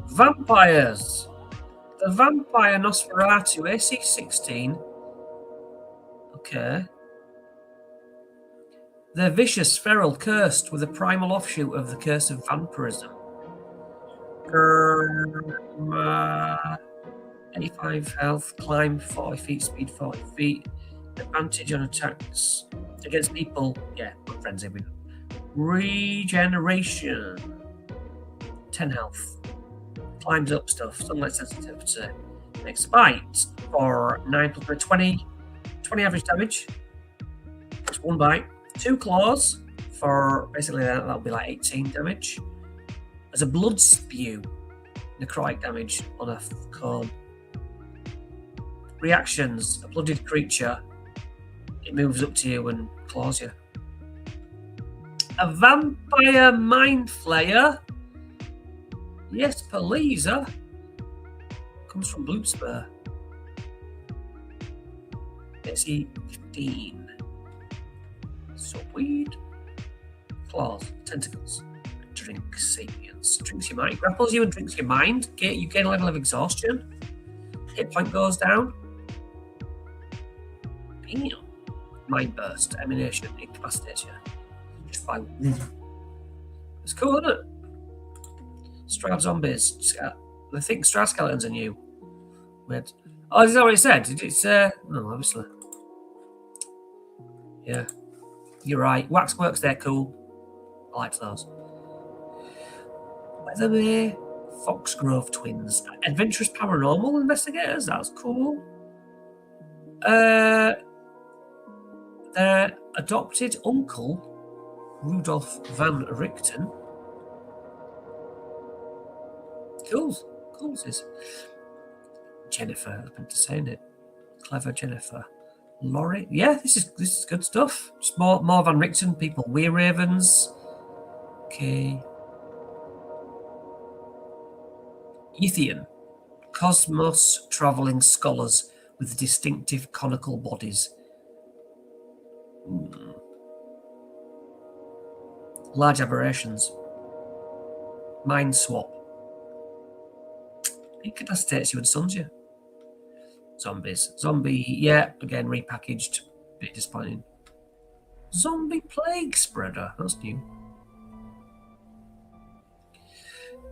Vampires. The Vampire Nosferatu, AC 16. Okay. They're vicious, feral, cursed, with a primal offshoot of the curse of vampirism. 85 health, climb 40 feet, speed 40 feet. Advantage on attacks against people. Yeah, good friends here. Regeneration. 10 health. Climbs up stuff. Sunlight sensitivity. Makes a bite for 9 plus 20. 20 average damage. That's one bite. 2 claws for basically that'll be like 18 damage. There's a blood spew. Necrotic damage on a cone. Reactions. A blooded creature. It moves up to you and claws you. A vampire mind flayer. Yes, please. Comes from Bloodspur. AC 15. Sweet. Claws. Tentacles. Drink sapience. Drinks your mind. Grapples you and drinks your mind. You gain a level of exhaustion. Hit point goes down. Damn. Mind burst. Emanation. Incapacitates you. Just by. It's cool, isn't it? Strad zombies. They think Strad skeletons are new. Weird. Oh, is that what it said? It's no, obviously. Yeah. You're right. Waxworks, they're cool. I liked those. Weatherby, Foxgrove twins. Adventurous paranormal investigators, that's cool. Their adopted uncle, Rudolf van Richten. Cool this. Jennifer, I've been saying it. Clever Jennifer. Laurie. Yeah, this is good stuff. Just more Van Richten people. We're Ravens. Okay. Ethian. Cosmos travelling scholars with distinctive conical bodies. Large aberrations. Mind swap. Incapacitates you and stuns you. Zombies. Zombie, yeah, again repackaged. Bit disappointing. Zombie plague spreader. That's new.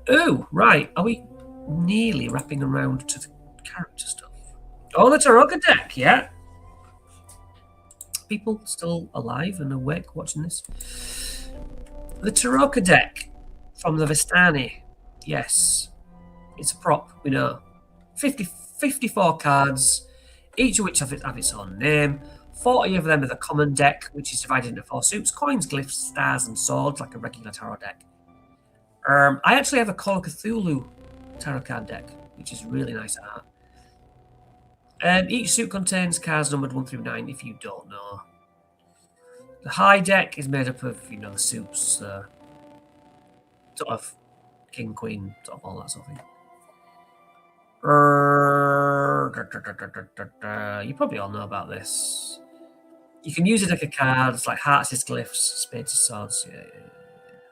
Oh, right. Are we nearly wrapping around to the character stuff? Oh, the Taraka deck, yeah. People still alive and awake watching this. The Taraka deck from the Vistani. Yes. It's a prop, we know. 54 cards, each of which have its own name. 40 of them are the common deck, which is divided into 4 suits: coins, glyphs, stars, and swords, like a regular tarot deck. I actually have a Call of Cthulhu tarot card deck, which is really nice art. Each suit contains cards numbered 1 through 9, if you don't know. The high deck is made up of, the suits, sort of king, queen, sort of all that sort of thing. You probably all know about this. You can use a deck of cards like hearts is glyphs, spades is swords. Yeah.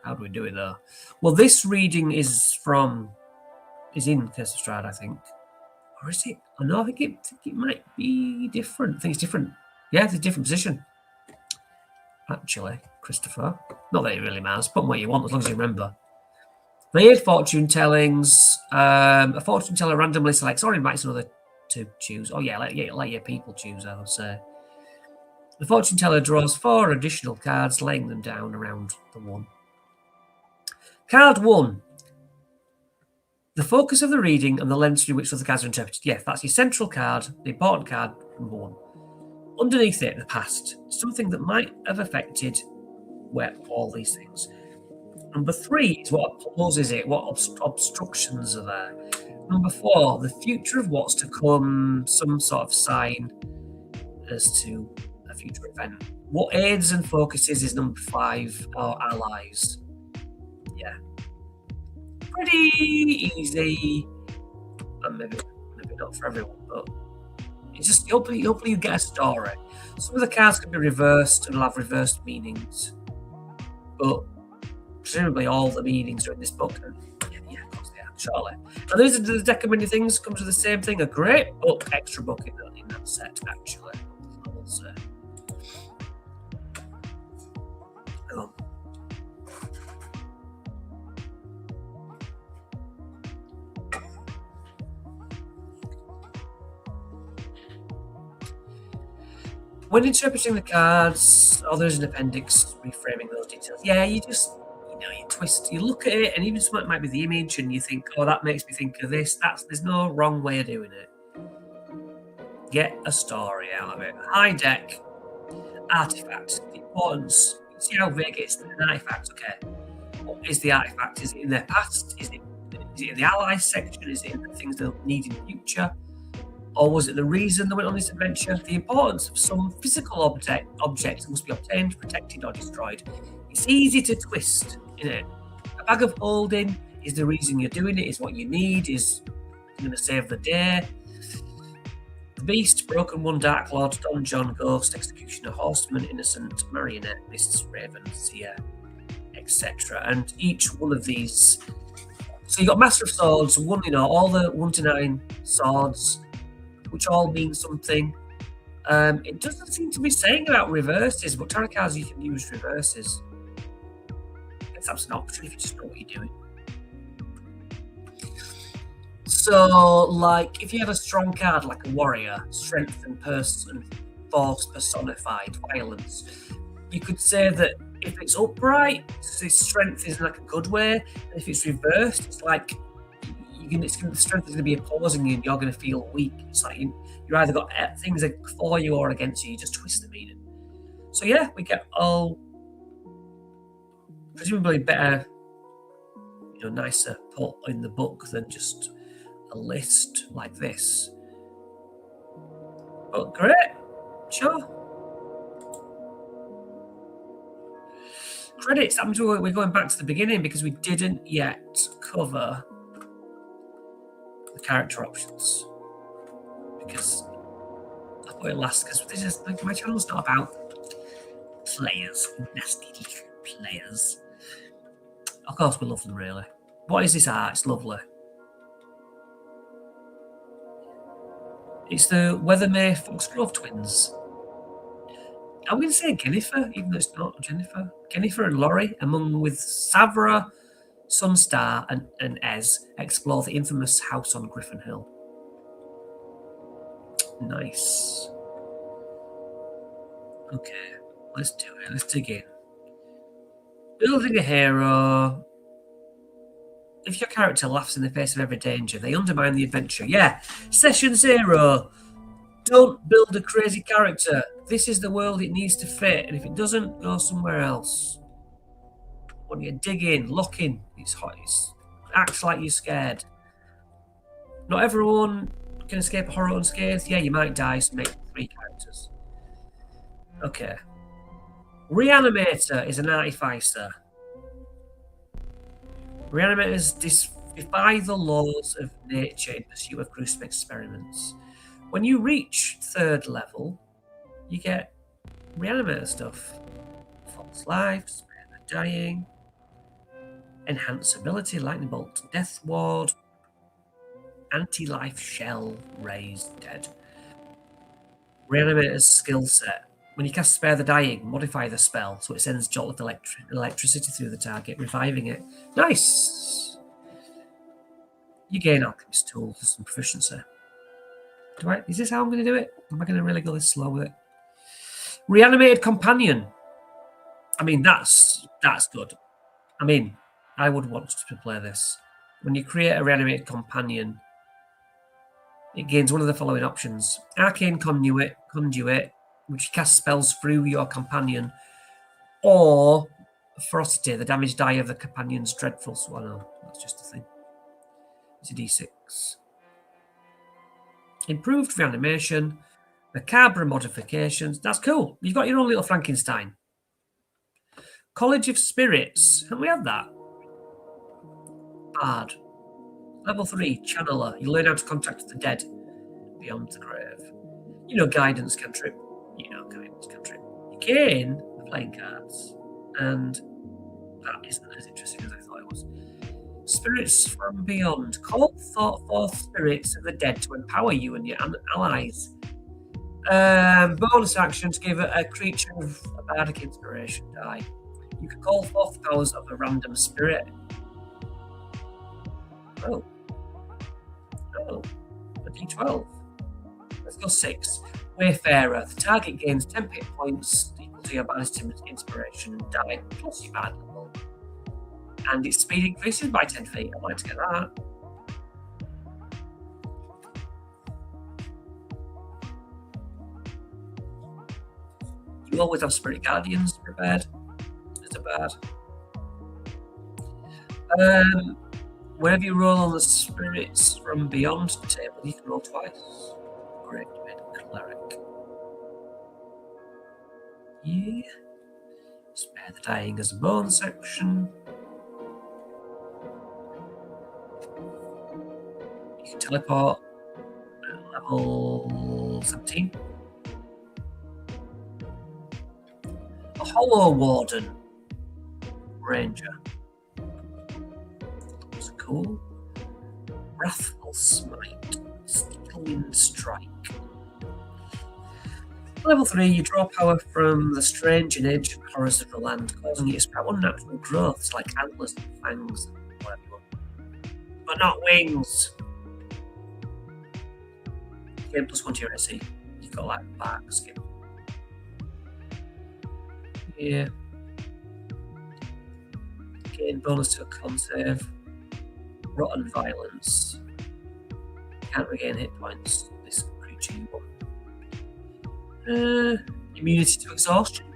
How do we do it though? Well, this reading is in Curse of Strahd, I think. Or is it? Oh, no, I think it might be different. I think it's different. Yeah, it's a different position. Actually, Christopher. Not that it really matters. Put what you want as long as you remember. They aid fortune tellings. A fortune teller randomly selects or invites another to choose. Oh yeah, let your people choose, I would say. The fortune teller draws 4 additional cards, laying them down around the 1. Card 1. The focus of the reading and the lens through which the cards are interpreted. Yeah, that's your central card, the important card, number 1. Underneath it, the past. Something that might have affected where all these things. Number 3 is what opposes it, what obstructions are there. Number 4, the future of what's to come, some sort of sign as to a future event. What aids and focuses is number 5, or allies. Yeah. Pretty easy. And maybe not for everyone, but it's just hopefully you get a story. Some of the cards can be reversed and will have reversed meanings. But presumably all the meanings are in this book. And yeah, of course they are, surely. Now there's a deck of many things comes with the same thing. A great book, extra book in that set, actually. I will say. When interpreting the cards, there's an appendix reframing those details. Yeah, you just, you twist, you look at it, and even something might be the image, and you think, oh, that makes me think of this. There's no wrong way of doing it. Get a story out of it. High deck, artifact, the importance. See how vague it is. An artifact, okay. What is the artifact? Is it in their past? Is it in the allies section? Is it in the things they'll need in the future? Or was it the reason they went on this adventure? The importance of some physical object must be obtained, protected, or destroyed. It's easy to twist, isn't it? A bag of holding is the reason you're doing it, is what you need, is going to save the day. The Beast, Broken One, Dark Lord, Don John, Ghost, Executioner, Horseman, Innocent, Marionette, Mists, Raven, Seer, etc. And each one of these. So you got Master of Swords, all the 1 to 9 swords, which all mean something. It doesn't seem to be saying about reverses, but tarot cards you can use reverses. I guess that's an option if you just know what you're doing. So, like, if you have a strong card like a warrior, strength and force personified, violence, you could say that if it's upright, his strength is in like a good way, and if it's reversed, it's like the strength is going to be opposing you and you're going to feel weak. It's like you either got things for you or against you. You just twist the meaning. So yeah, we get all presumably better, nicer put in the book than just a list like this. But great, sure. Credits. That means we're going back to the beginning because we didn't yet cover the character options. Because I put it last because this is like my channel's not about players, nasty players. Of course, we love them really. What is this art? It's lovely. It's the Weathermere Foxgrove twins. I'm going to say Jennifer, even though it's not Jennifer. Jennifer and Laurie, among with Savra, Sunstar, and Ez, explore the infamous house on Griffin Hill. Nice. Okay, let's do it. Let's dig in. Building a hero. If your character laughs in the face of every danger, they undermine the adventure. Yeah, Session 0. Don't build a crazy character. This is the world it needs to fit, and if it doesn't, go somewhere else. When you dig in, lock in, it's hot. Act like you're scared. Not everyone can escape a horror unscathed. Yeah, you might die, so make 3 characters. Okay. Reanimator is an artificer. Reanimators defy the laws of nature in pursuit of gruesome experiments. When you reach 3rd level, you get reanimator stuff. False life, spare the dying, enhance ability, lightning bolt, death ward, anti-life shell, raise dead. Reanimator's skill set. When you cast Spare the Dying, modify the spell so it sends jolt of electricity through the target, reviving it. Nice! You gain Alchemist tools and proficiency. Is this how I'm going to do it? Am I going to really go this slow with it? Reanimated Companion. I mean, that's good. I mean, I would want to play this. When you create a Reanimated Companion, it gains one of the following options. Arcane Conduit, which casts spells through your companion, or Ferocity, the damage die of the companion's dreadful swallow. No, that's just a thing. It's a d6. Improved reanimation, macabre modifications. That's cool. You've got your own little Frankenstein. College of Spirits. Haven't we had that? Bard. Level 3, Channeler. You learn how to contact the dead beyond the grave. Guidance cantrip. You gain the playing cards, and that isn't as interesting as I thought it was. Spirits from beyond. Call forth spirits of the dead to empower you and your allies. Bonus action to give a creature of a bardic inspiration die. You can call forth the powers of a random spirit. Oh, a d12. Let's go 6. Wayfarer. The target gains 10 hit points equal to your baddest inspiration die plus your bad level. And its speed increases by 10 feet. I'd like to get that. You always have Spirit Guardians prepared. It's a bad. Whenever you roll on the spirits from beyond the table, you can roll twice. Great, cleric. Yeah. Spare the dying as a bonus action. You can teleport at level 17. A Hollow Warden. Ranger. That's cool. Wrathful Smite. Wind Strike. Level 3, you draw power from the strange and ancient horrors of the land, causing you to sprout unnatural growths like antlers and fangs and whatever you want. But not wings. Gain +1 to your AC. You've got like bark skin. Yeah. Gain bonus to a con save. Rotten Violence. Can't regain hit points. This creature you want. Immunity to exhaustion.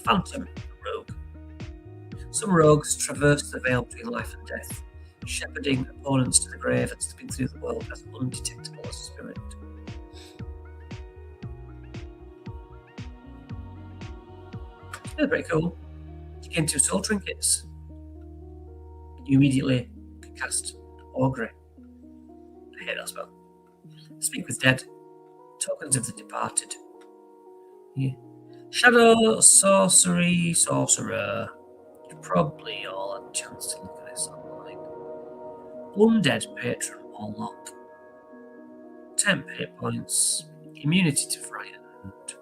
Phantom, rogue. Some rogues traverse the veil between life and death, shepherding opponents to the grave and slipping through the world as undetectable as a spirit. They're pretty cool. You gain 2 soul trinkets. You immediately can cast Augury. I hate that spell. Speak with dead. Tokens of the departed. Yeah. Shadow, sorcery, sorcerer. You probably all had a chance to look at this online. Undead patron or lock. Temp hit points. Immunity to frightened.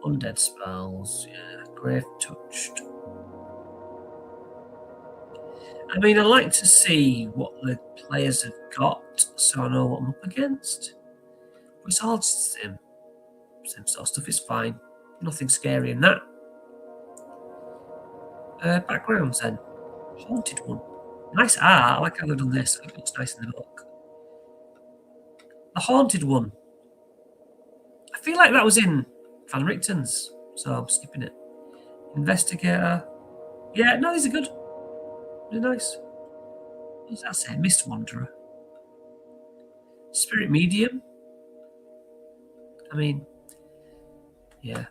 Undead spells. Yeah. Grave touched. I mean, I like to see what the players have got so I know what I'm up against. But it's all just the same sort of stuff. Is fine. Nothing scary in that. Backgrounds then. Haunted one. Nice art. I like how they've done this. I think it looks nice in the book. The haunted one. I feel like that was in Van Richten's, so I'm skipping it. Investigator. Yeah, no, these are good. They're nice. What does that say? Mist Wanderer. Spirit Medium. I mean, yeah.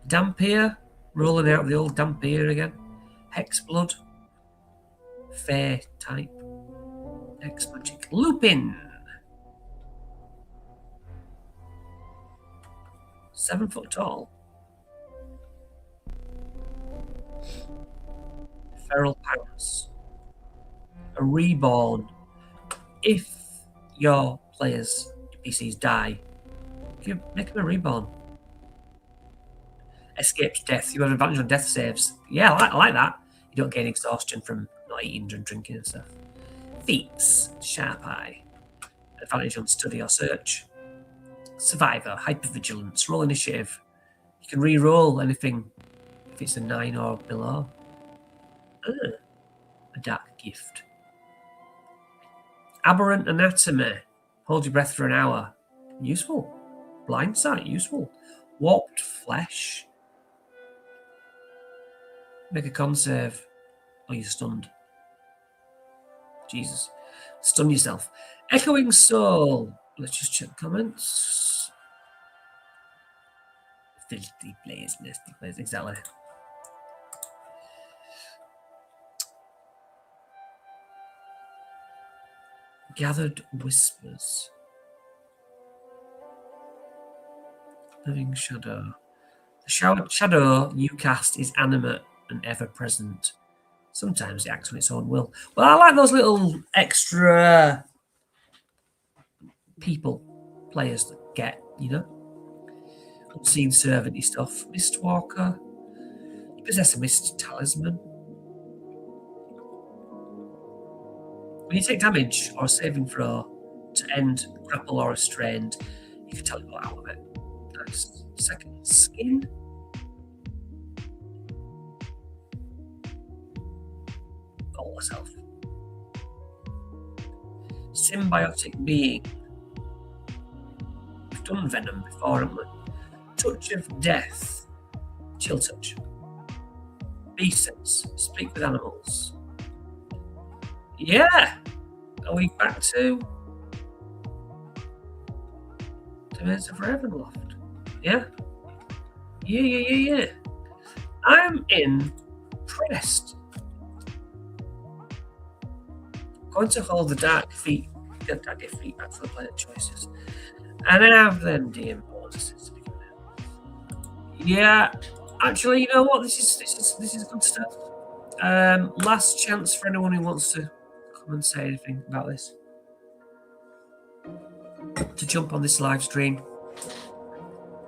Dampier. Rolling out the old Dampier again. Hexblood. Fae type. Hex Magic. Lupin. 7 foot tall. Feral Pounce. A reborn. If your players, PCs, die, you make them a reborn. Escapes death. You have advantage on death saves. Yeah, I like that. You don't gain exhaustion from not eating and drinking and stuff. Feats. Sharp Eye. Advantage on study or search. Survivor. Hypervigilance. Roll initiative. You can re-roll anything if it's a 9 or below. A dark gift. Aberrant Anatomy. Hold your breath for an hour. Useful. Blind sight. Useful. Warped Flesh. Make a con save. Oh, you're stunned. Jesus. Stun yourself. Echoing Soul. Let's just check comments. Filthy plays, nasty plays. Exactly. Gathered Whispers. Living Shadow. The shadow you cast is animate and ever present. Sometimes it acts on its own will. Well, I like those little extra players that get, you know, unseen servant-y stuff. Mistwalker. You possess a mist talisman. When you take damage or a saving throw to end grapple or restrained, you can teleport out of it. Nice. Second Skin. Goalless Elf. Symbiotic Being. We've done Venom before, haven't we? Touch of Death. Chill Touch. Beast Sense. Speak with animals. Yeah! Are we back to Domains of Ravenloft? Yeah? Yeah. I'm impressed. Going to hold the dark defeat back for the player choices. And then have them DM bonuses. Yeah, actually, you know what? This is good stuff. Last chance for anyone who wants to come and say anything about this. To jump on this live stream.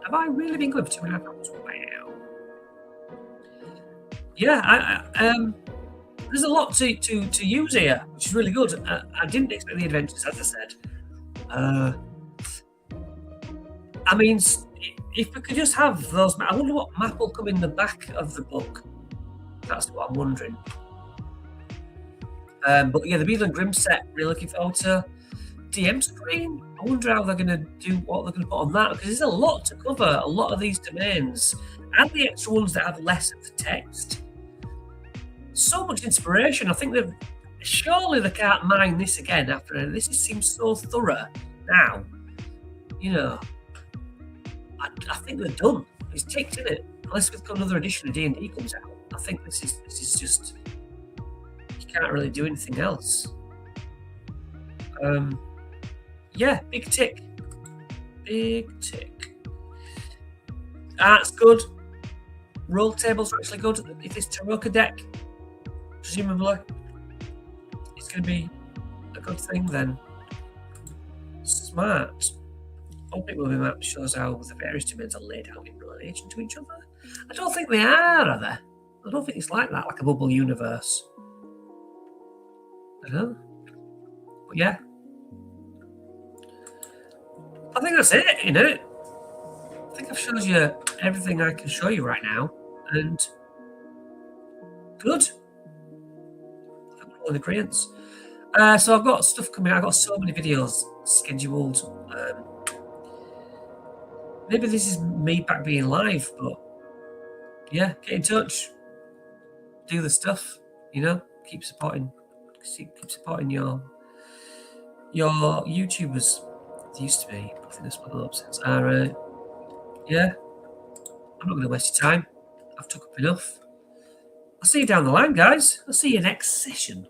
Have I really been good for 2.5 hours? Wow. Yeah, there's a lot to use here, which is really good. I didn't expect the adventures, as I said. I mean, if we could just have those, I wonder what map will come in the back of the book. That's what I'm wondering. But yeah, the Beadle and Grimm set, really looking forward to. DM screen. I wonder how they're going to do what they're going to put on that, because there's a lot to cover. A lot of these domains and the extra ones that have less of the text. So much inspiration. I think they've surely they can't mine this again after this. Seems so thorough now. You know, I think they're done. It's ticked, isn't it? Unless we've got another edition of D&D comes out. I think this is just, you can't really do anything else. Yeah, big tick. Big tick. Art's good. Roll tables are actually good. If it's Taroka deck, presumably it's going to be a good thing then. Smart. Open will be map shows how the various domains are laid out in relation to each other. I don't think they are they? I don't think it's like that, like a bubble universe. I don't know. But yeah. I think that's it, you know. I think I've shown you everything I can show you right now. And good. I'm all in agreement. So I've got stuff coming out. I've got so many videos scheduled. Maybe this is me back being live, but yeah, get in touch. Do the stuff, you know. Keep supporting your YouTubers. They used to be. I think that's what the options are. Yeah, I'm not going to waste your time. I've took up enough. I'll see you down the line, guys. I'll see you next session.